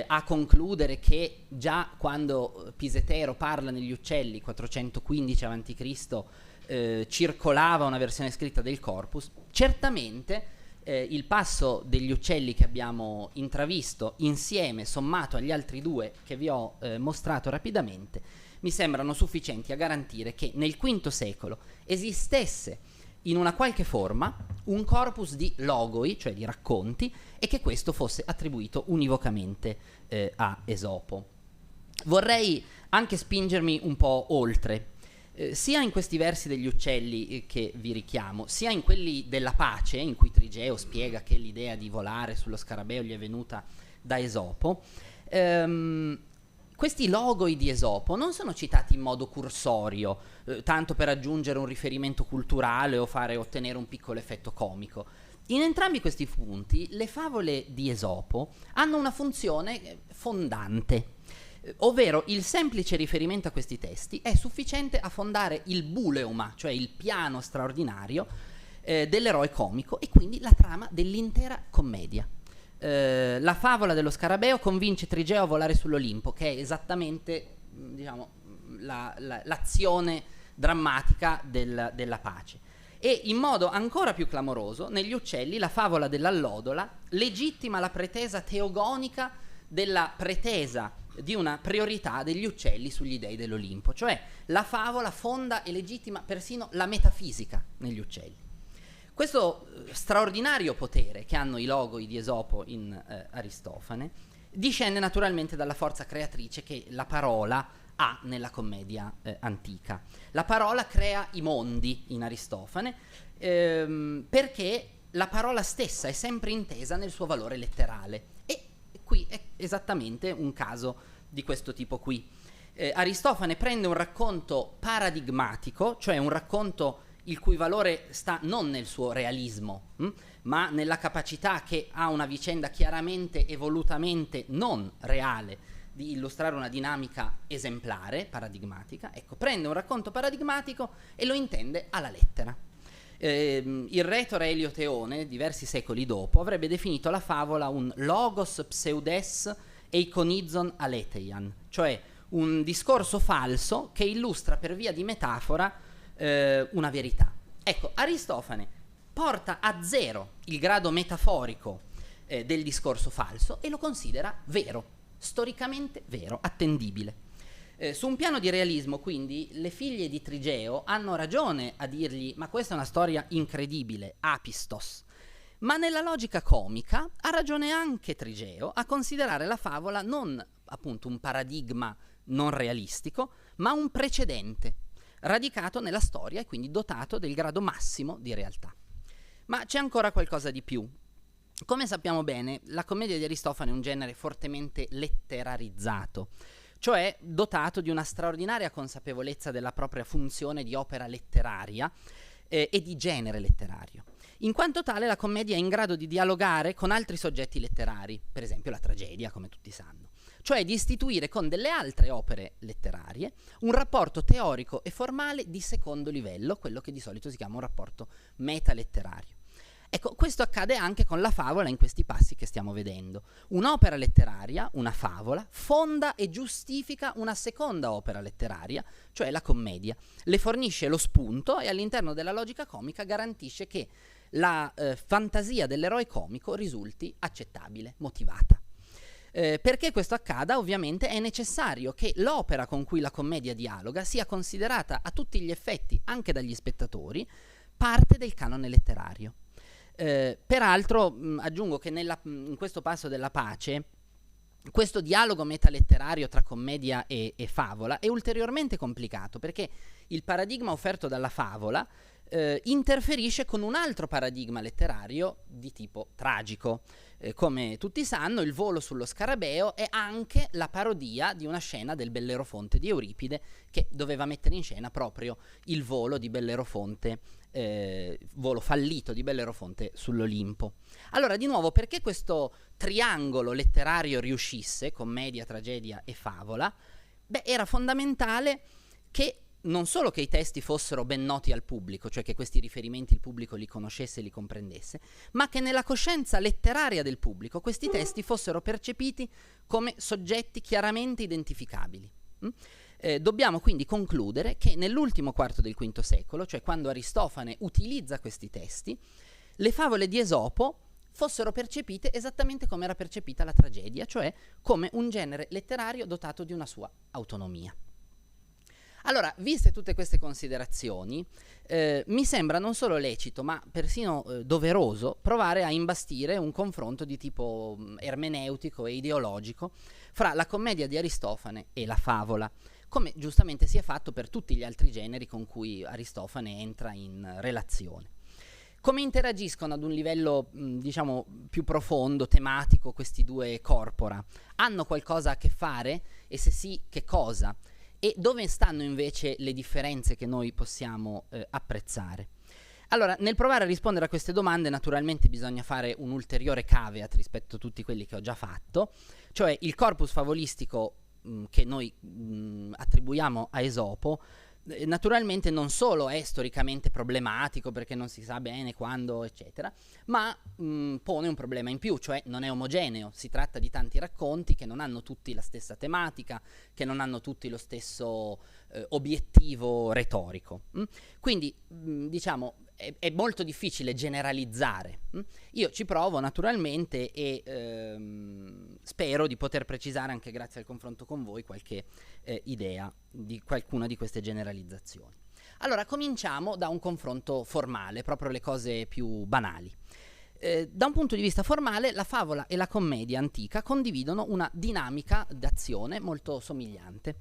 a concludere che già quando Pisetero parla negli uccelli, 415 a.C., circolava una versione scritta del corpus, certamente il passo degli uccelli che abbiamo intravisto insieme, sommato agli altri due che vi ho mostrato rapidamente, mi sembrano sufficienti a garantire che nel V secolo esistesse in una qualche forma un corpus di logoi, cioè di racconti, e che questo fosse attribuito univocamente a Esopo. Vorrei anche spingermi un po' oltre, sia in questi versi degli uccelli che vi richiamo, sia in quelli della Pace, in cui Trigeo spiega che l'idea di volare sullo scarabeo gli è venuta da Esopo. Questi logoi di Esopo non sono citati in modo cursorio, tanto per aggiungere un riferimento culturale o ottenere un piccolo effetto comico. In entrambi questi punti, le favole di Esopo hanno una funzione fondante, ovvero il semplice riferimento a questi testi è sufficiente a fondare il buleuma, cioè il piano straordinario dell'eroe comico e quindi la trama dell'intera commedia. La favola dello scarabeo convince Trigeo a volare sull'Olimpo, che è esattamente, diciamo, l'azione drammatica della Pace. E in modo ancora più clamoroso, negli uccelli, la favola dell'allodola legittima la pretesa teogonica della pretesa di una priorità degli uccelli sugli dei dell'Olimpo, cioè la favola fonda e legittima persino la metafisica negli uccelli. Questo straordinario potere che hanno i logoi di Esopo in Aristofane discende naturalmente dalla forza creatrice che la parola ha nella commedia antica. La parola crea i mondi in Aristofane perché la parola stessa è sempre intesa nel suo valore letterale, e qui è esattamente un caso di questo tipo qui. Aristofane prende un racconto paradigmatico, cioè un racconto il cui valore sta non nel suo realismo, ma nella capacità che ha una vicenda chiaramente e volutamente non reale di illustrare una dinamica esemplare, paradigmatica. Ecco, prende un racconto paradigmatico e lo intende alla lettera. Il retore Elio Teone, diversi secoli dopo, avrebbe definito la favola un logos pseudes eikonizon aleteian, cioè un discorso falso che illustra per via di metafora una verità. Ecco, Aristofane porta a zero il grado metaforico del discorso falso e lo considera vero, storicamente vero, attendibile. Su un piano di realismo, quindi, le figlie di Trigeo hanno ragione a dirgli ma questa è una storia incredibile, apistos. Ma nella logica comica ha ragione anche Trigeo a considerare la favola non appunto un paradigma non realistico, ma un precedente, radicato nella storia e quindi dotato del grado massimo di realtà. Ma c'è ancora qualcosa di più. Come sappiamo bene, la commedia di Aristofane è un genere fortemente letterarizzato, cioè dotato di una straordinaria consapevolezza della propria funzione di opera letteraria e di genere letterario. In quanto tale, la commedia è in grado di dialogare con altri soggetti letterari, per esempio la tragedia, come tutti sanno, cioè di istituire con delle altre opere letterarie un rapporto teorico e formale di secondo livello, quello che di solito si chiama un rapporto metaletterario. Ecco, questo accade anche con la favola in questi passi che stiamo vedendo. Un'opera letteraria, una favola, fonda e giustifica una seconda opera letteraria, cioè la commedia. Le fornisce lo spunto e all'interno della logica comica garantisce che la fantasia dell'eroe comico risulti accettabile, motivata. Perché questo accada, ovviamente, è necessario che l'opera con cui la commedia dialoga sia considerata a tutti gli effetti, anche dagli spettatori, parte del canone letterario. Peraltro aggiungo che in questo passo della pace questo dialogo metaletterario tra commedia e favola è ulteriormente complicato, perché il paradigma offerto dalla favola interferisce con un altro paradigma letterario di tipo tragico. Come tutti sanno, il volo sullo scarabeo è anche la parodia di una scena del Bellerofonte di Euripide, che doveva mettere in scena proprio il volo di Bellerofonte, volo fallito di Bellerofonte sull'Olimpo. Allora, di nuovo, perché questo triangolo letterario riuscisse, commedia, tragedia e favola? Beh, era fondamentale che non solo che i testi fossero ben noti al pubblico, cioè che questi riferimenti il pubblico li conoscesse e li comprendesse, ma che nella coscienza letteraria del pubblico questi testi fossero percepiti come soggetti chiaramente identificabili. Dobbiamo quindi concludere che nell'ultimo quarto del V secolo, cioè quando Aristofane utilizza questi testi, le favole di Esopo fossero percepite esattamente come era percepita la tragedia, cioè come un genere letterario dotato di una sua autonomia. Allora, viste tutte queste considerazioni, mi sembra non solo lecito, ma persino doveroso provare a imbastire un confronto di tipo ermeneutico e ideologico fra la commedia di Aristofane e la favola, come giustamente si è fatto per tutti gli altri generi con cui Aristofane entra in relazione. Come interagiscono ad un livello, diciamo, più profondo, tematico, questi due corpora? Hanno qualcosa a che fare? E se sì, che cosa? E dove stanno invece le differenze che noi possiamo apprezzare? Allora, nel provare a rispondere a queste domande, naturalmente bisogna fare un ulteriore caveat rispetto a tutti quelli che ho già fatto, cioè il corpus favolistico che noi attribuiamo a Esopo, naturalmente non solo è storicamente problematico perché non si sa bene quando, eccetera, ma pone un problema in più, cioè non è omogeneo. Si tratta di tanti racconti che non hanno tutti la stessa tematica, che non hanno tutti lo stesso obiettivo retorico. Quindi, diciamo, è molto difficile generalizzare. Io ci provo naturalmente e spero di poter precisare, anche grazie al confronto con voi, qualche idea di qualcuna di queste generalizzazioni. Allora, cominciamo da un confronto formale, proprio le cose più banali. Da un punto di vista formale, la favola e la commedia antica condividono una dinamica d'azione molto somigliante.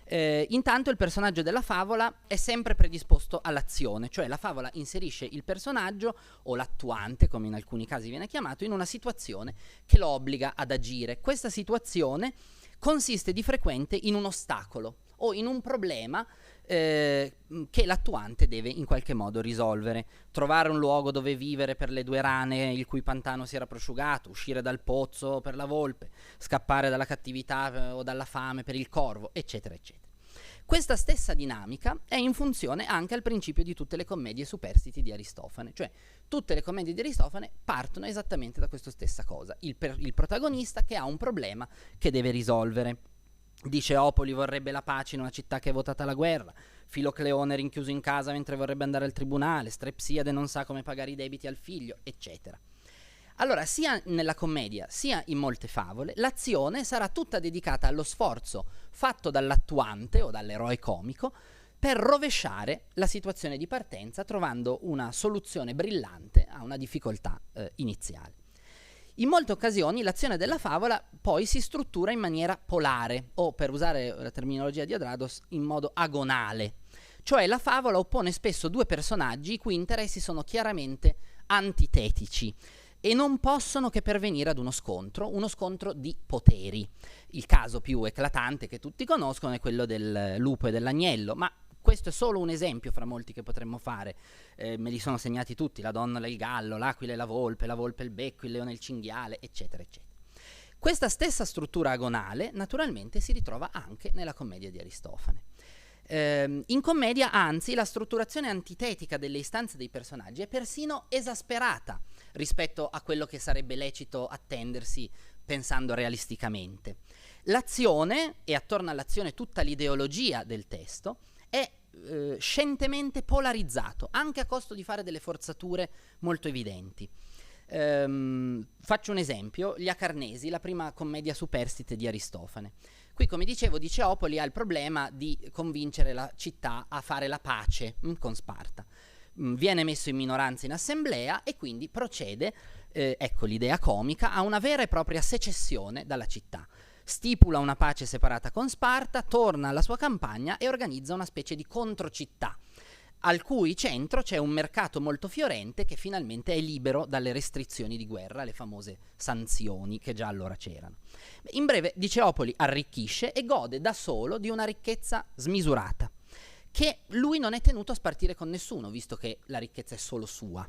Intanto il personaggio della favola è sempre predisposto all'azione, cioè la favola inserisce il personaggio, o l'attuante come in alcuni casi viene chiamato, in una situazione che lo obbliga ad agire. Questa situazione consiste di frequente in un ostacolo o in un problema che l'attuante deve in qualche modo risolvere. Trovare un luogo dove vivere per le due rane il cui pantano si era prosciugato, uscire dal pozzo per la volpe, scappare dalla cattività o dalla fame per il corvo, eccetera, eccetera. Questa stessa dinamica è in funzione anche al principio di tutte le commedie superstiti di Aristofane, cioè tutte le commedie di Aristofane partono esattamente da questa stessa cosa, il protagonista che ha un problema che deve risolvere. Dice Opoli vorrebbe la pace in una città che è votata alla guerra, Filocleone rinchiuso in casa mentre vorrebbe andare al tribunale, Strepsiade non sa come pagare i debiti al figlio, eccetera. Allora, sia nella commedia sia in molte favole, l'azione sarà tutta dedicata allo sforzo fatto dall'attuante o dall'eroe comico per rovesciare la situazione di partenza, trovando una soluzione brillante a una difficoltà iniziale. In molte occasioni l'azione della favola poi si struttura in maniera polare, o per usare la terminologia di Adrados, in modo agonale. Cioè la favola oppone spesso due personaggi i cui interessi sono chiaramente antitetici e non possono che pervenire ad uno scontro di poteri. Il caso più eclatante che tutti conoscono è quello del lupo e dell'agnello, ma questo è solo un esempio fra molti che potremmo fare. Me li sono segnati tutti: la donna e il gallo, l'aquila e la volpe il becco, il leone e il cinghiale, eccetera, eccetera. Questa stessa struttura agonale naturalmente si ritrova anche nella commedia di Aristofane. In commedia, anzi, la strutturazione antitetica delle istanze dei personaggi è persino esasperata rispetto a quello che sarebbe lecito attendersi pensando realisticamente. L'azione, e attorno all'azione tutta l'ideologia del testo, è scientemente polarizzato, anche a costo di fare delle forzature molto evidenti. Faccio un esempio: Gli Acarnesi, la prima commedia superstite di Aristofane. Qui, come dicevo, Diceopoli ha il problema di convincere la città a fare la pace con Sparta. Viene messo in minoranza in assemblea e quindi procede, ecco l'idea comica, a una vera e propria secessione dalla città. Stipula una pace separata con Sparta, torna alla sua campagna e organizza una specie di controcittà, al cui centro c'è un mercato molto fiorente che finalmente è libero dalle restrizioni di guerra, le famose sanzioni che già allora c'erano. In breve, Diceopoli arricchisce e gode da solo di una ricchezza smisurata, che lui non è tenuto a spartire con nessuno, visto che la ricchezza è solo sua.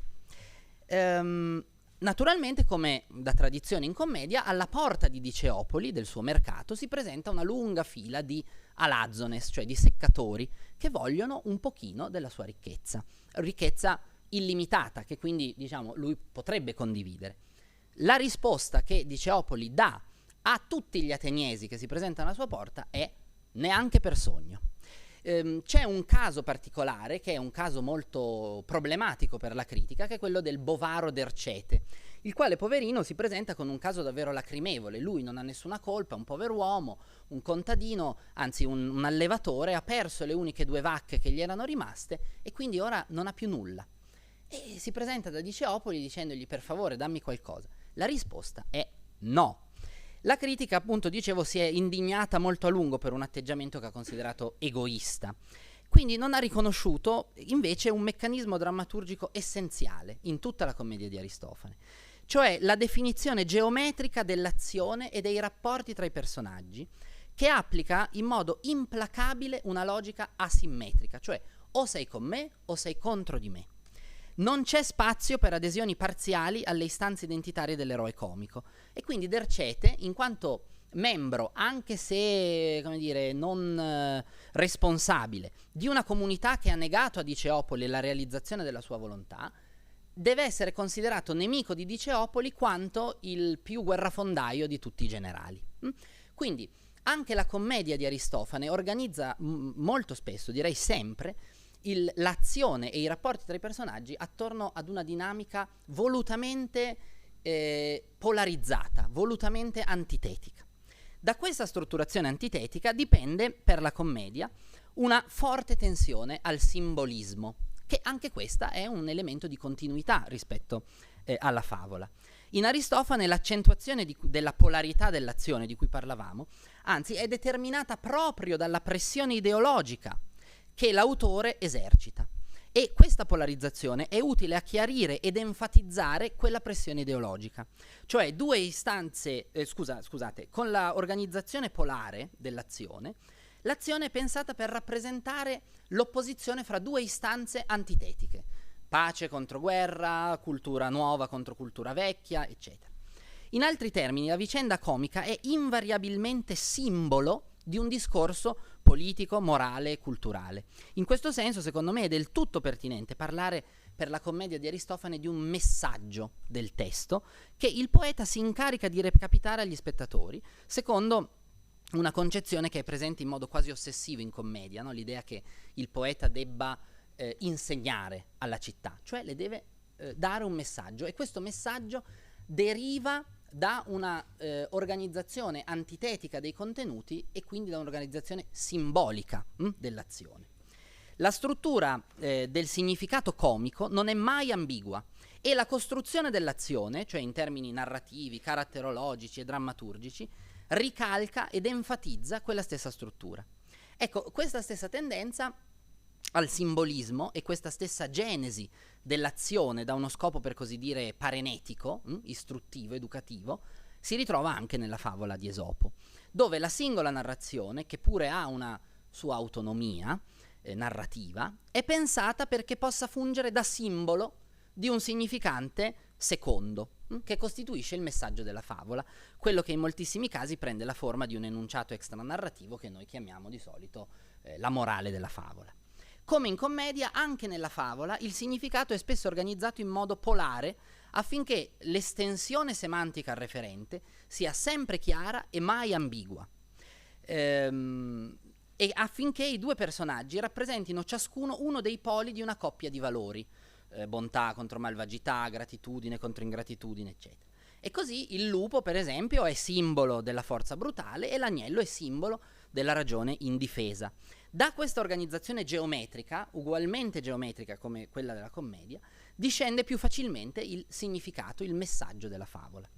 Naturalmente, come da tradizione in commedia, alla porta di Diceopoli, del suo mercato, si presenta una lunga fila di alazzones, cioè di seccatori, che vogliono un pochino della sua ricchezza illimitata, che quindi, diciamo, lui potrebbe condividere. La risposta che Diceopoli dà a tutti gli ateniesi che si presentano alla sua porta è: neanche per sogno. C'è un caso particolare, che è un caso molto problematico per la critica, che è quello del bovaro d'Ercete, il quale, poverino, si presenta con un caso davvero lacrimevole. Lui non ha nessuna colpa, un pover'uomo, un contadino, anzi un allevatore, ha perso le uniche 2 vacche che gli erano rimaste e quindi ora non ha più nulla. E si presenta da Diceopoli dicendogli: per favore, dammi qualcosa. La risposta è no. La critica, appunto, dicevo, si è indignata molto a lungo per un atteggiamento che ha considerato egoista. Quindi non ha riconosciuto invece un meccanismo drammaturgico essenziale in tutta la commedia di Aristofane, cioè la definizione geometrica dell'azione e dei rapporti tra i personaggi, che applica in modo implacabile una logica asimmetrica, cioè o sei con me o sei contro di me. Non c'è spazio per adesioni parziali alle istanze identitarie dell'eroe comico, e quindi D'Ercete, in quanto membro, anche se, come dire, non responsabile, di una comunità che ha negato a Diceopoli la realizzazione della sua volontà, deve essere considerato nemico di Diceopoli quanto il più guerrafondaio di tutti i generali. Quindi anche la commedia di Aristofane organizza molto spesso, direi sempre, l'azione e i rapporti tra i personaggi attorno ad una dinamica volutamente polarizzata, volutamente antitetica. Da questa strutturazione antitetica dipende per la commedia una forte tensione al simbolismo, che anche questa è un elemento di continuità rispetto alla favola. In Aristofane l'accentuazione della polarità dell'azione di cui parlavamo, anzi, è determinata proprio dalla pressione ideologica che l'autore esercita, e questa polarizzazione è utile a chiarire ed enfatizzare quella pressione ideologica, cioè due istanze, con la organizzazione polare dell'azione, l'azione è pensata per rappresentare l'opposizione fra 2 istanze antitetiche: pace contro guerra, cultura nuova contro cultura vecchia, eccetera. In altri termini, la vicenda comica è invariabilmente simbolo di un discorso politico, morale e culturale. In questo senso, secondo me, è del tutto pertinente parlare per la commedia di Aristofane di un messaggio del testo che il poeta si incarica di recapitare agli spettatori, secondo una concezione che è presente in modo quasi ossessivo in commedia, no? L'idea che il poeta debba insegnare alla città, cioè le deve dare un messaggio, e questo messaggio deriva da una organizzazione antitetica dei contenuti e quindi da un'organizzazione simbolica dell'azione. La struttura del significato comico non è mai ambigua e la costruzione dell'azione, cioè in termini narrativi, caratterologici e drammaturgici, ricalca ed enfatizza quella stessa struttura. Ecco, questa stessa tendenza al simbolismo e questa stessa genesi dell'azione da uno scopo per così dire parenetico, istruttivo, educativo, si ritrova anche nella favola di Esopo, dove la singola narrazione, che pure ha una sua autonomia narrativa, è pensata perché possa fungere da simbolo di un significante secondo, che costituisce il messaggio della favola, quello che in moltissimi casi prende la forma di un enunciato extranarrativo che noi chiamiamo di solito la morale della favola. Come in commedia, anche nella favola il significato è spesso organizzato in modo polare affinché l'estensione semantica al referente sia sempre chiara e mai ambigua, e affinché i due personaggi rappresentino ciascuno uno dei poli di una coppia di valori, bontà contro malvagità, gratitudine contro ingratitudine, eccetera. E così il lupo, per esempio, è simbolo della forza brutale e l'agnello è simbolo della ragione indifesa. Da questa organizzazione geometrica, ugualmente geometrica come quella della commedia, discende più facilmente il significato, il messaggio della favola.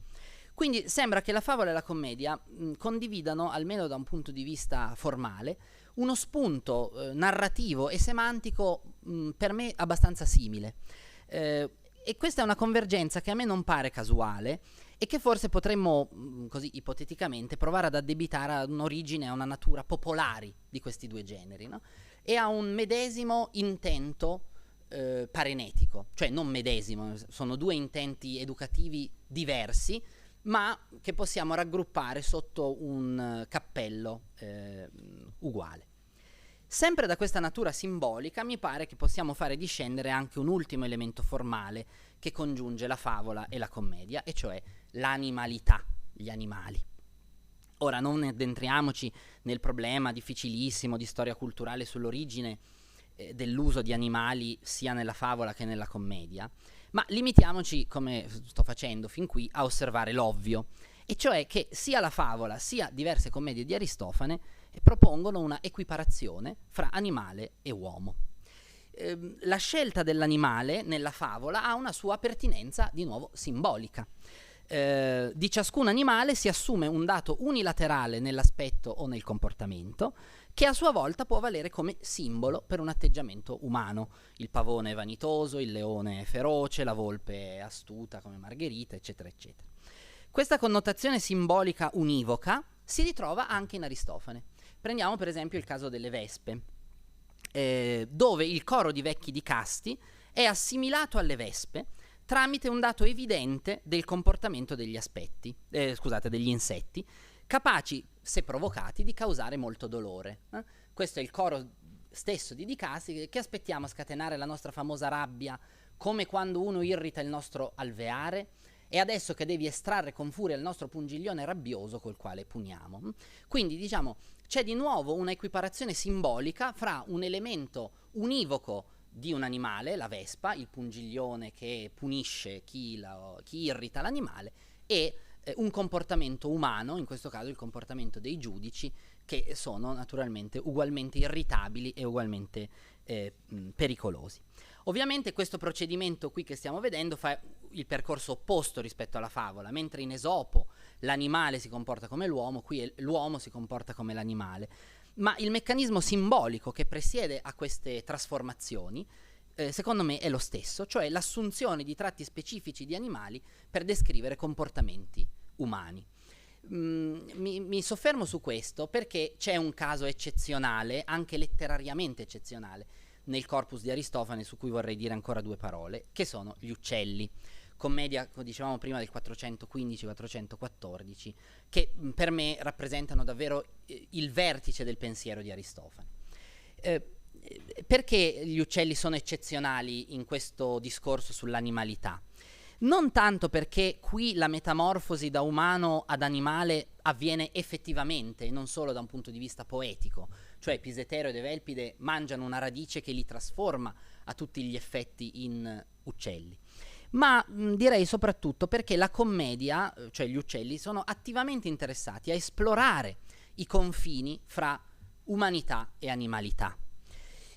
Quindi sembra che la favola e la commedia condividano, almeno da un punto di vista formale, uno spunto narrativo e semantico per me abbastanza simile. E questa è una convergenza che a me non pare casuale e che forse potremmo, così ipoteticamente, provare ad addebitare a un'origine, a una natura popolari di questi due generi, no? E a un medesimo intento parenetico, cioè non medesimo, sono due intenti educativi diversi, ma che possiamo raggruppare sotto un cappello uguale. Sempre da questa natura simbolica mi pare che possiamo fare discendere anche un ultimo elemento formale che congiunge la favola e la commedia, e cioè l'animalità, gli animali. Ora non addentriamoci nel problema difficilissimo di storia culturale sull'origine dell'uso di animali sia nella favola che nella commedia, ma limitiamoci, come sto facendo fin qui, a osservare l'ovvio, e cioè che sia la favola sia diverse commedie di Aristofane propongono una equiparazione fra animale e uomo. La scelta dell'animale nella favola ha una sua pertinenza di nuovo simbolica. Di ciascun animale si assume un dato unilaterale nell'aspetto o nel comportamento che a sua volta può valere come simbolo per un atteggiamento umano. Il pavone è vanitoso, il leone è feroce, la volpe è astuta come Margherita, eccetera, eccetera. Questa connotazione simbolica univoca si ritrova anche in Aristofane. Prendiamo per esempio il caso delle vespe, dove il coro di vecchi di casti è assimilato alle vespe tramite un dato evidente del comportamento degli insetti, capaci, se provocati, di causare molto dolore. Questo è il coro stesso di Dicasti che aspettiamo a scatenare la nostra famosa rabbia, come quando uno irrita il nostro alveare, e adesso che devi estrarre con furia il nostro pungiglione rabbioso col quale puniamo. Quindi diciamo c'è di nuovo una equiparazione simbolica fra un elemento univoco di un animale, la vespa, il pungiglione che punisce chi irrita l'animale, e un comportamento umano, in questo caso il comportamento dei giudici, che sono naturalmente ugualmente irritabili e ugualmente pericolosi. Ovviamente questo procedimento qui che stiamo vedendo fa il percorso opposto rispetto alla favola. Mentre in Esopo l'animale si comporta come l'uomo, qui l'uomo si comporta come l'animale. Ma il meccanismo simbolico che presiede a queste trasformazioni, secondo me, è lo stesso, cioè l'assunzione di tratti specifici di animali per descrivere comportamenti umani. Mi soffermo su questo perché c'è un caso eccezionale, anche letterariamente eccezionale, nel corpus di Aristofane, su cui vorrei dire ancora due parole, che sono gli uccelli, commedia, come dicevamo prima, del 415-414, che per me rappresentano davvero il vertice del pensiero di Aristofane. Perché gli uccelli sono eccezionali in questo discorso sull'animalità? Non tanto perché qui la metamorfosi da umano ad animale avviene effettivamente e non solo da un punto di vista poetico, cioè Pisetero ed Evelpide mangiano una radice che li trasforma a tutti gli effetti in uccelli, ma direi soprattutto perché la commedia, cioè gli uccelli, sono attivamente interessati a esplorare i confini fra umanità e animalità.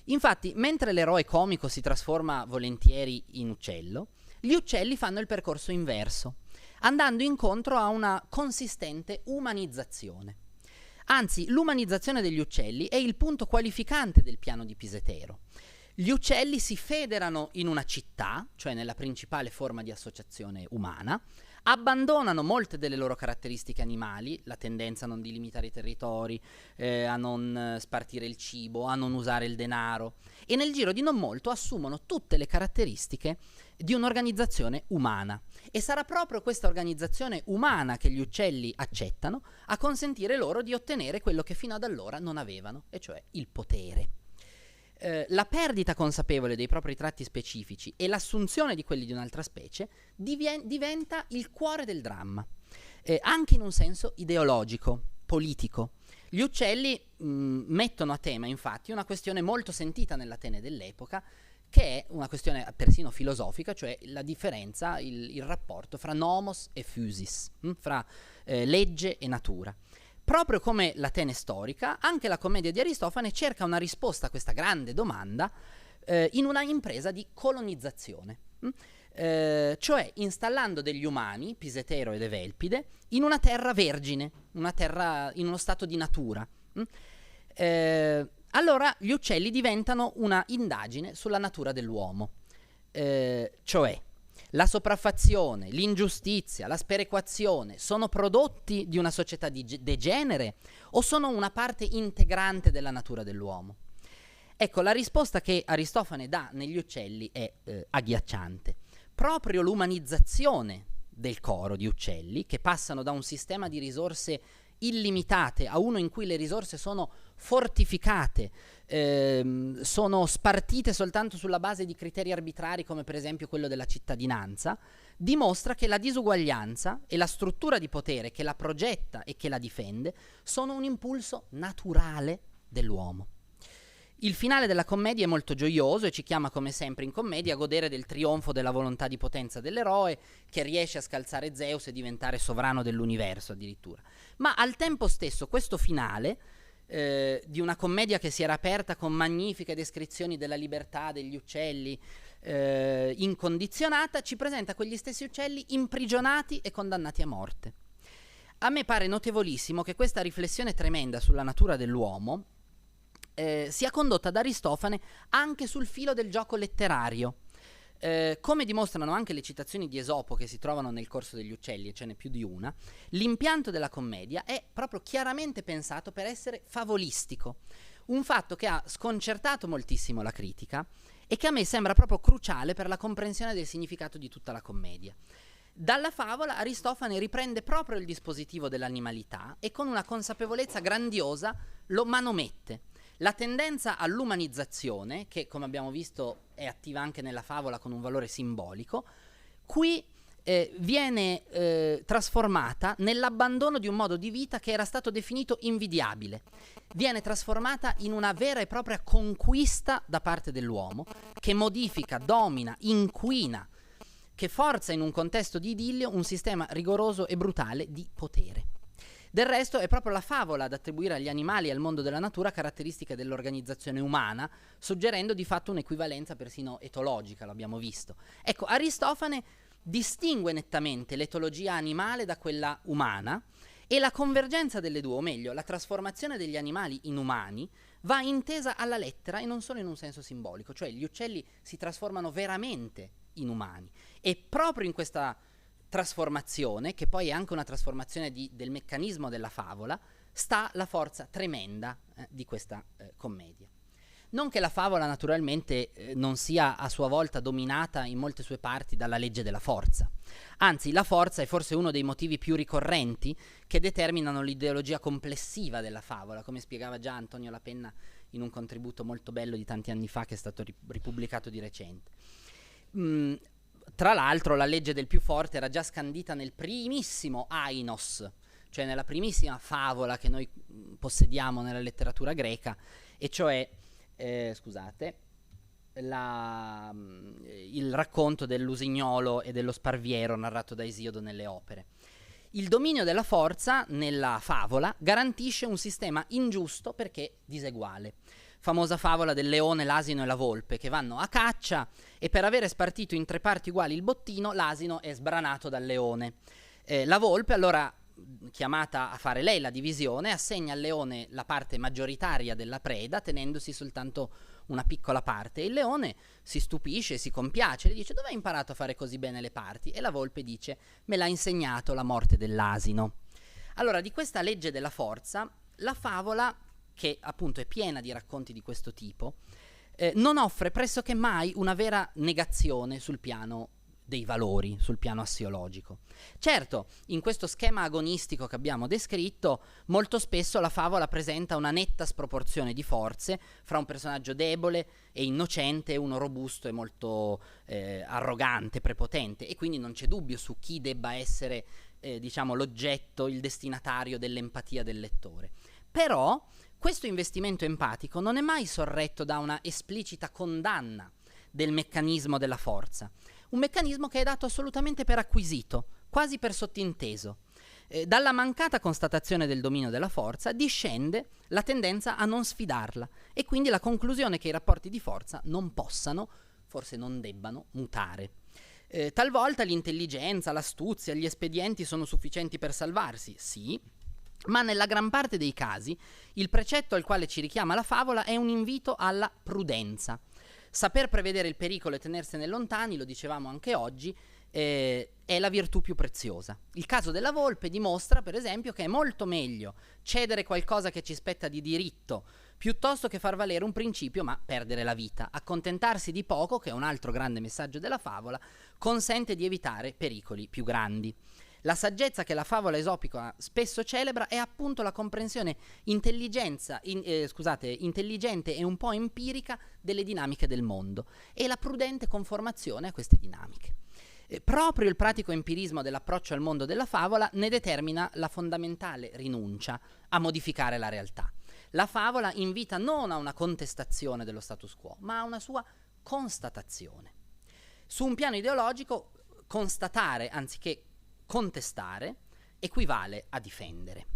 Infatti, mentre l'eroe comico si trasforma volentieri in uccello, gli uccelli fanno il percorso inverso, andando incontro a una consistente umanizzazione. Anzi, l'umanizzazione degli uccelli è il punto qualificante del piano di Pisetero. Gli uccelli si federano in una città, cioè nella principale forma di associazione umana, abbandonano molte delle loro caratteristiche animali, la tendenza a non delimitare i territori, a non spartire il cibo, a non usare il denaro, e nel giro di non molto assumono tutte le caratteristiche di un'organizzazione umana. E sarà proprio questa organizzazione umana che gli uccelli accettano a consentire loro di ottenere quello che fino ad allora non avevano, e cioè il potere. La perdita consapevole dei propri tratti specifici e l'assunzione di quelli di un'altra specie diventa il cuore del dramma, anche in un senso ideologico, politico. Gli uccelli mettono a tema infatti una questione molto sentita nell'Atene dell'epoca, che è una questione persino filosofica, cioè la differenza, il rapporto fra nomos e physis, fra legge e natura. Proprio come l'Atene storica, anche la commedia di Aristofane cerca una risposta a questa grande domanda in una impresa di colonizzazione, cioè installando degli umani, Pisetero ed Evelpide, in una terra vergine, una terra in uno stato di natura. Allora gli uccelli diventano una indagine sulla natura dell'uomo, cioè la sopraffazione, l'ingiustizia, la sperequazione sono prodotti di una società degenere o sono una parte integrante della natura dell'uomo? Ecco, la risposta che Aristofane dà negli uccelli è agghiacciante. Proprio l'umanizzazione del coro di uccelli, che passano da un sistema di risorse illimitate a uno in cui le risorse sono fortificate, sono spartite soltanto sulla base di criteri arbitrari come per esempio quello della cittadinanza, dimostra che la disuguaglianza e la struttura di potere che la progetta e che la difende sono un impulso naturale dell'uomo. Il finale della commedia è molto gioioso e ci chiama come sempre in commedia a godere del trionfo della volontà di potenza dell'eroe che riesce a scalzare Zeus e diventare sovrano dell'universo addirittura. Ma al tempo stesso questo finale di una commedia che si era aperta con magnifiche descrizioni della libertà degli uccelli incondizionata, ci presenta quegli stessi uccelli imprigionati e condannati a morte. A me pare notevolissimo che questa riflessione tremenda sulla natura dell'uomo sia condotta da Aristofane anche sul filo del gioco letterario. Come dimostrano anche le citazioni di Esopo che si trovano nel corso degli uccelli, e ce n'è più di una, l'impianto della commedia è proprio chiaramente pensato per essere favolistico, un fatto che ha sconcertato moltissimo la critica e che a me sembra proprio cruciale per la comprensione del significato di tutta la commedia. Dalla favola Aristofane riprende proprio il dispositivo dell'animalità e con una consapevolezza grandiosa lo manomette. La tendenza all'umanizzazione, che come abbiamo visto è attiva anche nella favola con un valore simbolico, qui viene trasformata nell'abbandono di un modo di vita che era stato definito invidiabile. Viene trasformata in una vera e propria conquista da parte dell'uomo che modifica, domina, inquina, che forza in un contesto di idillio un sistema rigoroso e brutale di potere. Del resto è proprio la favola ad attribuire agli animali e al mondo della natura caratteristiche dell'organizzazione umana, suggerendo di fatto un'equivalenza persino etologica, lo abbiamo visto. Ecco, Aristofane distingue nettamente l'etologia animale da quella umana e la convergenza delle due, o meglio, la trasformazione degli animali in umani, va intesa alla lettera e non solo in un senso simbolico, cioè gli uccelli si trasformano veramente in umani e proprio in questa trasformazione, che poi è anche una trasformazione del meccanismo della favola, sta la forza tremenda di questa commedia. Non che la favola naturalmente non sia a sua volta dominata in molte sue parti dalla legge della forza. Anzi, la forza è forse uno dei motivi più ricorrenti che determinano l'ideologia complessiva della favola, come spiegava già Antonio Lapenna in un contributo molto bello di tanti anni fa che è stato ripubblicato di recente. Tra l'altro la legge del più forte era già scandita nel primissimo Ainos, cioè nella primissima favola che noi possediamo nella letteratura greca, e cioè, scusate, il racconto dell'usignolo e dello sparviero narrato da Esiodo nelle opere. Il dominio della forza nella favola garantisce un sistema ingiusto perché diseguale. Famosa favola del leone, l'asino e la volpe che vanno a caccia e per avere spartito in 3 parti uguali il bottino, l'asino è sbranato dal leone. La volpe, allora chiamata a fare lei la divisione, assegna al leone la parte maggioritaria della preda tenendosi soltanto una piccola parte. Il leone si stupisce, si compiace, le dice: dove hai imparato a fare così bene le parti? E la volpe dice: me l'ha insegnato la morte dell'asino. Allora, di questa legge della forza, la favola, che appunto è piena di racconti di questo tipo, non offre pressoché mai una vera negazione sul piano dei valori, sul piano assiologico. Certo, in questo schema agonistico che abbiamo descritto, molto spesso la favola presenta una netta sproporzione di forze fra un personaggio debole e innocente e uno robusto e molto arrogante, prepotente, e quindi non c'è dubbio su chi debba essere diciamo l'oggetto, il destinatario dell'empatia del lettore. Però questo investimento empatico non è mai sorretto da una esplicita condanna del meccanismo della forza, un meccanismo che è dato assolutamente per acquisito, quasi per sottinteso. Dalla mancata constatazione del dominio della forza discende la tendenza a non sfidarla e quindi la conclusione che i rapporti di forza non possano, forse non debbano, mutare. Talvolta l'intelligenza, l'astuzia, gli espedienti sono sufficienti per salvarsi, sì, ma nella gran parte dei casi il precetto al quale ci richiama la favola è un invito alla prudenza. Saper prevedere il pericolo e tenersene lontani, lo dicevamo anche oggi, è la virtù più preziosa. Il caso della volpe dimostra, per esempio, che è molto meglio cedere qualcosa che ci spetta di diritto piuttosto che far valere un principio ma perdere la vita. Accontentarsi di poco, che è un altro grande messaggio della favola, consente di evitare pericoli più grandi. La saggezza che la favola esopica spesso celebra è appunto la comprensione intelligente e un po' empirica delle dinamiche del mondo e la prudente conformazione a queste dinamiche. Proprio il pratico empirismo dell'approccio al mondo della favola ne determina la fondamentale rinuncia a modificare la realtà. La favola invita non a una contestazione dello status quo, ma a una sua constatazione. Su un piano ideologico, constatare anziché contestare equivale a difendere.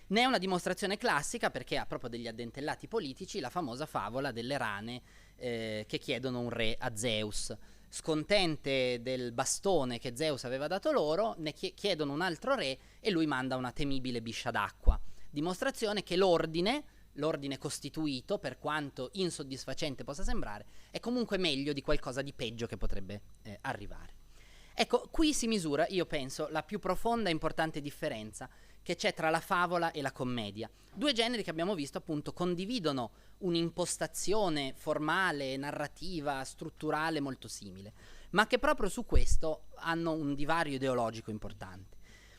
Ne è una dimostrazione classica, perché ha proprio degli addentellati politici, la famosa favola delle rane che chiedono un re a Zeus. Scontente del bastone che Zeus aveva dato loro, ne chiedono un altro re e lui manda una temibile biscia d'acqua. Dimostrazione che l'ordine costituito, per quanto insoddisfacente possa sembrare, è comunque meglio di qualcosa di peggio che potrebbe arrivare. Ecco, qui si misura, io penso, la più profonda e importante differenza che c'è tra la favola e la commedia. Due generi che abbiamo visto appunto condividono un'impostazione formale, narrativa, strutturale molto simile, ma che proprio su questo hanno un divario ideologico importante.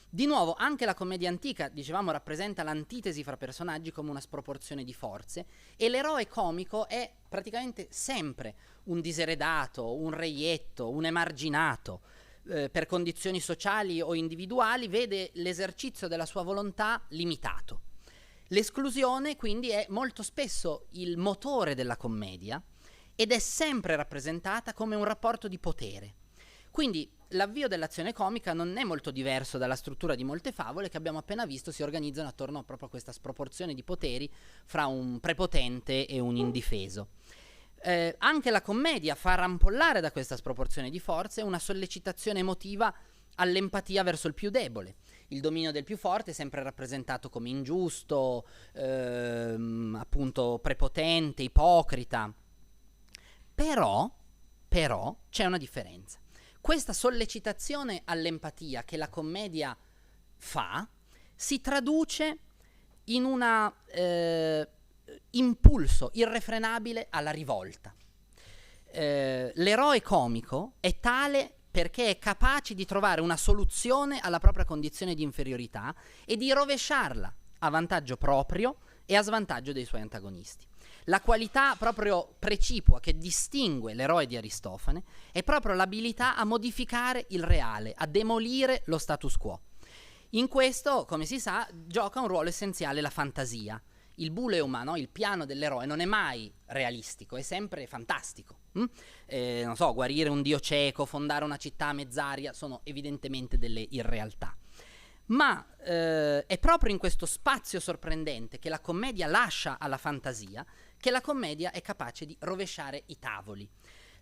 Di nuovo, anche la commedia antica, dicevamo, rappresenta l'antitesi fra personaggi come una sproporzione di forze, e l'eroe comico è praticamente sempre un diseredato, un reietto, un emarginato. Per condizioni sociali o individuali vede l'esercizio della sua volontà limitato. L'esclusione quindi è molto spesso il motore della commedia ed è sempre rappresentata come un rapporto di potere. Quindi l'avvio dell'azione comica non è molto diverso dalla struttura di molte favole che abbiamo appena visto si organizzano attorno proprio a questa sproporzione di poteri fra un prepotente e un indifeso. Anche la commedia fa rampollare da questa sproporzione di forze una sollecitazione emotiva all'empatia verso il più debole. Il dominio del più forte è sempre rappresentato come ingiusto, appunto prepotente, ipocrita. Però c'è una differenza. Questa sollecitazione all'empatia che la commedia fa si traduce in una impulso irrefrenabile alla rivolta. L'eroe comico è tale perché è capace di trovare una soluzione alla propria condizione di inferiorità e di rovesciarla a vantaggio proprio e a svantaggio dei suoi antagonisti. La qualità proprio precipua che distingue l'eroe di Aristofane è proprio l'abilità a modificare il reale, a demolire lo status quo. In questo, come si sa, gioca un ruolo essenziale la fantasia. il buleuma, no? Il piano dell'eroe non è mai realistico, è sempre fantastico. Non so, guarire un dio cieco, fondare una città a mezz'aria, sono evidentemente delle irrealtà. Ma è proprio in questo spazio sorprendente che la commedia lascia alla fantasia che la commedia è capace di rovesciare i tavoli.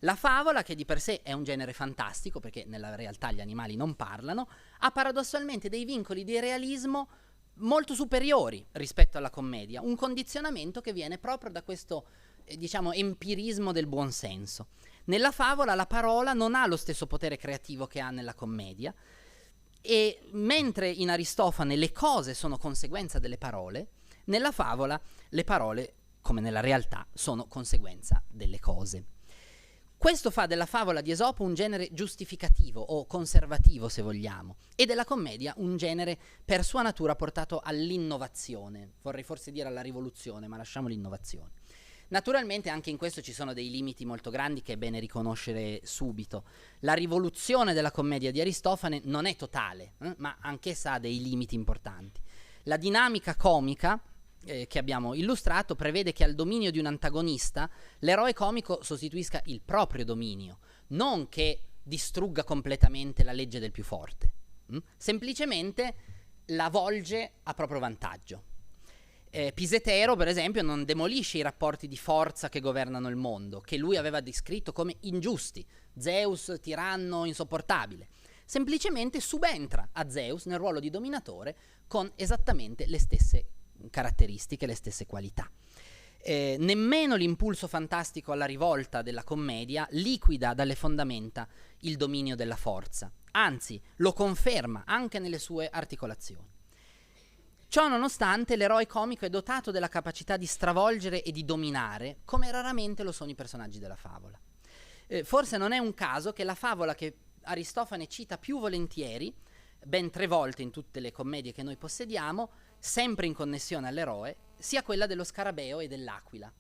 La favola, che di per sé è un genere fantastico, perché nella realtà gli animali non parlano, ha paradossalmente dei vincoli di realismo molto superiori rispetto alla commedia, un condizionamento che viene proprio da questo diciamo empirismo del buonsenso. Nella favola la parola non ha lo stesso potere creativo che ha nella commedia, e mentre in Aristofane le cose sono conseguenza delle parole, nella favola le parole, come nella realtà, sono conseguenza delle cose. Questo fa della favola di Esopo un genere giustificativo o conservativo, se vogliamo, e della commedia un genere per sua natura portato all'innovazione. Vorrei forse dire alla rivoluzione, ma lasciamo l'innovazione. Naturalmente anche in questo ci sono dei limiti molto grandi che è bene riconoscere subito. La rivoluzione della commedia di Aristofane non è totale, ma anch'essa ha dei limiti importanti. La dinamica comica che abbiamo illustrato prevede che al dominio di un antagonista l'eroe comico sostituisca il proprio dominio, non che distrugga completamente la legge del più forte, semplicemente la volge a proprio vantaggio. Pisetero, per esempio, non demolisce i rapporti di forza che governano il mondo, che lui aveva descritto come ingiusti, Zeus tiranno insopportabile. Semplicemente subentra a Zeus nel ruolo di dominatore con esattamente le stesse caratteristiche, le stesse qualità. Nemmeno l'impulso fantastico alla rivolta della commedia liquida dalle fondamenta il dominio della forza, anzi lo conferma anche nelle sue articolazioni. Ciò nonostante, l'eroe comico è dotato della capacità di stravolgere e di dominare, come raramente lo sono i personaggi della favola. Forse non è un caso che la favola che Aristofane cita più volentieri, ben 3 volte in tutte le commedie che noi possediamo, sempre in connessione all'eroe, sia quella dello scarabeo e dell'aquila.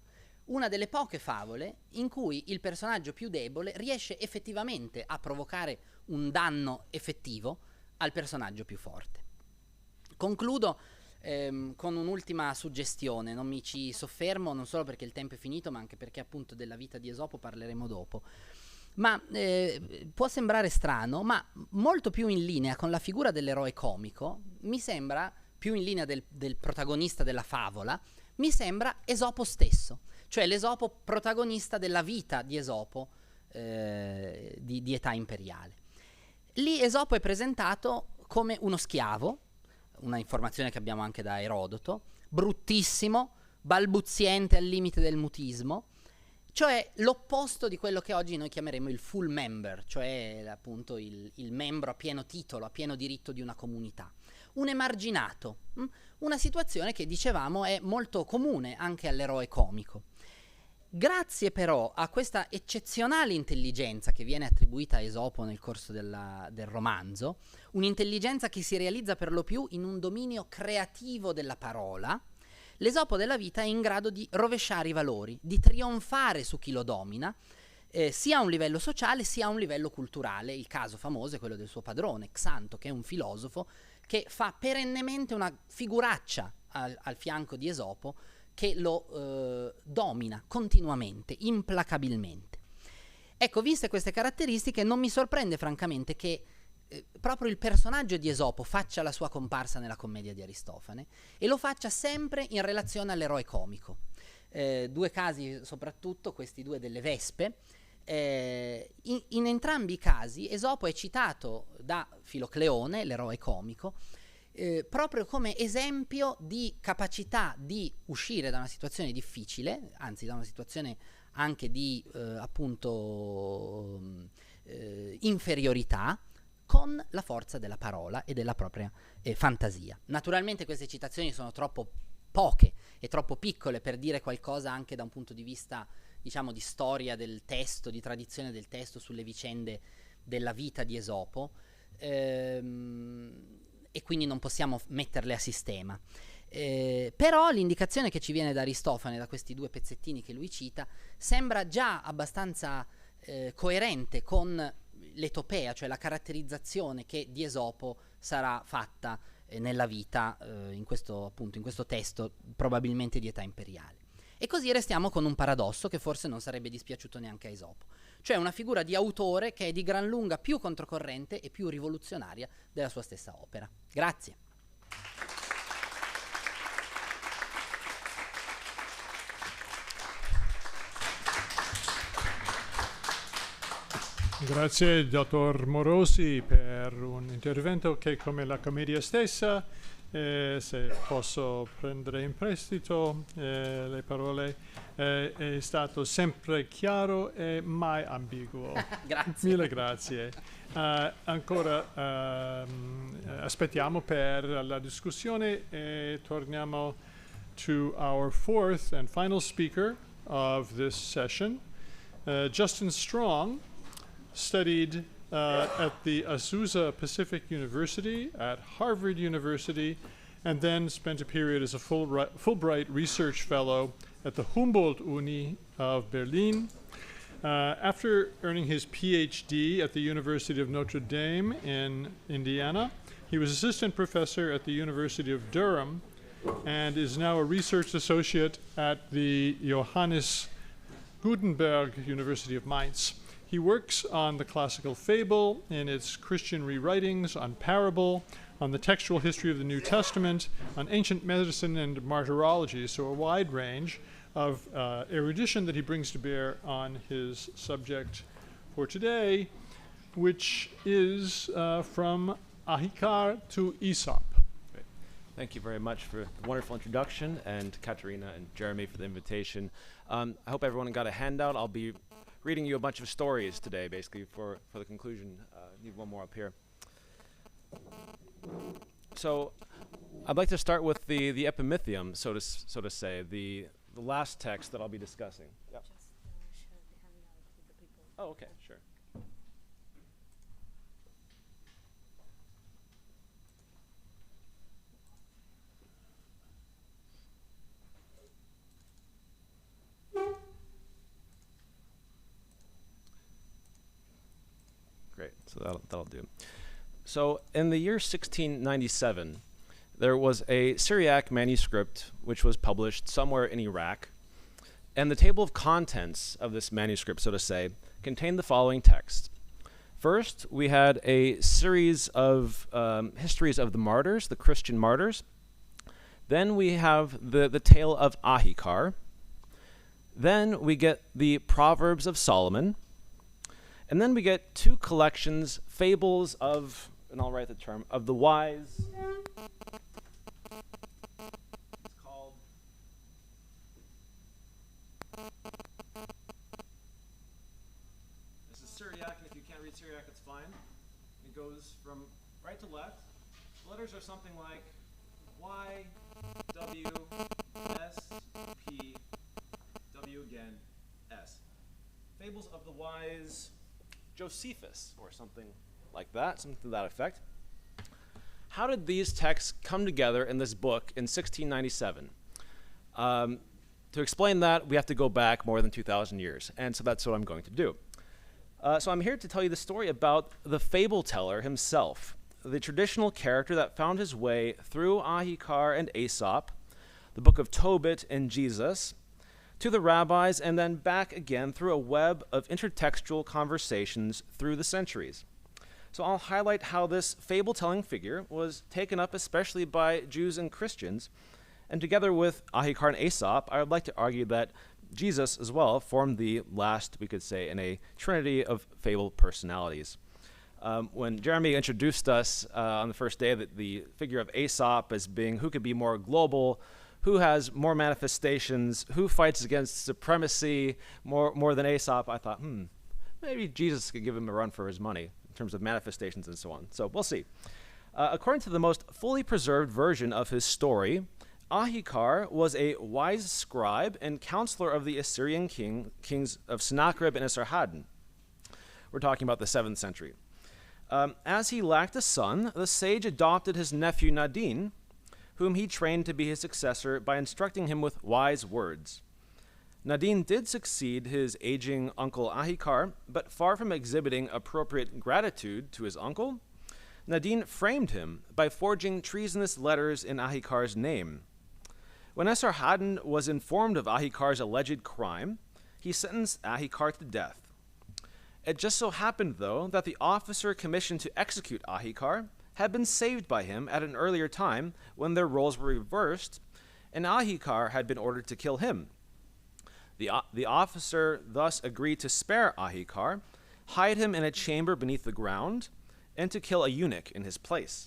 Una delle poche favole in cui il personaggio più debole riesce effettivamente a provocare un danno effettivo al personaggio più forte. Concludo con un'ultima suggestione, non mi ci soffermo non solo perché il tempo è finito, ma anche perché appunto della vita di Esopo parleremo dopo. Ma può sembrare strano, ma molto più in linea con la figura dell'eroe comico, mi sembra, più in linea del protagonista della favola, mi sembra Esopo stesso, cioè l'Esopo protagonista della vita di Esopo di età imperiale. Lì Esopo è presentato come uno schiavo, una informazione che abbiamo anche da Erodoto, bruttissimo, balbuziente al limite del mutismo, cioè l'opposto di quello che oggi noi chiameremo il full member, cioè appunto il membro a pieno titolo, a pieno diritto di una comunità. Un emarginato, una situazione che dicevamo è molto comune anche all'eroe comico. Grazie però a questa eccezionale intelligenza che viene attribuita a Esopo nel corso del romanzo, un'intelligenza che si realizza per lo più in un dominio creativo della parola, l'Esopo della vita è in grado di rovesciare i valori, di trionfare su chi lo domina, sia a un livello sociale sia a un livello culturale. Il caso famoso è quello del suo padrone, Xanto, che è un filosofo che fa perennemente una figuraccia al fianco di Esopo, che lo domina continuamente, implacabilmente. Ecco, viste queste caratteristiche, non mi sorprende francamente che proprio il personaggio di Esopo faccia la sua comparsa nella commedia di Aristofane e lo faccia sempre in relazione all'eroe comico. 2 casi soprattutto, questi 2 delle Vespe. In entrambi i casi Esopo è citato da Filocleone, l'eroe comico, proprio come esempio di capacità di uscire da una situazione difficile, anzi da una situazione anche di appunto inferiorità, con la forza della parola e della propria fantasia. Naturalmente queste citazioni sono troppo poche e troppo piccole per dire qualcosa anche da un punto di vista, diciamo, di storia del testo, di tradizione del testo sulle vicende della vita di Esopo, e quindi non possiamo metterle a sistema. Però l'indicazione che ci viene da Aristofane, da questi 2 pezzettini che lui cita, sembra già abbastanza coerente con l'Etopea, cioè la caratterizzazione che di Esopo sarà fatta nella vita, in questo testo probabilmente di età imperiale. E così restiamo con un paradosso che forse non sarebbe dispiaciuto neanche a Esopo, cioè una figura di autore che è di gran lunga più controcorrente e più rivoluzionaria della sua stessa opera. Grazie. Grazie dottor Morosi per un intervento che, come la commedia stessa, se posso prendere in prestito le parole, è stato sempre chiaro e mai ambiguo. Grazie. Mille grazie. Ancora aspettiamo per la discussione e torniamo to our fourth and final speaker of this session. Justin Strong studied at the Azusa Pacific University, at Harvard University, and then spent a period as a Fulbright Research Fellow at the Humboldt Uni of Berlin. After earning his PhD at the University of Notre Dame in Indiana, he was assistant professor at the University of Durham and is now a research associate at the Johannes Gutenberg University of Mainz. He works on the classical fable in its Christian rewritings, on parable, on the textual history of the New Testament, on ancient medicine and martyrology, so a wide range of erudition that he brings to bear on his subject for today, which is from Ahikar to Aesop. Great. Thank you very much for the wonderful introduction, and Katerina and Jeremy for the invitation. I hope everyone got a handout. I'll be reading you a bunch of stories today, basically, for the conclusion. Need one more up here. So, I'd like to start with the epimythium, so to say, the last text that I'll be discussing. Yep. Just share the handout with the people. Oh, okay, sure. Great, so that'll do. So in the year 1697, there was a Syriac manuscript which was published somewhere in Iraq, and the table of contents of this manuscript, so to say, contained the following text. First, we had a series of histories of the martyrs, the Christian martyrs. Then we have the tale of Ahikar. Then we get the Proverbs of Solomon. And then we get two collections, fables of, and I'll write the term, of the wise. It's called this is Syriac, and if you can't read Syriac, it's fine. It goes from right to left. The letters are something like Y, W, S, P, W again, S. Fables of the wise Josephus, or something like that, something to that effect. How did these texts come together in this book in 1697? To explain that, we have to go back more than 2,000 years, and so that's what I'm going to do. So I'm here to tell you the story about the fable teller himself, the traditional character that found his way through Ahikar and Aesop, the book of Tobit and Jesus, to the rabbis, and then back again through a web of intertextual conversations through the centuries. So I'll highlight how this fable-telling figure was taken up especially by Jews and Christians, and together with Ahikar and Aesop, I would like to argue that Jesus as well formed the last, we could say, in a trinity of fable personalities. When Jeremy introduced us on the first day, that the figure of Aesop as being who could be more global, who has more manifestations, who fights against supremacy more than Aesop, I thought, maybe Jesus could give him a run for his money in terms of manifestations and so on. So we'll see. According to the most fully preserved version of his story, Ahikar was a wise scribe and counselor of the Assyrian kings of Sennacherib and Esarhaddon. We're talking about the 7th century. As he lacked a son, the sage adopted his nephew Nadin, whom he trained to be his successor by instructing him with wise words. Nadin did succeed his aging uncle Ahikar, but far from exhibiting appropriate gratitude to his uncle, Nadine framed him by forging treasonous letters in Ahikar's name. When Esarhaddon was informed of Ahikar's alleged crime, he sentenced Ahikar to death. It just so happened, though, that the officer commissioned to execute Ahikar had been saved by him at an earlier time when their roles were reversed, and Ahikar had been ordered to kill him. The officer thus agreed to spare Ahikar, hide him in a chamber beneath the ground, and to kill a eunuch in his place.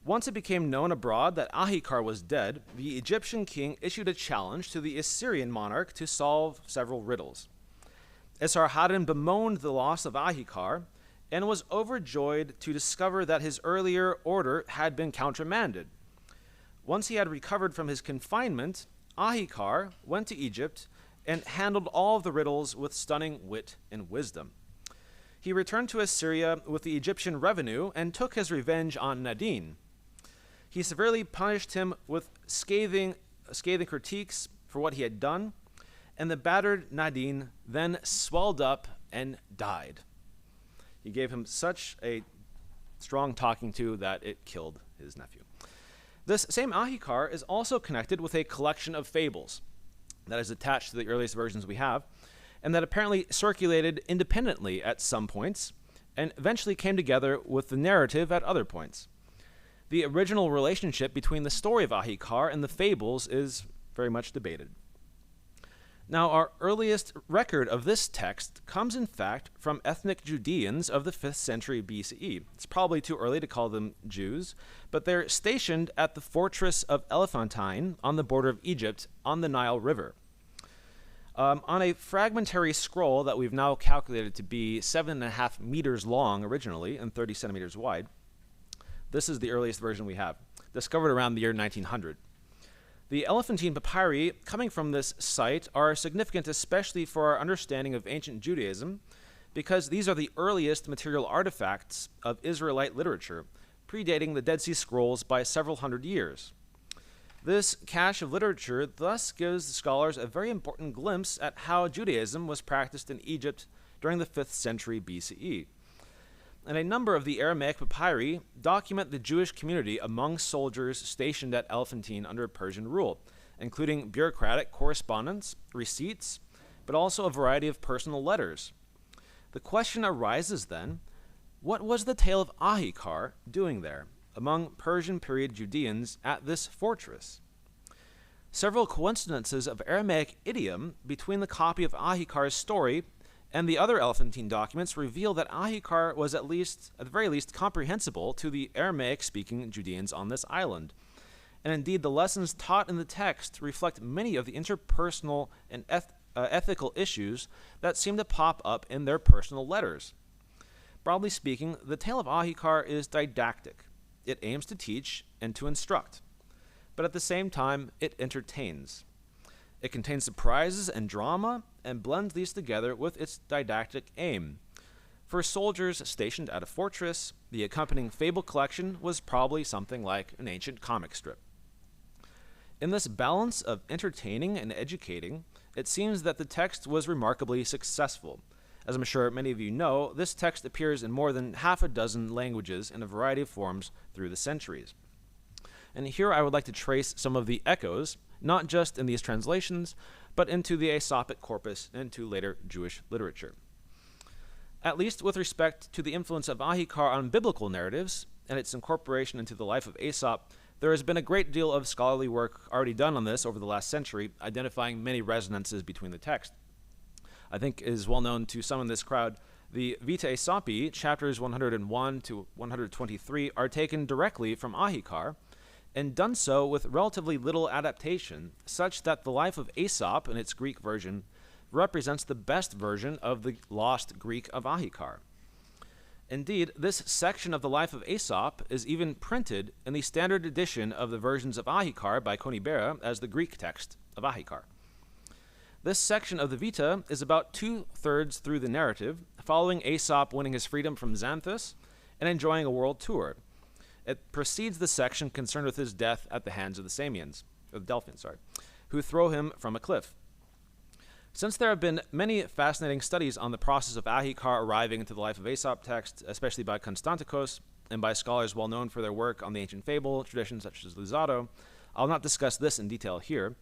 Once it became known abroad that Ahikar was dead, the Egyptian king issued a challenge to the Assyrian monarch to solve several riddles. Esarhaddon bemoaned the loss of Ahikar and was overjoyed to discover that his earlier order had been countermanded. Once he had recovered from his confinement, Ahikar went to Egypt and handled all of the riddles with stunning wit and wisdom. He returned to Assyria with the Egyptian revenue and took his revenge on Nadine. He severely punished him with scathing critiques for what he had done, and the battered Nadine then swelled up and died. He gave him such a strong talking to that it killed his nephew. This same Ahikar is also connected with a collection of fables that is attached to the earliest versions we have, and that apparently circulated independently at some points, and eventually came together with the narrative at other points. The original relationship between the story of Ahikar and the fables is very much debated. Now, our earliest record of this text comes, in fact, from ethnic Judeans of the 5th century BCE. It's probably too early to call them Jews, but they're stationed at the fortress of Elephantine on the border of Egypt on the Nile River. On a fragmentary scroll that we've now calculated to be 7.5 meters long originally and 30 centimeters wide, this is the earliest version we have, discovered around the year 1900. The Elephantine papyri coming from this site are significant especially for our understanding of ancient Judaism, because these are the earliest material artifacts of Israelite literature, predating the Dead Sea Scrolls by several hundred years. This cache of literature thus gives the scholars a very important glimpse at how Judaism was practiced in Egypt during the 5th century BCE. And a number of the Aramaic papyri document the Jewish community among soldiers stationed at Elephantine under Persian rule, including bureaucratic correspondence, receipts, but also a variety of personal letters. The question arises then, what was the tale of Ahikar doing there among Persian period Judeans at this fortress? Several coincidences of Aramaic idiom between the copy of Ahikar's story and the other Elephantine documents reveal that Ahikar was at the very least, comprehensible to the Aramaic-speaking Judeans on this island. And indeed, the lessons taught in the text reflect many of the interpersonal and ethical issues that seem to pop up in their personal letters. Broadly speaking, the tale of Ahikar is didactic. It aims to teach and to instruct, but at the same time, it entertains. It contains surprises and drama, and blends these together with its didactic aim. For soldiers stationed at a fortress, the accompanying fable collection was probably something like an ancient comic strip. In this balance of entertaining and educating, it seems that the text was remarkably successful. As I'm sure many of you know, this text appears in more than half a dozen languages in a variety of forms through the centuries. And here I would like to trace some of the echoes, not just in these translations, but into the Aesopic corpus and into later Jewish literature. At least with respect to the influence of Ahikar on biblical narratives and its incorporation into the life of Aesop, there has been a great deal of scholarly work already done on this over the last century, identifying many resonances between the text. I think it is well known to some in this crowd, the Vita Aesopi, chapters 101 to 123, are taken directly from Ahikar, and done so with relatively little adaptation, such that the life of Aesop in its Greek version represents the best version of the lost Greek of Ahikar. Indeed, this section of the life of Aesop is even printed in the standard edition of the versions of Ahikar by Conibera as the Greek text of Ahikar. This section of the Vita is about 2/3 through the narrative, following Aesop winning his freedom from Xanthus and enjoying a world tour. It precedes the section concerned with his death at the hands of the Delphians, who throw him from a cliff. Since there have been many fascinating studies on the process of Ahikar arriving into the life of Aesop text, especially by Konstantikos, and by scholars well known for their work on the ancient fable traditions such as Luzzatto. I'll not discuss this in detail here.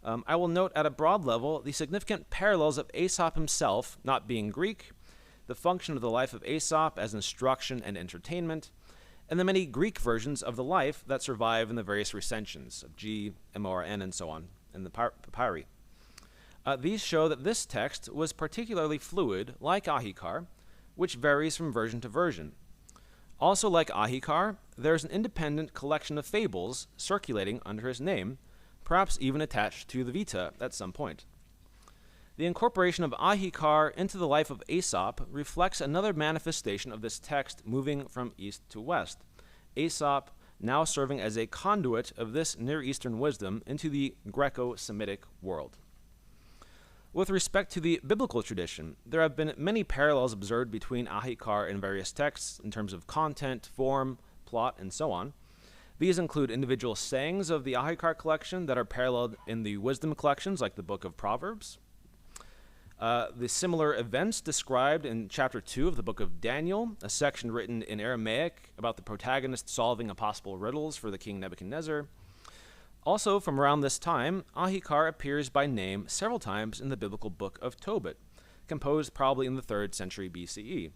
I will note at a broad level the significant parallels of Aesop himself not being Greek, the function of the life of Aesop as instruction and entertainment, and the many Greek versions of the life that survive in the various recensions of G, MORN, and so on, in the papyri. These show that this text was particularly fluid, like Ahikar, which varies from version to version. Also like Ahikar, there is an independent collection of fables circulating under his name, perhaps even attached to the Vita at some point. The incorporation of Ahikar into the life of Aesop reflects another manifestation of this text moving from east to west, Aesop now serving as a conduit of this Near Eastern wisdom into the Greco-Semitic world. With respect to the biblical tradition, there have been many parallels observed between Ahikar and various texts in terms of content, form, plot, and so on. These include individual sayings of the Ahikar collection that are paralleled in the wisdom collections like the Book of Proverbs. The similar events described in chapter 2 of the book of Daniel, a section written in Aramaic about the protagonist solving impossible riddles for the king Nebuchadnezzar. Also, from around this time, Ahikar appears by name several times in the biblical book of Tobit, composed probably in the 3rd century BCE.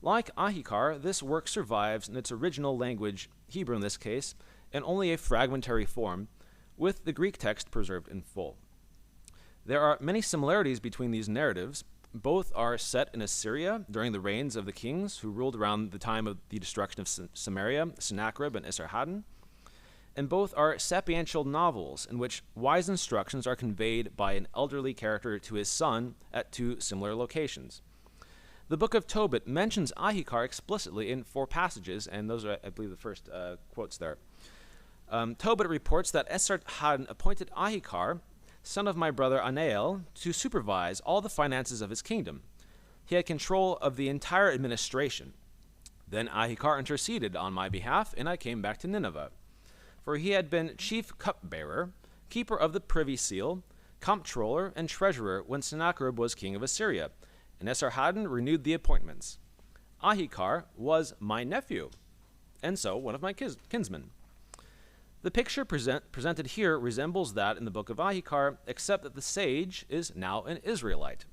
Like Ahikar, this work survives in its original language, Hebrew in this case, in only a fragmentary form, with the Greek text preserved in full. There are many similarities between these narratives. Both are set in Assyria during the reigns of the kings who ruled around the time of the destruction of Samaria, Sennacherib and Esarhaddon. And both are sapiential novels in which wise instructions are conveyed by an elderly character to his son at 2 similar locations. The book of Tobit mentions Ahikar explicitly in 4 passages, and those are, I believe, the first quotes there. Tobit reports that Esarhaddon appointed Ahikar, son of my brother Anael, to supervise all the finances of his kingdom. He had control of the entire administration. Then Ahikar interceded on my behalf, and I came back to Nineveh. For he had been chief cupbearer, keeper of the privy seal, comptroller, and treasurer when Sennacherib was king of Assyria, and Esarhaddon renewed the appointments. Ahikar was my nephew, and so one of my kinsmen. The picture presented here resembles that in the book of Ahikar, except that the sage is now an Israelite.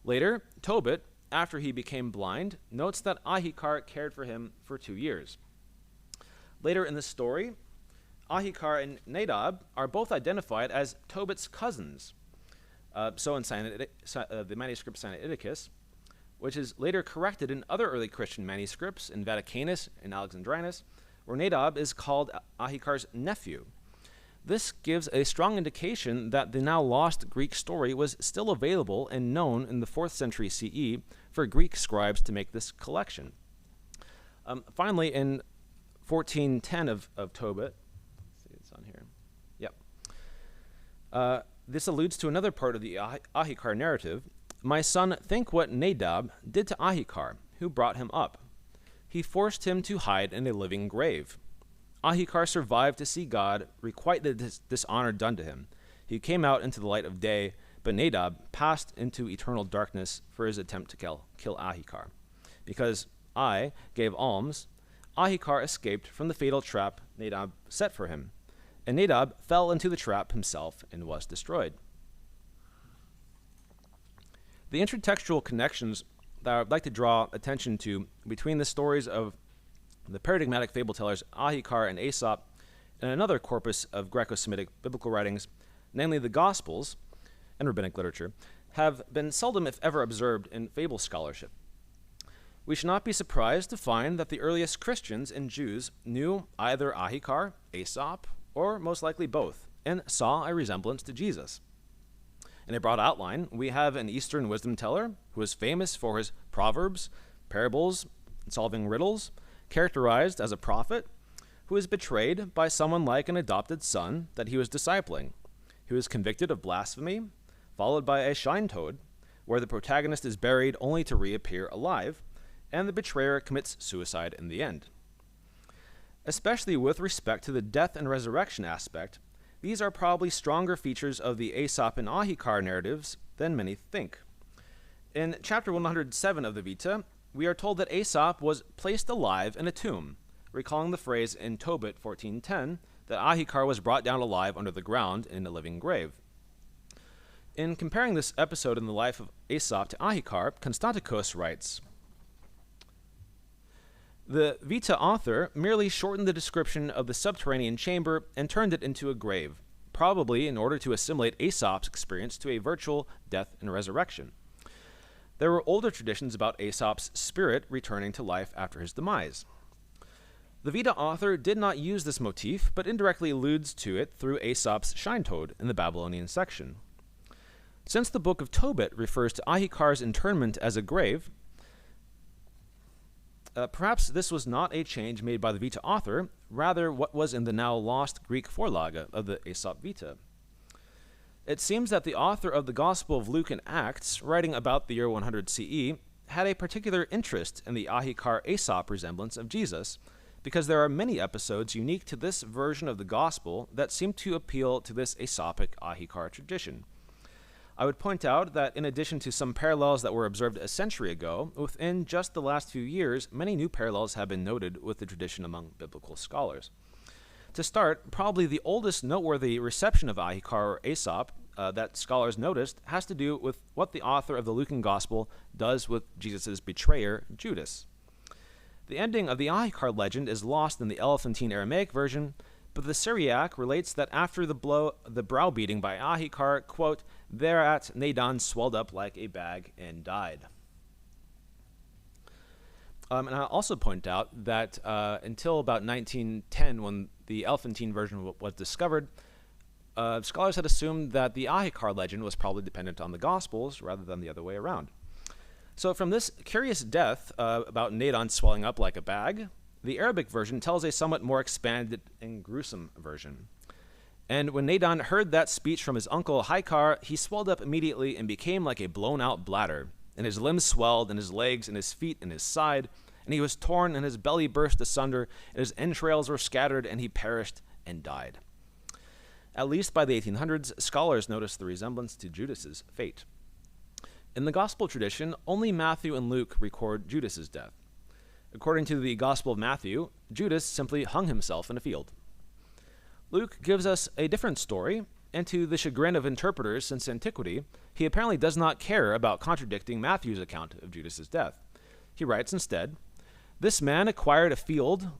Later, Tobit, after he became blind, notes that Ahikar cared for him for 2 years. Later in the story, Ahikar and Nadab are both identified as Tobit's cousins. So in the manuscript Sinaiticus, which is later corrected in other early Christian manuscripts in Vaticanus and Alexandrinus, where Nadab is called Ahikar's nephew. This gives a strong indication that the now lost Greek story was still available and known in the 4th century CE for Greek scribes to make this collection. Finally, in 1410 of Tobit, let's see, it's on here. Yep. This alludes to another part of the Ahikar narrative. My son, think what Nadab did to Ahikar, who brought him up. He forced him to hide in a living grave. Ahikar survived to see God requite the dishonor done to him. He came out into the light of day, but Nadab passed into eternal darkness for his attempt to kill Ahikar. Because I gave alms, Ahikar escaped from the fatal trap Nadab set for him, and Nadab fell into the trap himself and was destroyed. The intertextual connections that I would like to draw attention to between the stories of the paradigmatic fable tellers Ahikar and Aesop and another corpus of Greco-Semitic biblical writings, namely the Gospels and rabbinic literature, have been seldom if ever observed in fable scholarship. We should not be surprised to find that the earliest Christians and Jews knew either Ahikar, Aesop, or most likely both, and saw a resemblance to Jesus. In a broad outline, we have an Eastern wisdom teller who is famous for his proverbs, parables, and solving riddles, characterized as a prophet who is betrayed by someone like an adopted son that he was discipling, who is convicted of blasphemy, followed by a shine toad, where the protagonist is buried only to reappear alive, and the betrayer commits suicide in the end. Especially with respect to the death and resurrection aspect, these are probably stronger features of the Aesop and Ahikar narratives than many think. In chapter 107 of the Vita, we are told that Aesop was placed alive in a tomb, recalling the phrase in Tobit 14:10 that Ahikar was brought down alive under the ground in a living grave. In comparing this episode in the life of Aesop to Ahikar, Constantikos writes, "The Vita author merely shortened the description of the subterranean chamber and turned it into a grave, probably in order to assimilate Aesop's experience to a virtual death and resurrection. There were older traditions about Aesop's spirit returning to life after his demise. The Vita author did not use this motif, but indirectly alludes to it through Aesop's Shinetoad in the Babylonian section. Since the book of Tobit refers to Ahikar's internment as a grave, perhaps this was not a change made by the Vita author, rather what was in the now lost Greek Vorlage of the Aesop Vita. It seems that the author of the Gospel of Luke and Acts, writing about the year 100 CE, had a particular interest in the Ahikar-Aesop resemblance of Jesus, because there are many episodes unique to this version of the Gospel that seem to appeal to this Aesopic Ahikar tradition. I would point out that in addition to some parallels that were observed a century ago, within just the last few years, many new parallels have been noted with the tradition among biblical scholars. To start, probably the oldest noteworthy reception of Ahikar or Aesop that scholars noticed has to do with what the author of the Lucan Gospel does with Jesus' betrayer, Judas. The ending of the Ahikar legend is lost in the Elephantine Aramaic version, but the Syriac relates that after the browbeating by Ahikar, quote, thereat Nadon swelled up like a bag and died. And I'll also point out that until about 1910, when the Elephantine version was discovered, scholars had assumed that the Ahikar legend was probably dependent on the Gospels rather than the other way around. So from this curious death about Nadon swelling up like a bag, the Arabic version tells a somewhat more expanded and gruesome version. And when Nadon heard that speech from his uncle Ahikar, he swelled up immediately and became like a blown-out bladder, and his limbs swelled, and his legs, and his feet, and his side, and he was torn, and his belly burst asunder, and his entrails were scattered, and he perished and died. At least by the 1800s, scholars noticed the resemblance to Judas's fate. In the Gospel tradition, only Matthew and Luke record Judas's death. According to the Gospel of Matthew, Judas simply hung himself in a field. Luke gives us a different story, and to the chagrin of interpreters since antiquity, he apparently does not care about contradicting Matthew's account of Judas's death. He writes instead, "This man acquired a field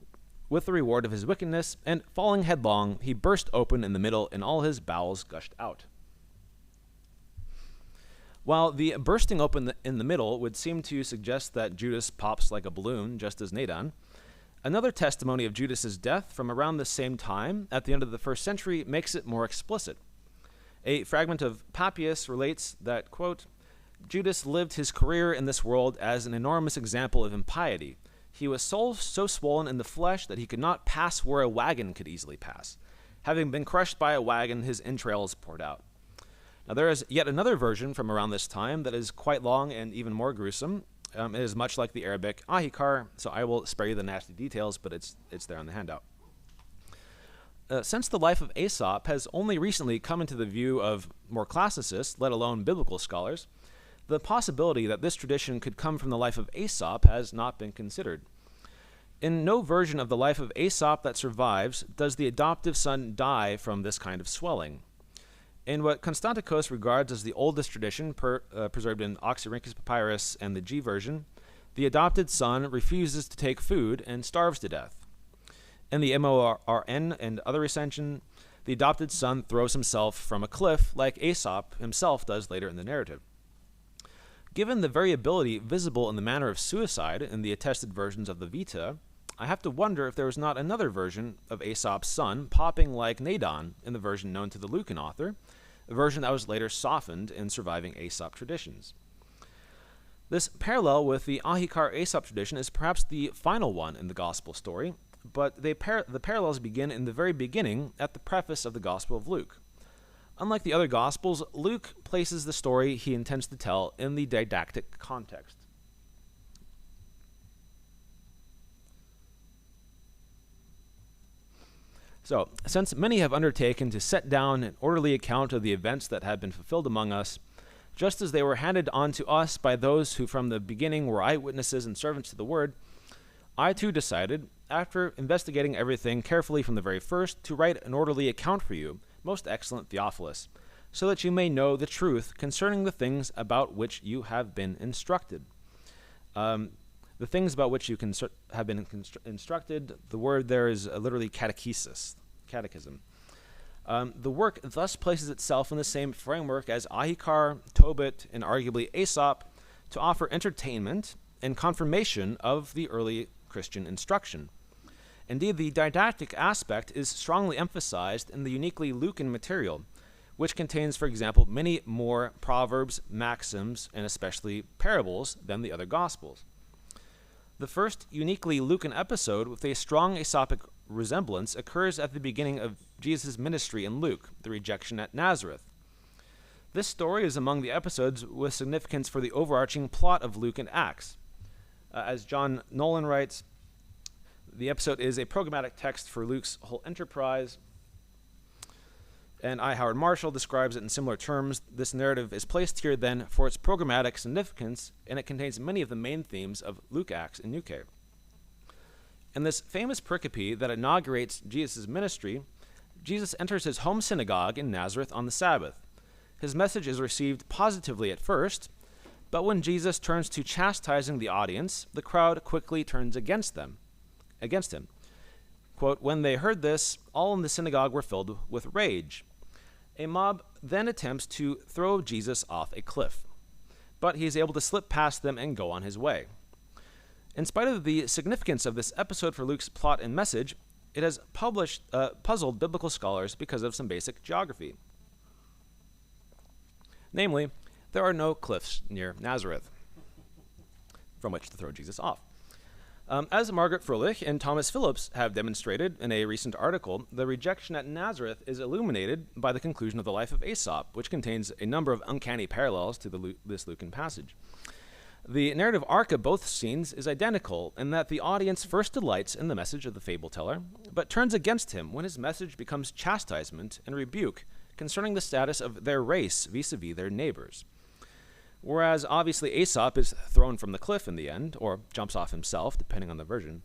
with the reward of his wickedness, and falling headlong, he burst open in the middle, and all his bowels gushed out." While the bursting open in the middle would seem to suggest that Judas pops like a balloon, just as Nadon, another testimony of Judas's death from around the same time, at the end of the 1st century, makes it more explicit. A fragment of Papias relates that, quote, Judas lived his career in this world as an enormous example of impiety. He was so swollen in the flesh that he could not pass where a wagon could easily pass. Having been crushed by a wagon, his entrails poured out. Now, there is yet another version from around this time that is quite long and even more gruesome. It is much like the Arabic Ahikar, so I will spare you the nasty details, but it's there on the handout. Since the life of Aesop has only recently come into the view of more classicists, let alone biblical scholars, the possibility that this tradition could come from the life of Aesop has not been considered. In no version of the life of Aesop that survives does the adoptive son die from this kind of swelling. In what Constantikos regards as the oldest tradition preserved in Oxyrhynchus Papyrus and the G version, the adopted son refuses to take food and starves to death. In the MORN and other recension, the adopted son throws himself from a cliff like Aesop himself does later in the narrative. Given the variability visible in the manner of suicide in the attested versions of the Vita, I have to wonder if there was not another version of Aesop's son popping like Nadon in the version known to the Lucan author, a version that was later softened in surviving Aesop traditions. This parallel with the Ahikar-Aesop tradition is perhaps the final one in the Gospel story, but the parallels begin in the very beginning at the preface of the Gospel of Luke. Unlike the other Gospels, Luke places the story he intends to tell in the didactic context. So, since many have undertaken to set down an orderly account of the events that have been fulfilled among us, just as they were handed on to us by those who from the beginning were eyewitnesses and servants to the word, I too decided, after investigating everything carefully from the very first, to write an orderly account for you, most excellent Theophilus, so that you may know the truth concerning the things about which you have been instructed. The things about which you have been instructed, the word there is literally catechism. The work thus places itself in the same framework as Ahikar, Tobit, and arguably Aesop, to offer entertainment and confirmation of the early Christian instruction. Indeed, the didactic aspect is strongly emphasized in the uniquely Lucan material, which contains, for example, many more proverbs, maxims, and especially parables than the other Gospels. The first uniquely Lucan episode with a strong Aesopic resemblance occurs at the beginning of Jesus' ministry in Luke, the rejection at Nazareth. This story is among the episodes with significance for the overarching plot of Luke and Acts. As John Nolan writes, the episode is a programmatic text for Luke's whole enterprise, and I. Howard Marshall describes it in similar terms. This narrative is placed here then for its programmatic significance, and it contains many of the main themes of Luke, Acts, and Nuke. In this famous pericope that inaugurates Jesus' ministry, Jesus enters his home synagogue in Nazareth on the Sabbath. His message is received positively at first, but when Jesus turns to chastising the audience, the crowd quickly turns against him. Quote, when they heard this, all in the synagogue were filled with rage. A mob then attempts to throw Jesus off a cliff, but he is able to slip past them and go on his way. In spite of the significance of this episode for Luke's plot and message, it has puzzled biblical scholars because of some basic geography. Namely, there are no cliffs near Nazareth from which to throw Jesus off. As Margaret Froelich and Thomas Phillips have demonstrated in a recent article, the rejection at Nazareth is illuminated by the conclusion of the life of Aesop, which contains a number of uncanny parallels to this Lucan passage. The narrative arc of both scenes is identical in that the audience first delights in the message of the fable teller, but turns against him when his message becomes chastisement and rebuke concerning the status of their race vis-a-vis their neighbors. Whereas obviously Aesop is thrown from the cliff in the end, or jumps off himself, depending on the version,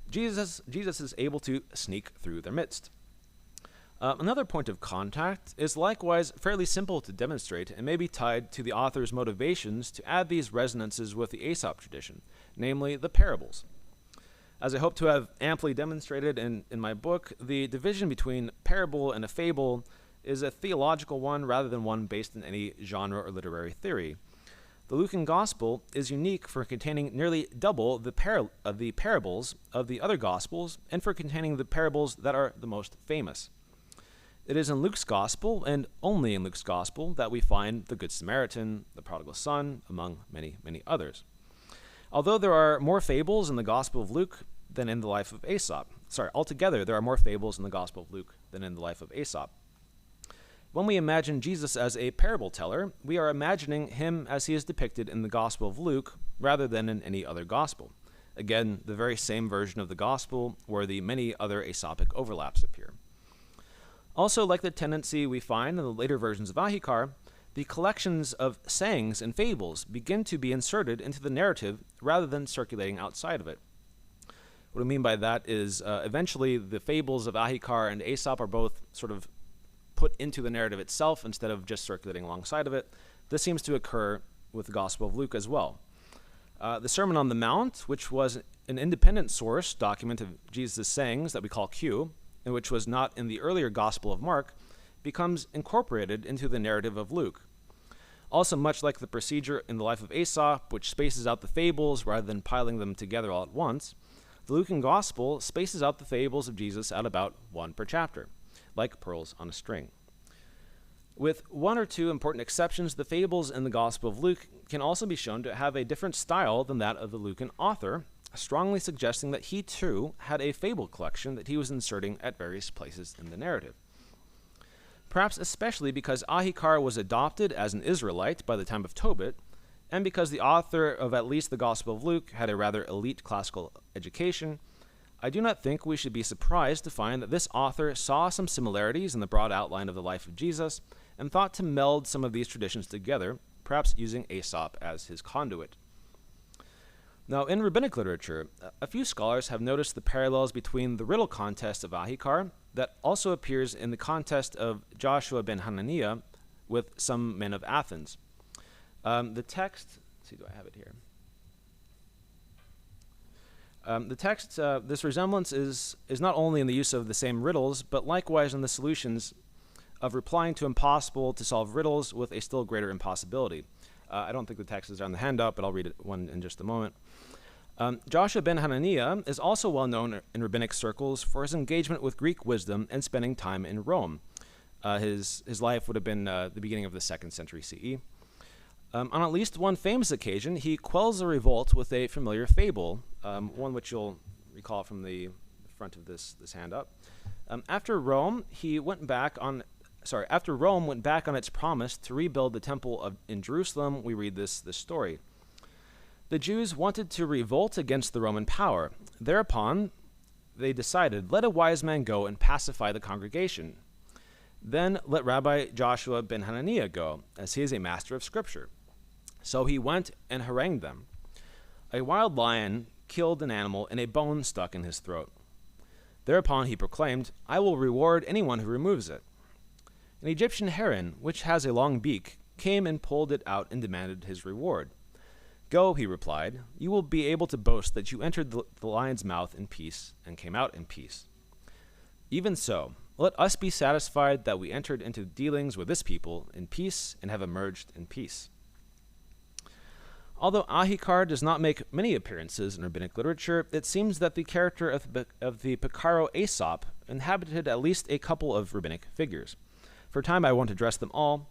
Jesus is able to sneak through their midst. Another point of contact is likewise fairly simple to demonstrate and may be tied to the author's motivations to add these resonances with the Aesop tradition, namely the parables. As I hope to have amply demonstrated in my book, the division between parable and a fable is a theological one rather than one based in any genre or literary theory. The Lucan Gospel is unique for containing nearly double the parables of the other Gospels and for containing the parables that are the most famous. It is in Luke's Gospel, and only in Luke's Gospel, that we find the Good Samaritan, the prodigal son, among many, many others. Although there are more fables in the Gospel of Luke than in the life of Aesop. Altogether there are more fables in the Gospel of Luke than in the life of Aesop. When we imagine Jesus as a parable teller, we are imagining him as he is depicted in the Gospel of Luke rather than in any other Gospel. Again, the very same version of the Gospel where the many other Aesopic overlaps appear. Also, like the tendency we find in the later versions of Ahikar, the collections of sayings and fables begin to be inserted into the narrative rather than circulating outside of it. What I mean by that is eventually the fables of Ahikar and Aesop are both sort of put into the narrative itself instead of just circulating alongside of it. This seems to occur with the Gospel of Luke as well. The Sermon on the Mount, which was an independent source document of Jesus' sayings that we call Q, and which was not in the earlier Gospel of Mark, becomes incorporated into the narrative of Luke. Also, much like the procedure in the life of Aesop, which spaces out the fables rather than piling them together all at once, the Lucan Gospel spaces out the fables of Jesus at about one per chapter, like pearls on a string. With one or two important exceptions, the fables in the Gospel of Luke can also be shown to have a different style than that of the Lucan author, strongly suggesting that he too had a fable collection that he was inserting at various places in the narrative. Perhaps especially because Ahikar was adopted as an Israelite by the time of Tobit, and because the author of at least the Gospel of Luke had a rather elite classical education, I do not think we should be surprised to find that this author saw some similarities in the broad outline of the life of Jesus and thought to meld some of these traditions together, perhaps using Aesop as his conduit. Now, in rabbinic literature, a few scholars have noticed the parallels between the riddle contest of Ahikar that also appears in the contest of Joshua ben Hananiah with some men of Athens. The text, let's see, do I have it here? The text, this resemblance is not only in the use of the same riddles, but likewise in the solutions of replying to impossible to solve riddles with a still greater impossibility. I don't think the text is on the handout, but I'll read one in just a moment. Joshua ben Hananiah is also well known in rabbinic circles for his engagement with Greek wisdom and spending time in Rome. His life would have been the beginning of the 2nd century CE. On at least one famous occasion, he quells a revolt with a familiar fable, one which you'll recall from the front of this handout. After Rome went back on its promise to rebuild the temple in Jerusalem, we read this story. The Jews wanted to revolt against the Roman power. Thereupon, they decided, let a wise man go and pacify the congregation. Then let Rabbi Joshua ben Hananiah go, as he is a master of Scripture. So he went and harangued them. A wild lion killed an animal and a bone stuck in his throat. Thereupon he proclaimed, I will reward anyone who removes it. An Egyptian heron, which has a long beak, came and pulled it out and demanded his reward. Go, he replied, you will be able to boast that you entered the lion's mouth in peace and came out in peace. Even so, let us be satisfied that we entered into dealings with this people in peace and have emerged in peace. Although Ahikar does not make many appearances in rabbinic literature, it seems that the character of the Picaro Aesop inhabited at least a couple of rabbinic figures. For time I won't address them all,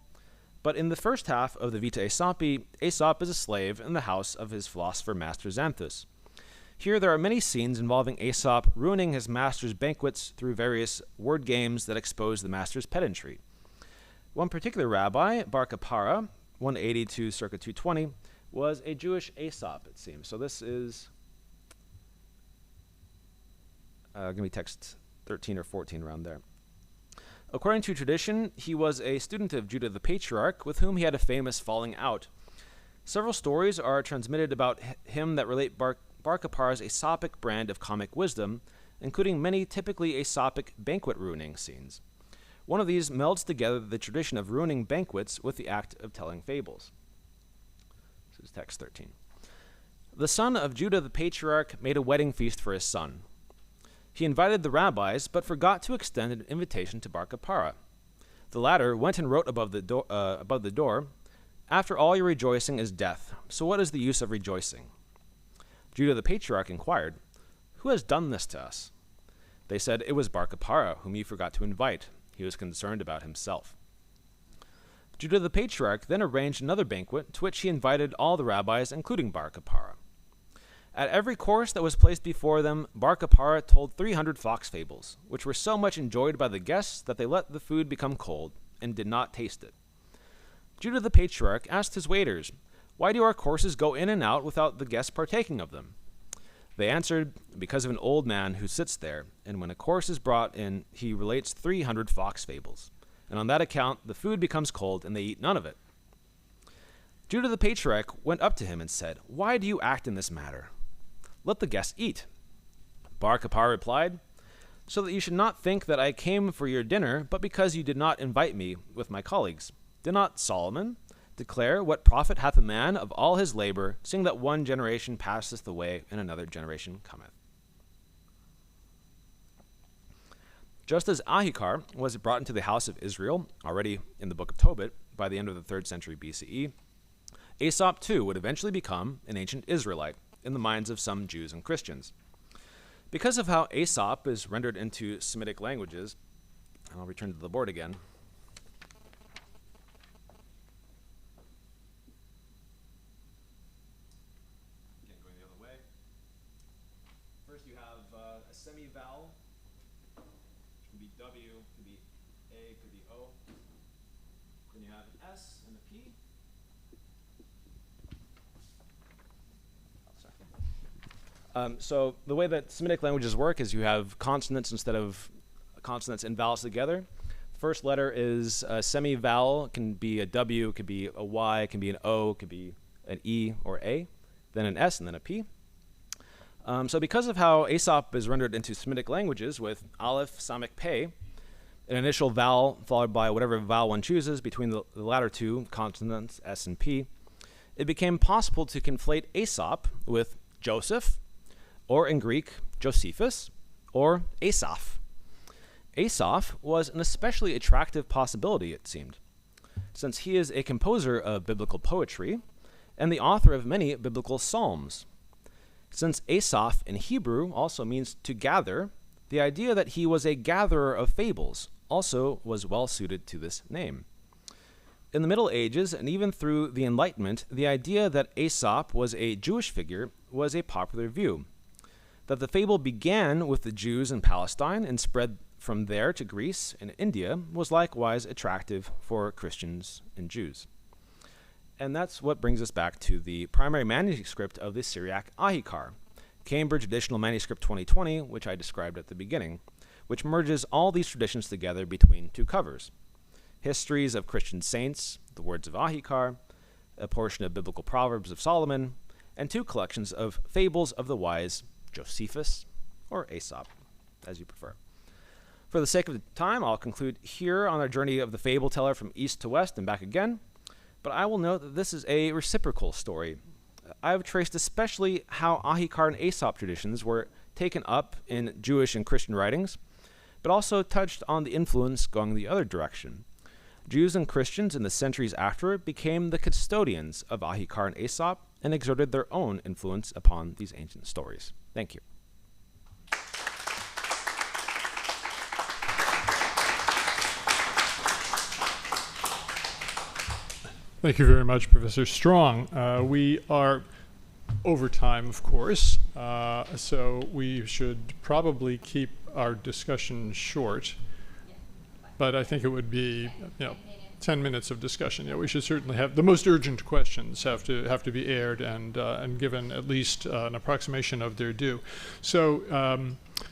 but in the first half of the Vita Aesopi, Aesop is a slave in the house of his philosopher master Xanthus. Here there are many scenes involving Aesop ruining his master's banquets through various word games that expose the master's pedantry. One particular rabbi, Bar Kapara, 180 to circa 220, was a Jewish Aesop, it seems. So this is going to be text 13 or 14 around there. According to tradition, he was a student of Judah the Patriarch, with whom he had a famous falling out. Several stories are transmitted about him that relate Bar Kapara's Aesopic brand of comic wisdom, including many typically Aesopic banquet ruining scenes. One of these melds together the tradition of ruining banquets with the act of telling fables. This is text 13. The son of Judah the Patriarch made a wedding feast for his son. He invited the rabbis, but forgot to extend an invitation to Bar Kapara. The latter went and wrote above the door, after all your rejoicing is death, so what is the use of rejoicing? Judah the Patriarch inquired, who has done this to us? They said, it was Bar Kapara, whom you forgot to invite. He was concerned about himself. Judah the Patriarch then arranged another banquet, to which he invited all the rabbis, including Bar Kapara. At every course that was placed before them, Bar Kapara told 300 fox fables, which were so much enjoyed by the guests that they let the food become cold and did not taste it. Judah the Patriarch asked his waiters, why do our courses go in and out without the guests partaking of them? They answered, because of an old man who sits there, and when a course is brought in, he relates 300 fox fables. And on that account, the food becomes cold and they eat none of it. Judah the Patriarch went up to him and said, why do you act in this matter? Let the guests eat. Bar Kapara replied, so that you should not think that I came for your dinner, but because you did not invite me with my colleagues. Did not Solomon declare, what profit hath a man of all his labor, seeing that one generation passeth away and another generation cometh? Just as Ahikar was brought into the house of Israel, already in the book of Tobit, by the end of the 3rd century BCE, Aesop too would eventually become an ancient Israelite in the minds of some Jews and Christians. Because of how Aesop is rendered into Semitic languages, and I'll return to the board again. Again, going the other way. First you have a semi-vowel, which could be W, could be A, could be O. Then you have an S and a P. So the way that Semitic languages work is you have consonants instead of consonants and vowels together. First letter is a semi-vowel. It can be a W, it could be a Y, it can be an O, it could be an E or A, then an S, and then a P. So because of how Aesop is rendered into Semitic languages with Aleph, Samic, Pe, an initial vowel followed by whatever vowel one chooses between the latter two consonants, S and P, it became possible to conflate Aesop with Joseph, or in Greek, Josephus, or Asaph. Asaph was an especially attractive possibility, it seemed, since he is a composer of biblical poetry and the author of many biblical psalms. Since Asaph in Hebrew also means to gather, the idea that he was a gatherer of fables also was well suited to this name. In the Middle Ages, and even through the Enlightenment, the idea that Aesop was a Jewish figure was a popular view. That the fable began with the Jews in Palestine and spread from there to Greece and India was likewise attractive for Christians and Jews. And that's what brings us back to the primary manuscript of the Syriac Ahikar, Cambridge Additional Manuscript 2020, which I described at the beginning, which merges all these traditions together between two covers. Histories of Christian saints, the words of Ahikar, a portion of biblical Proverbs of Solomon, and two collections of fables of the wise Josephus or Aesop, as you prefer. For the sake of time, I'll conclude here on our journey of the fable teller from east to west and back again, but I will note that this is a reciprocal story. I have traced especially how Ahikar and Aesop traditions were taken up in Jewish and Christian writings, but also touched on the influence going the other direction. Jews and Christians in the centuries after became the custodians of Ahikar and Aesop and exerted their own influence upon these ancient stories. Thank you. Thank you very much, Professor Strong. We are over time, of course, so we should probably keep our discussion short. But I think it would be, 10 minutes of discussion. Yeah, we should certainly have the most urgent questions have to be aired and given at least an approximation of their due. So,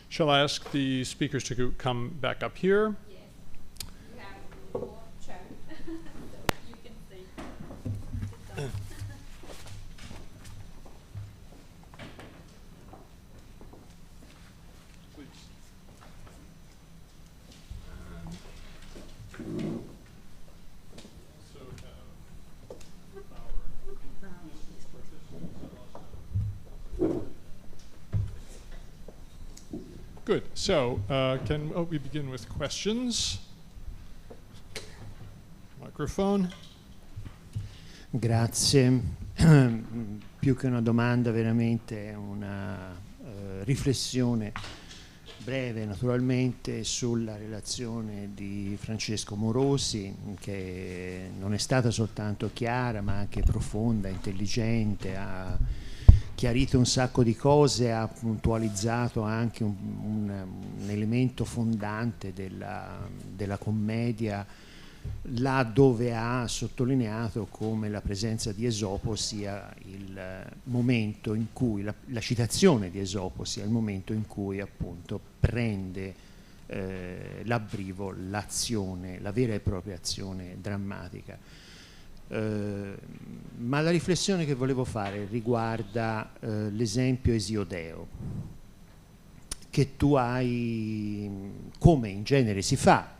shall I ask the speakers to come back up here? Yes. You have more chair, so you can sit down. Good. So, can we begin with questions? Microphone. Grazie. Più che una domanda, veramente una riflessione breve, naturalmente, sulla relazione di Francesco Morosi, che non è stata soltanto chiara, ma anche profonda, intelligente, ha chiarito un sacco di cose, ha puntualizzato anche un elemento fondante della commedia, là dove ha sottolineato come la presenza di Esopo sia il momento in cui, la citazione di Esopo sia il momento in cui appunto prende l'abbrivo l'azione, la vera e propria azione drammatica. Ma la riflessione che volevo fare riguarda l'esempio esiodeo, che tu hai, come in genere si fa,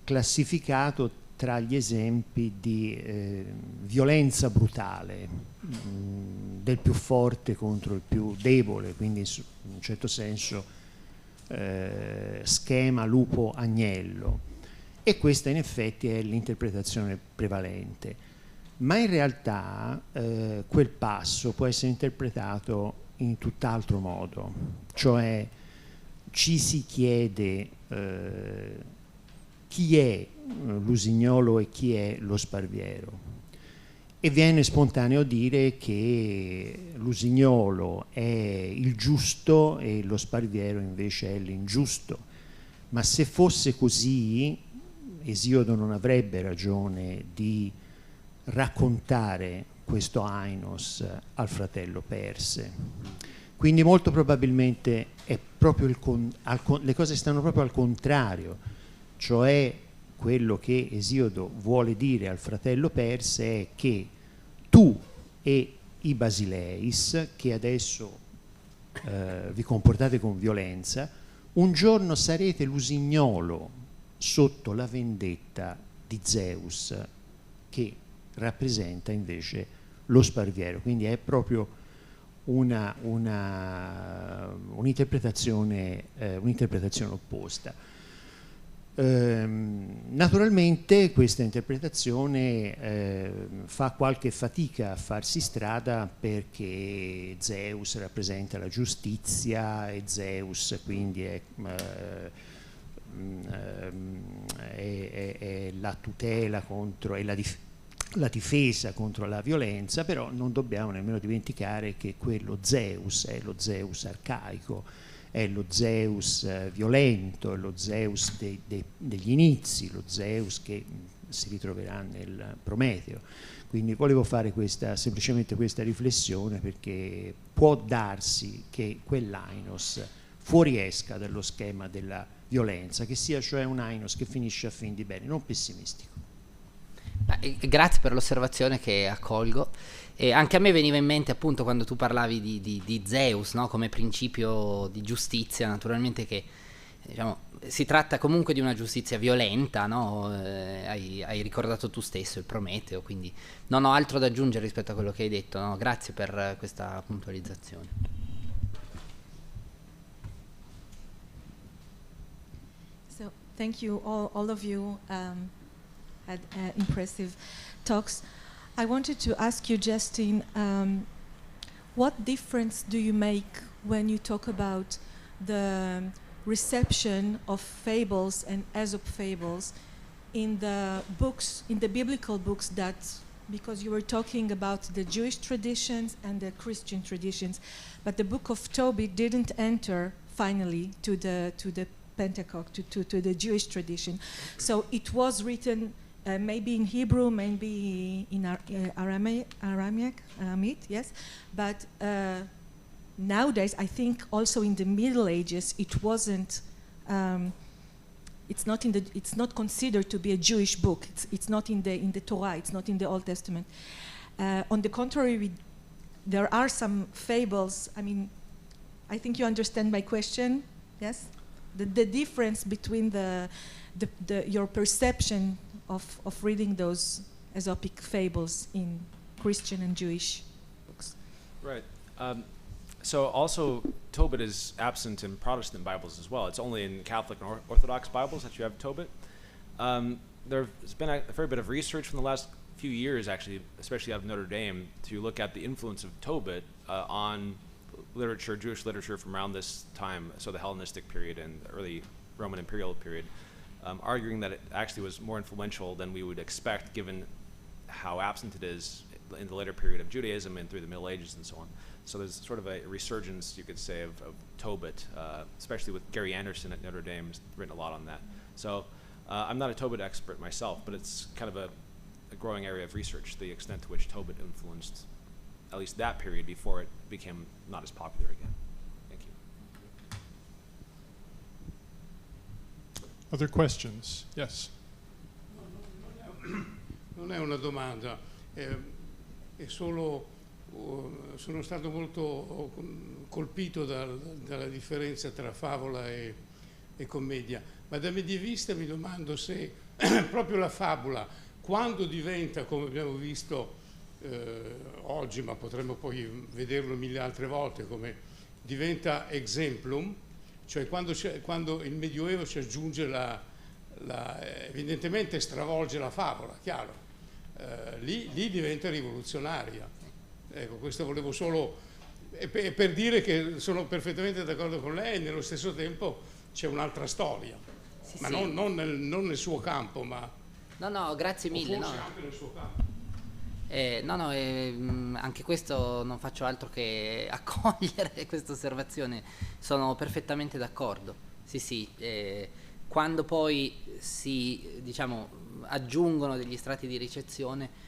classificato tra gli esempi di violenza brutale del più forte contro il più debole, quindi in un certo senso schema lupo agnello. E questa in effetti è l'interpretazione prevalente, ma in realtà quel passo può essere interpretato in tutt'altro modo, cioè ci si chiede chi è l'usignolo e chi è lo sparviero, e viene spontaneo dire che l'usignolo è il giusto e lo sparviero invece è l'ingiusto, ma se fosse così Esiodo non avrebbe ragione di raccontare questo Ainos al fratello Perse. Quindi molto probabilmente è proprio le cose stanno proprio al contrario, cioè quello che Esiodo vuole dire al fratello Perse è che tu e i Basileis, che adesso vi comportate con violenza, un giorno sarete l'usignolo sotto la vendetta di Zeus, che rappresenta invece lo sparviero. Quindi è proprio un'interpretazione opposta. Naturalmente questa interpretazione fa qualche fatica a farsi strada, perché Zeus rappresenta la giustizia e Zeus quindi è la tutela contro, è la difesa contro la violenza, però non dobbiamo nemmeno dimenticare che quello Zeus è lo Zeus arcaico, è lo Zeus violento, è lo Zeus degli inizi, lo Zeus che si ritroverà nel Prometeo. Quindi volevo fare semplicemente questa riflessione, perché può darsi che quell'ainos fuoriesca dallo schema della violenza, che sia cioè un ainos che finisce a fin di bene, non pessimistico. Grazie per l'osservazione, che accolgo. E anche a me veniva in mente, appunto, quando tu parlavi di Zeus, no? Come principio di giustizia, naturalmente, che diciamo, si tratta comunque di una giustizia violenta, no? Hai ricordato tu stesso il Prometeo, quindi non ho altro da aggiungere rispetto a quello che hai detto, no? Grazie per questa puntualizzazione. So, thank you all of you. Had impressive talks. I wanted to ask you, Justin, what difference do you make when you talk about the reception of fables and Aesop fables in the books, in the biblical books, that, because you were talking about the Jewish traditions and the Christian traditions, but the book of Tobit didn't enter finally to the Pentateuch, to the Jewish tradition. So it was written maybe in Hebrew, maybe in Aramaic, yes. But nowadays, I think also in the Middle Ages, it wasn't. It's not considered to be a Jewish book. It's not in the Torah. It's not in the Old Testament. On the contrary, there are some fables. I mean, I think you understand my question. Yes, the difference between your perception of reading those Aesopic fables in Christian and Jewish books. Right. So also, Tobit is absent in Protestant Bibles as well. It's only in Catholic and Orthodox Bibles that you have Tobit. There's been a fair bit of research from the last few years, actually, especially out of Notre Dame, to look at the influence of Tobit on literature, Jewish literature from around this time, so the Hellenistic period and the early Roman imperial period. Arguing that it actually was more influential than we would expect, given how absent it is in the later period of Judaism and through the Middle Ages and so on. So there's sort of a resurgence, you could say, of Tobit, especially with Gary Anderson at Notre Dame, who's written a lot on that. So I'm not a Tobit expert myself, but it's kind of a growing area of research, the extent to which Tobit influenced at least that period before it became not as popular again. Other questions? Yes. Non è una domanda, è solo sono stato molto colpito dalla differenza tra favola e commedia, ma da medievista mi domando se proprio la fabula, quando diventa, come abbiamo visto oggi, ma potremmo poi vederlo mille altre volte, come diventa exemplum, cioè quando il Medioevo ci aggiunge evidentemente stravolge la favola, chiaro, lì diventa rivoluzionaria. Ecco, questo volevo solo, per dire che sono perfettamente d'accordo con lei, e nello stesso tempo c'è un'altra storia, sì, ma sì. Non nel suo campo, ma... No, grazie mille. Forse anche nel suo campo. Anche questo non faccio altro che accogliere questa osservazione, sono perfettamente d'accordo. Sì, quando poi si, diciamo, aggiungono degli strati di ricezione,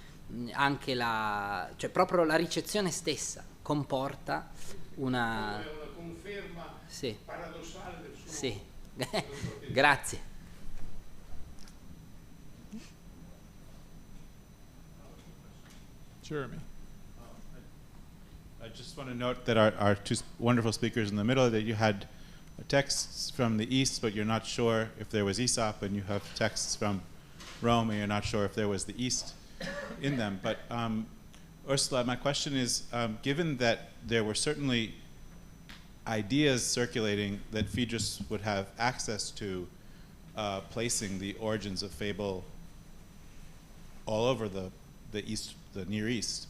anche cioè proprio la ricezione stessa comporta una... conferma paradossale del suo Sì. Grazie. Jeremy. I just want to note that our two wonderful speakers in the middle, that you had texts from the East, but you're not sure if there was Aesop, and you have texts from Rome, and you're not sure if there was the East in them. But Ursula, my question is, given that there were certainly ideas circulating that Phaedrus would have access to, placing the origins of fable all over the East, the Near East,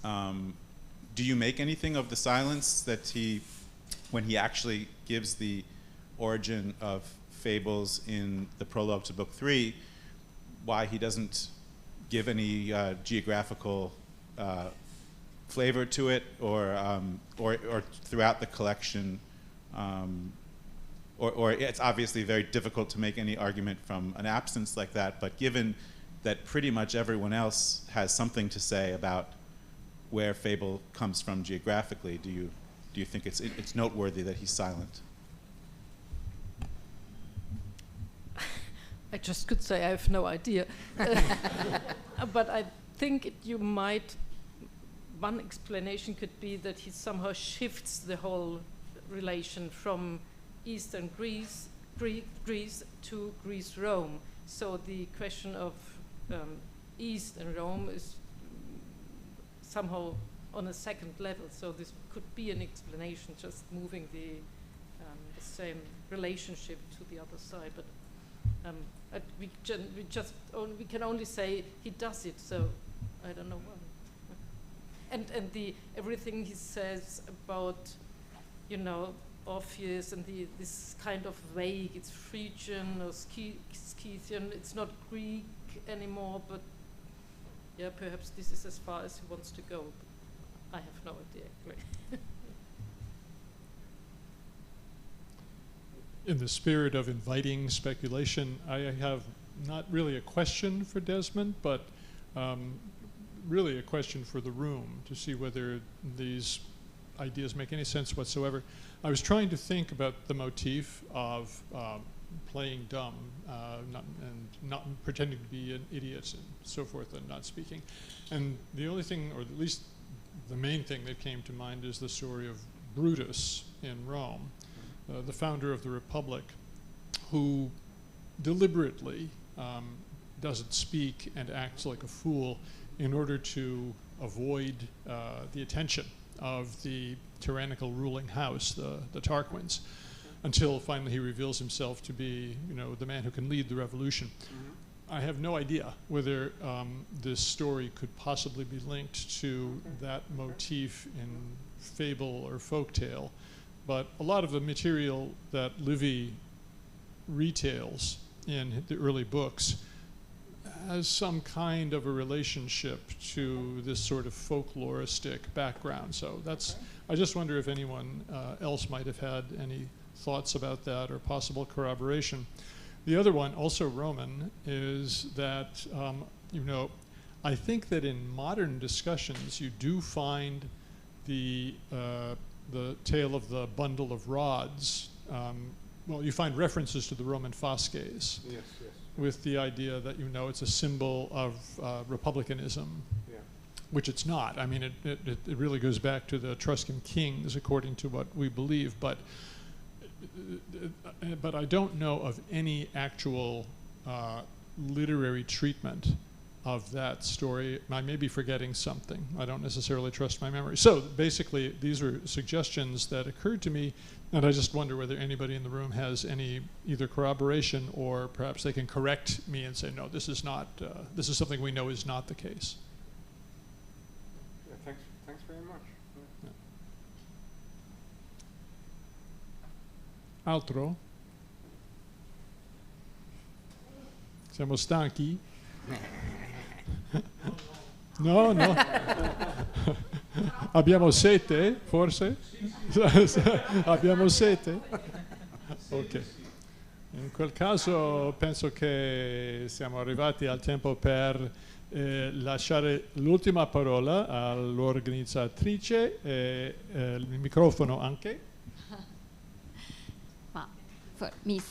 do you make anything of the silence that when he actually gives the origin of fables in the prologue to Book 3, why he doesn't give any geographical flavor to it, or throughout the collection, or it's obviously very difficult to make any argument from an absence like that, but given that pretty much everyone else has something to say about where fable comes from geographically, do you think it's noteworthy that he's silent? I just could say I have no idea. But I think one explanation could be that he somehow shifts the whole relation from Eastern Greece to Greece-Rome. So the question of East and Rome is somehow on a second level. So this could be an explanation, just moving the same relationship to the other side. But we can only say he does it. So I don't know why. And everything he says about, Orpheus and this kind of vague, it's Phrygian or Scythian, it's not Greek anymore, but yeah, perhaps this is as far as he wants to go. But I have no idea, actually. In the spirit of inviting speculation, I have not really a question for Desmond, but really a question for the room to see whether these ideas make any sense whatsoever. I was trying to think about the motif of playing dumb, not pretending to be an idiot and so forth, and not speaking. And the only thing, or at least the main thing that came to mind, is the story of Brutus in Rome, the founder of the Republic, who deliberately doesn't speak and acts like a fool in order to avoid the attention of the tyrannical ruling house, the Tarquins, until finally he reveals himself to be, the man who can lead the revolution. I have no idea whether this story could possibly be linked to that motif in fable or folktale, but a lot of the material that Livy retails in the early books has some kind of a relationship to this sort of folkloristic background. So I just wonder if anyone else might have had any thoughts about that or possible corroboration. The other one, also Roman, is that, I think that in modern discussions you do find the tale of the bundle of rods. You find references to the Roman fasces. Yes. With the idea that it's a symbol of republicanism, which it's not. I mean, it really goes back to the Etruscan kings, according to what we believe. But I don't know of any actual literary treatment of that story. I may be forgetting something. I don't necessarily trust my memory. So basically, these were suggestions that occurred to me, and I just wonder whether anybody in the room has any either corroboration, or perhaps they can correct me and say, no, this is not. This is something we know is not the case. Yeah, thanks very much. Yeah. Altro? Siamo stanchi? No. Abbiamo sete, forse? Abbiamo sete? Ok. In quel caso penso che siamo arrivati al tempo per lasciare l'ultima parola all'organizzatrice, il microfono anche. for Miss.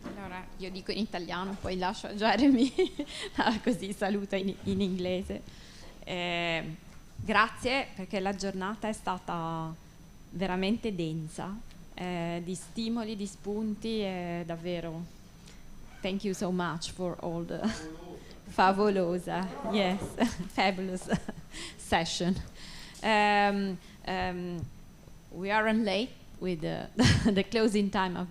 Allora, io dico in italiano, poi lascio a Jeremy, così saluta in inglese. Grazie, perché la giornata è stata veramente densa, di stimoli, di spunti, davvero. Thank you so much for all the favolosa, yes, fabulous session. We are late with the closing time of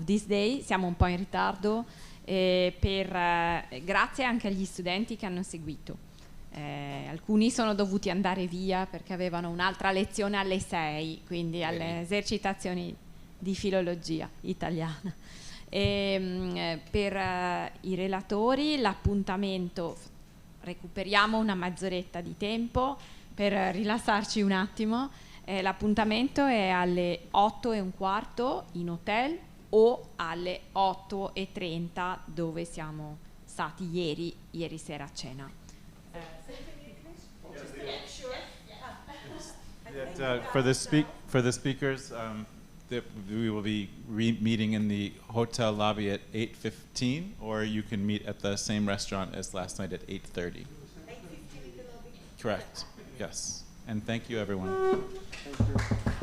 this day. Siamo un po' in ritardo, grazie anche agli studenti che hanno seguito. Alcuni sono dovuti andare via perché avevano un'altra lezione alle 6, quindi alle esercitazioni di filologia italiana. Per i relatori l'appuntamento, recuperiamo una mezz'oretta di tempo per rilassarci un attimo. L'appuntamento è alle 8:15 in hotel o alle 8:30 dove siamo stati ieri sera a cena. For the speakers, that we will be meeting in the hotel lobby at 8:15, or you can meet at the same restaurant as last night at 8:30. 8:15 in the lobby. Correct. Yes. And thank you, everyone. Thank you.